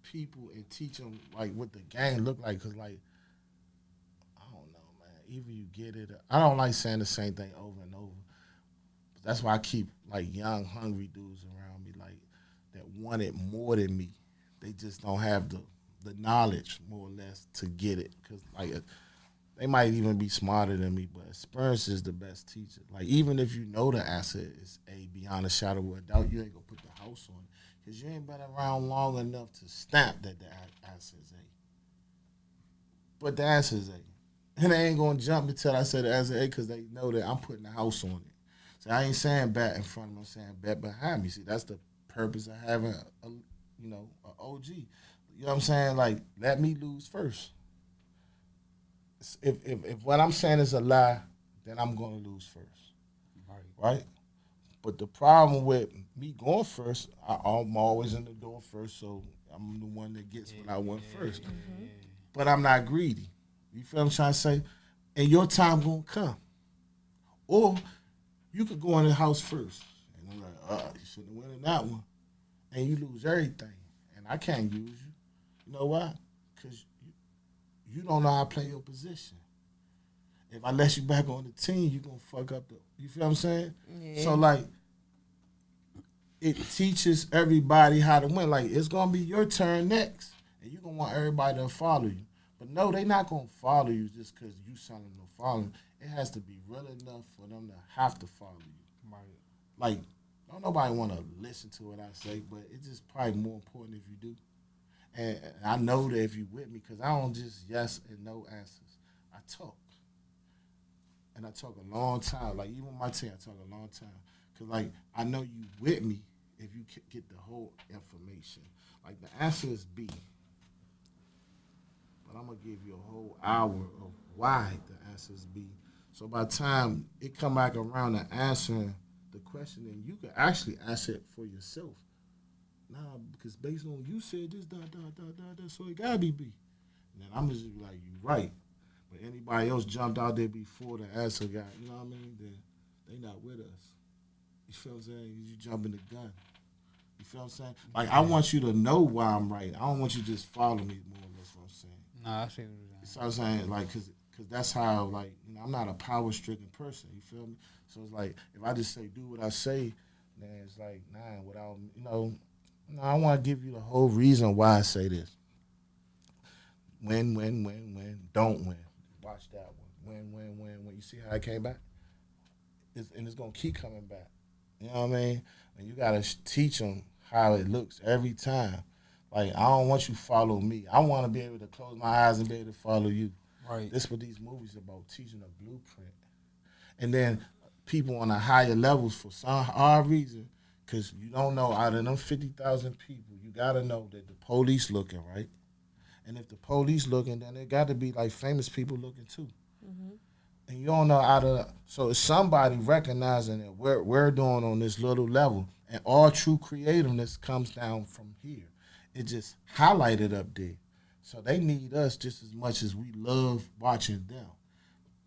A: people and teach them, like, what the game look like, because, like, I don't know, man. Either you get it. I don't like saying the same thing over and over. But that's why I keep, like, young, hungry dudes around me, like, that want it more than me. They just don't have the knowledge, more or less, to get it. Because, like, they might even be smarter than me, but experience is the best teacher. Like, even if you know the asset is A beyond a shadow of a doubt, you ain't going to put the house on it. Because you ain't been around long enough to stamp that the asset is A. But the answer is A. And they ain't going to jump until I say the answer A because they know that I'm putting the house on it. So I ain't saying bet in front of me. I'm saying bet behind me. See, that's the purpose of having an OG. You know what I'm saying? Like, let me lose first. If what I'm saying is a lie, then I'm going to lose first. Right? But the problem with me going first, I'm always in the door first, so I'm the one that gets what I want first. Mm-hmm. But I'm not greedy. You feel what I'm trying to say? And your time going to come. Or you could go in the house first. And I'm like, you shouldn't have went in that one. And you lose everything. and I can't use you. You know why? Because you don't know how to play your position. If I let you back on the team, you gonna fuck up the. You feel what I'm saying? Yeah. So like, it teaches everybody how to win. Like it's gonna be your turn next, and you gonna want everybody to follow you. But no, they not gonna follow you just because you telling them to follow them. It has to be real enough for them to have to follow you. Right. Like, don't nobody want to listen to what I say, but it's just probably more important if you do. And I know that if you with me, because I don't just yes and no answers. I talk. And I talk a long time. Like, even my team, I talk a long time. Because, like, I know you with me if you get the whole information. Like, the answer is B. But I'm going to give you a whole hour of why the answer is B. So by the time it come back around to answering the question, then you can actually answer it for yourself. Nah, because based on you said this, so it got to be B. And then I'm just be like, you right. But anybody else jumped out there before the answer got, you know what I mean, then they not with us. You feel what I'm saying? You jumping the gun. You feel what I'm saying? Like, I want you to know why I'm right. I don't want you to just follow me more or less what I'm saying.
B: No, I see what you're saying.
A: You know what I'm saying? Like, because that's how, like, you know, I'm not a power-stricken person. You feel me? So it's like, if I just say, do what I say, then it's like, nah, without, you know, no, I want to give you the whole reason why I say this. Win, don't win. Watch that one. Win. You see how it came back? And it's going to keep coming back. You know what I mean? And you got to teach them how it looks every time. Like, I don't want you to follow me. I want to be able to close my eyes and be able to follow you. Right. This is what these movies are about, teaching a blueprint. And then people on the higher levels, for some odd reason, because you don't know, out of them 50,000 people, you got to know that the police looking, right? And if the police looking, then it got to be like famous people looking too. Mm-hmm. And you don't know so it's somebody recognizing that we're doing on this little level. And all true creativeness comes down from here. It just highlighted up there. So they need us just as much as we love watching them.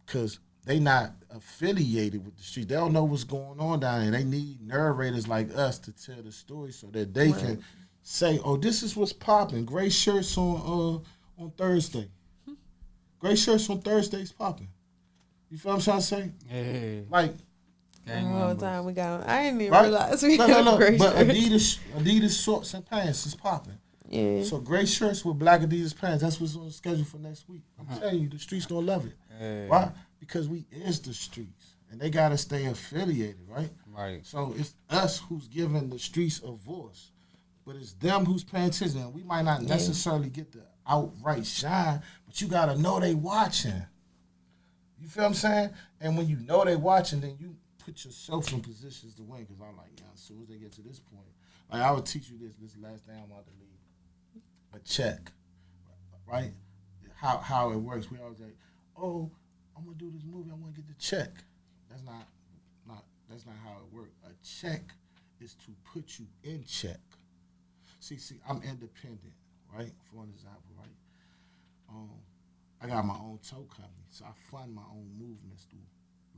A: Because they not affiliated with the street. They don't know what's going on down there. They need narrators like us to tell the story so that they can say, oh, this is what's popping. Gray shirts on Thursday. Gray shirts on Thursday's popping. You feel what I'm trying to say?
B: Hey.
A: Like,
C: all the time we got. I didn't even realize we got gray
A: but
C: shirts.
A: Adidas shorts and pants is popping.
C: Yeah.
A: So gray shirts with black Adidas pants. That's what's on the schedule for next week. I'm telling you, the streets gonna love it. Hey. Why? Because we is the streets, and they gotta stay affiliated, right?
B: Right.
A: So it's us who's giving the streets a voice, but it's them who's paying attention. And we might not necessarily get the outright shine, but you gotta know they watching. You feel what I'm saying? And when you know they watching, then you put yourself in positions to win. Because I'm like, yeah, as soon as they get to this point, like I would teach you this last thing I'm about to leave. A check, right? How it works. We always like, oh, I'm gonna do this movie. I want to get the check. That's not how it works. A check is to put you in check. See, I'm independent, right? For an example, right? I got my own tow company, so I fund my own movements through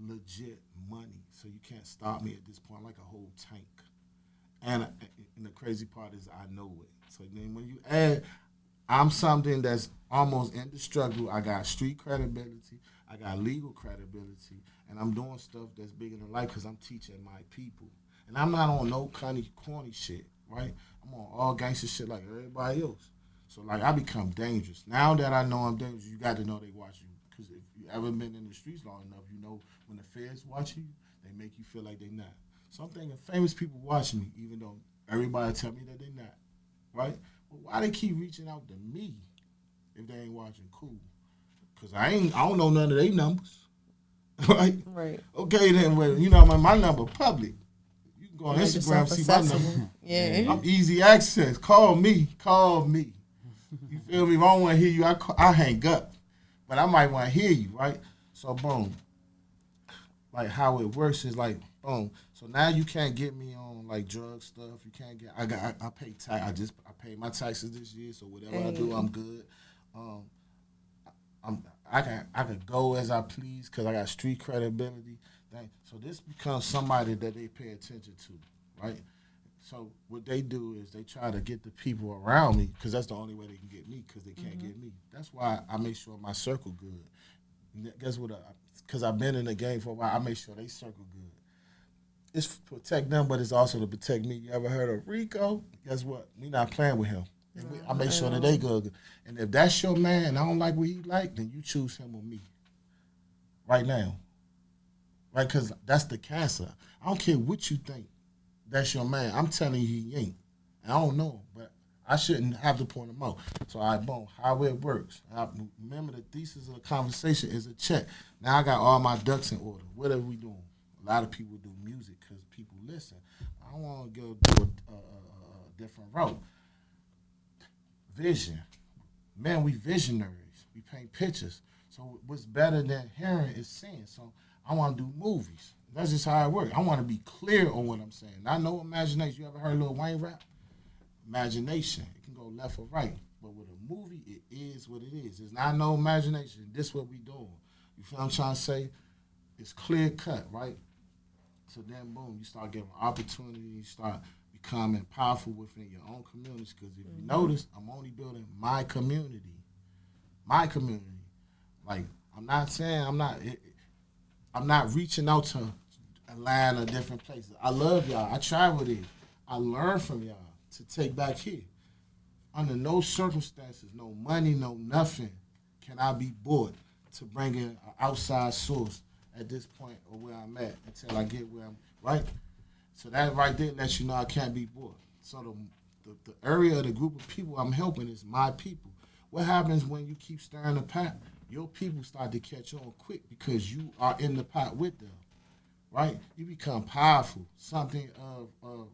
A: legit money. So you can't stop me at this point. I'm like a whole tank. And the crazy part is I know it. So then when you add, I'm something that's almost indestructible. I got street credibility. I got legal credibility. And I'm doing stuff that's bigger than life because I'm teaching my people. And I'm not on no corny shit, right? I'm on all gangster shit like everybody else. So, like, I become dangerous. Now that I know I'm dangerous, you got to know they watch you. Because if you ever been in the streets long enough, you know when the feds watch you, they make you feel like they not. So I'm thinking famous people watching me, even though everybody tell me that they not, right? But why they keep reaching out to me if they ain't watching? Cool. Because I don't know none of their numbers, right?
C: Right.
A: Okay, then, well, you know, my number public. You can go on Instagram, see my number.
C: Yeah.
A: I'm easy access. Call me. You feel me? If I don't want to hear you, I hang up. But I might want to hear you, right? So, boom. Like, how it works is like, boom. So now you can't get me on, like, drug stuff. You can't get, I pay tax. I paid my taxes this year, so whatever I do, I'm good. I can go as I please because I got street credibility. So this becomes somebody that they pay attention to, right? So what they do is they try to get the people around me because that's the only way they can get me because they can't get me. That's why I make sure my circle good. Guess what? Because I've been in the game for a while, I make sure they circle good. It's to protect them, but it's also to protect me. You ever heard of Rico? Guess what? We not playing with him. And I make sure that they good. And if that's your man and I don't like what he like, then you choose him or me right now. Right? Because that's the cancer. I don't care what you think. That's your man. I'm telling you he ain't. And I don't know him, but I shouldn't have to point him out. So boom, how it works. Remember the thesis of the conversation is a check. Now I got all my ducks in order. What are we doing? A lot of people do music because people listen. I want to go do a different route. Vision. Man, we visionaries. We paint pictures. So what's better than hearing is seeing. So I want to do movies. That's just how it works. I want to be clear on what I'm saying. Not no imagination. You ever heard Lil Wayne rap? Imagination. It can go left or right. But with a movie, it is what it is. It's not no imagination. This what we doing. You feel what I'm trying to say? It's clear cut, right? So then, boom, you start getting opportunity. You start becoming powerful within your own communities. Because if you notice, I'm only building my community. My community. Like, I'm not saying I'm not reaching out to Atlanta, different places. I love y'all. I travel there. I learn from y'all to take back here. Under no circumstances, no money, no nothing, can I be bought to bring in an outside source at this point or where I'm at until I get where I'm right. So that right there lets you know I can't be bought. So the area of the group of people I'm helping is my people. What happens when you keep stirring the pot? Your people start to catch on quick because you are in the pot with them, right? You become powerful, something of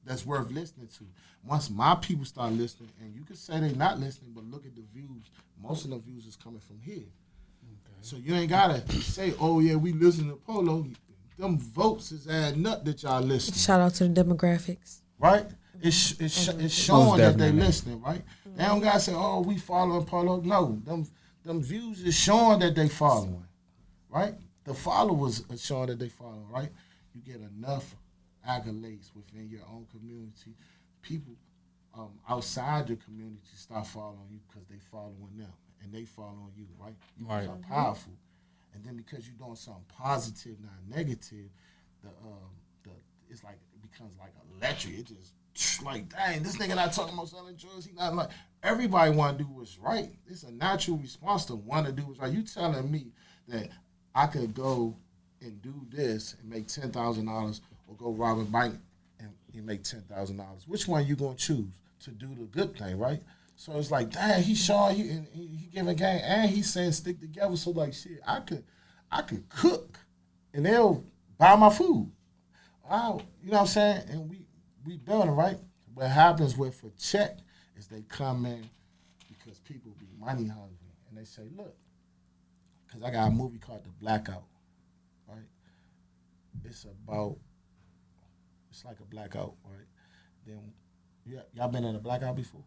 A: that's worth listening to. Once my people start listening, and you can say they're not listening, but look at the views. Most of the views is coming from here. Okay. So you ain't gotta say, "Oh yeah, we listen to Polo." Them votes is adding up that y'all listening.
C: Shout out to the demographics.
A: Right? It's showing that they listening, right? They don't gotta say, "Oh, we following Polo." No, them views is showing that they following, right? The followers are showing that they following, right? You get enough accolades within your own community. People outside your community start following you because they following them and they following you, right? You become powerful, and then because you're doing something positive, not negative, the it's like it becomes like electric. It just like, dang, this nigga not talking about selling drugs. He not like, everybody want to do what's right. It's a natural response to want to do what's right. You telling me that I could go and do this and make $10,000 or go rob a bank and make $10,000. Which one you gonna choose to do the good thing, right? So it's like, dang, he showing you and he giving game and he's saying stick together. So like, shit, I could cook and they'll buy my food. Wow, you know what I'm saying? And we building, right? What happens with a check is they come in because people be money hungry and they say, look, because I got a movie called The Blackout, right? It's like a blackout, right? Then y'all been in a blackout before?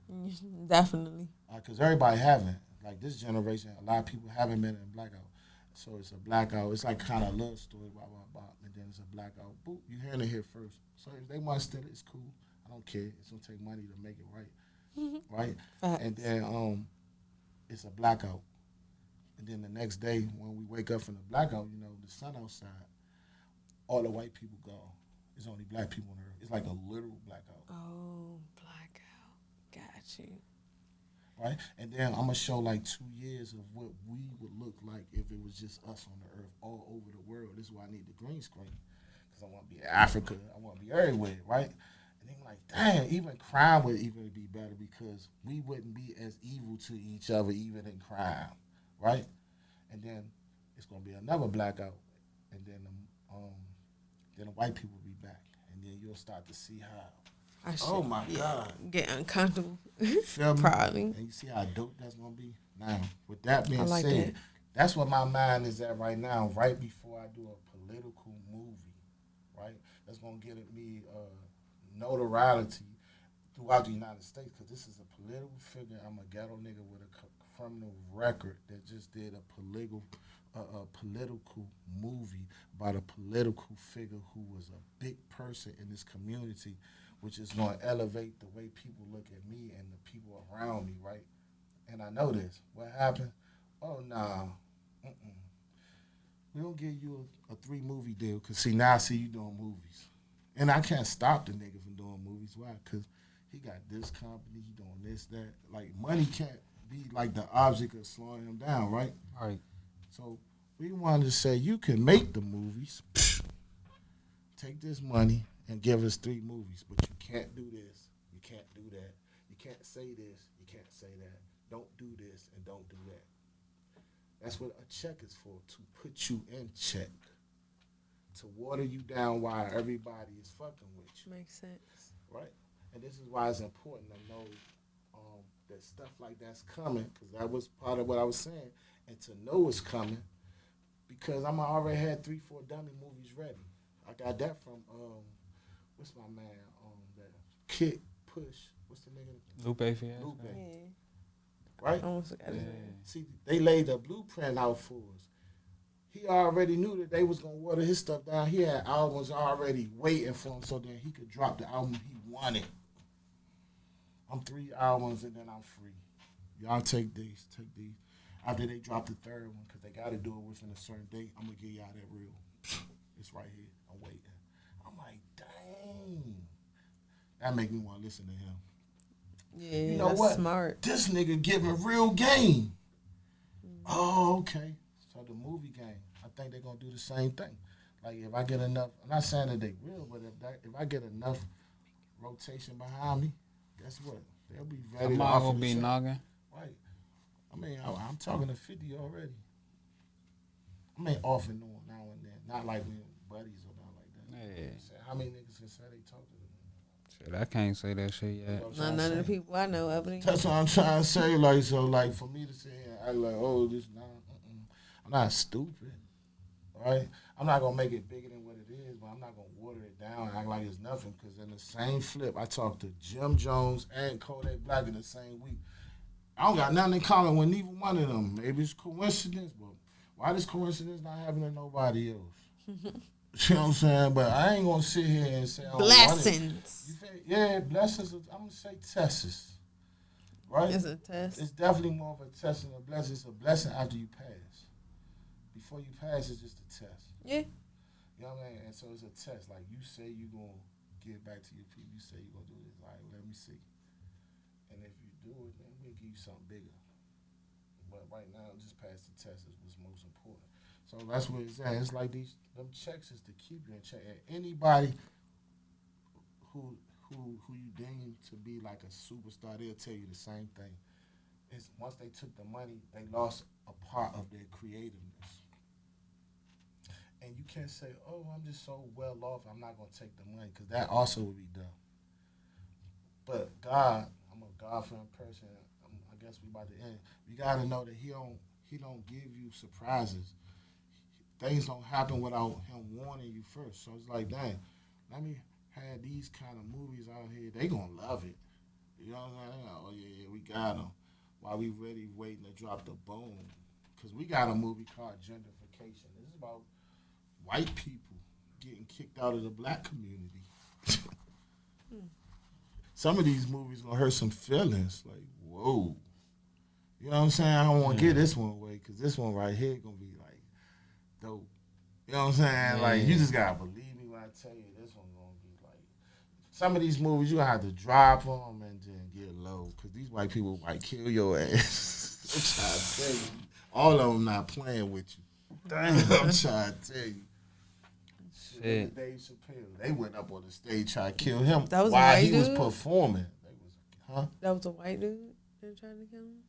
C: Definitely.
A: Because everybody haven't. Like this generation, a lot of people haven't been in a blackout. So it's a blackout. It's like kind of a love story, blah, blah, blah. And then it's a blackout. Boop, you hearing it here first. So if they want to steal it, it's cool. I don't care. It's going to take money to make it right. Right? And then it's a blackout. And then the next day, when we wake up from the blackout, you know, the sun outside, all the white people gone. It's only black people on earth. It's like a literal blackout.
C: Oh, blackout. Got you.
A: Right? And then I'm going to show like 2 years of what we would look like if it was just us on the earth all over the world. This is why I need the green screen. Because I want to be in Africa. I want to be everywhere, right? And they're like, dang, even crime would even be better because we wouldn't be as evil to each other even in crime, right? And then it's going to be another blackout. And then the white people will be back. And then you'll start to see how, oh my God.
C: Get uncomfortable.
A: Feel me?
C: Probably.
A: And you see how dope that's going to be? Now, with that being
C: like
A: said,
C: that.
A: that's what my mind is at right now, right before I do a political movie, right? That's going to get me notoriety throughout the United States because this is a political figure. I'm a ghetto nigga with a criminal record that just did a political movie about a political figure who was a big person in this community which is going to elevate the way people look at me and the people around me, right? And I know this. What happened? Oh, nah. We don't give you a 3-movie deal because, see, now I see you doing movies. And I can't stop the nigga from doing movies. Why? Because he got this company, he doing this, that. Like, money can't be like the object of slowing him down, right?
B: All right.
A: So we wanted to say you can make the movies, take this money and give us 3 movies, but you can't do this, you can't do that, you can't say this, you can't say that, don't do this and don't do that. That's what a check is for, to put you in check, to water you down while everybody is fucking with you.
C: Makes sense.
A: Right? And this is why it's important to know that stuff like that's coming, because that was part of what I was saying, and to know it's coming, because I already had 3-4 dummy movies ready. I got that from, what's my man, that Kick, Push, what's the nigga?
B: Lupe Fiasco.
A: Lupe.
C: Yeah.
A: Right?
C: I almost forgot his name.
A: See, they laid the blueprint out for us. He already knew that they was going to water his stuff down. He had albums already waiting for him so that he could drop the album he wanted. I'm 3 albums and then I'm free. Y'all take these. After they drop the 3rd one, because they got to do it within a certain date, I'm going to give y'all that reel. It's right here. I'm waiting. I'm like, dang. That make me want to listen to him.
C: Yeah,
A: you know
C: that's
A: what?
C: Smart.
A: This nigga giving real game. Oh, okay. So the movie game, I think they're going to do the same thing. Like, if I get enough, I'm not saying that they will, but if I get enough rotation behind me, guess what? They'll be ready to offer
B: be knocking.
A: Right. I mean, I'm talking to 50 already. I mean, off and on, now and then. Not like we buddies or not like that.
B: Yeah.
A: How many niggas can say they talk to them?
B: Shit, I can't say that shit yet.
C: None of the people I know ever.
A: That's what I'm trying to say. Like, so, like, for me to sit here and act like, oh, this, nah, I'm not stupid, right? I'm not going to make it bigger than what it is, but I'm not going to water it down and act like it's nothing, because in the same flip, I talked to Jim Jones and Kodak Black in the same week. I don't got nothing in common with neither one of them. Maybe it's coincidence, but why this coincidence not happening to nobody else? You know what I'm saying? But I ain't going to sit here and say, oh,
C: blessings.
A: Yeah, blessings. I'm going to say tests. Right?
C: It's a test.
A: It's definitely more of a test than a blessing. It's a blessing after you pass. Before you pass, it's just a test.
C: Yeah.
A: You know what I mean? And so it's a test. Like, you say you're going to give back to your people. You say you're going to do this. All right, let me see. And if you do it, then we'll give you something bigger. But right now, just pass the test is what's most important. So that's what it's at. It's like them checks is to keep you in check. And anybody who you deem to be like a superstar, they'll tell you the same thing. It's once they took the money, they lost a part of their creativeness. And you can't say, oh, I'm just so well off, I'm not going to take the money, because that also would be dumb. But God, I'm a God-fearing person. I guess we about to end. You got to know that he don't give you surprises. Things don't happen without him warning you first. So it's like, dang, let me have these kind of movies out here. They going to love it. You know what I'm saying? Oh, yeah, we got them. While we ready waiting to drop the bone. Because we got a movie called Gentrification. This is about white people getting kicked out of the black community. Some of these movies going to hurt some feelings. Like, whoa. You know what I'm saying? I don't want to give this one away, because this one right here going to be like dope. You know what I'm saying? Like, you just got to believe me when I tell you this one going to be like, some of these movies you going to have to drop them and then get low, because these white people might kill your ass. I'm trying to tell you. All of them not playing with you. Damn. I'm trying to tell you. Shit. Dave Chappelle, they went up on the stage trying to kill him while he was performing.
C: That was a white dude they were trying to kill him?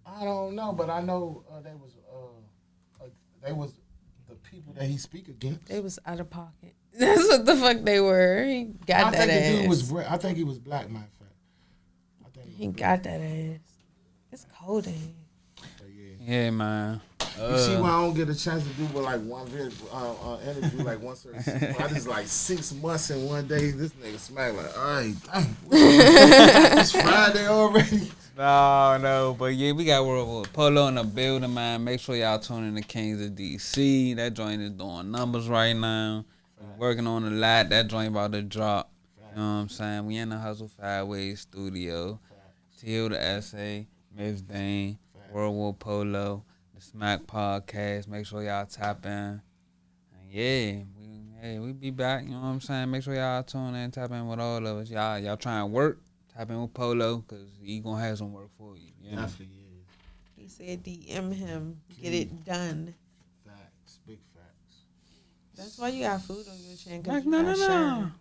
A: I don't know, but I know they was the people that he speak against.
C: They was out of pocket. That's what the fuck they were. He got that ass.
A: I think he was black, matter of fact.
C: He got that ass. It's cold in here.
B: Yeah, man.
A: You see why I don't get a chance to do like one interview like once or I just like 6 months in one day. This nigga smack like, all right, dang. It's Friday already.
B: No, but yeah, we got Polo in the building, man. Make sure y'all tune in to Kings of DC. That joint is doing numbers right now. We're working on a lot. That joint about to drop. You know what I'm saying? We in the Hustle 5 Ways studio. Till the Esse, Miss Deen, World War Polo, the Smack Podcast. Make sure y'all tap in. And yeah, we be back. You know what I'm saying? Make sure y'all tune in, tap in with all of us. Y'all trying to work, tap in with Polo, because he gonna have some work for you. You know?
A: Definitely is.
C: He said DM him, get it done.
A: Facts, big facts.
C: That's why you got food on your chin.
B: Like, no.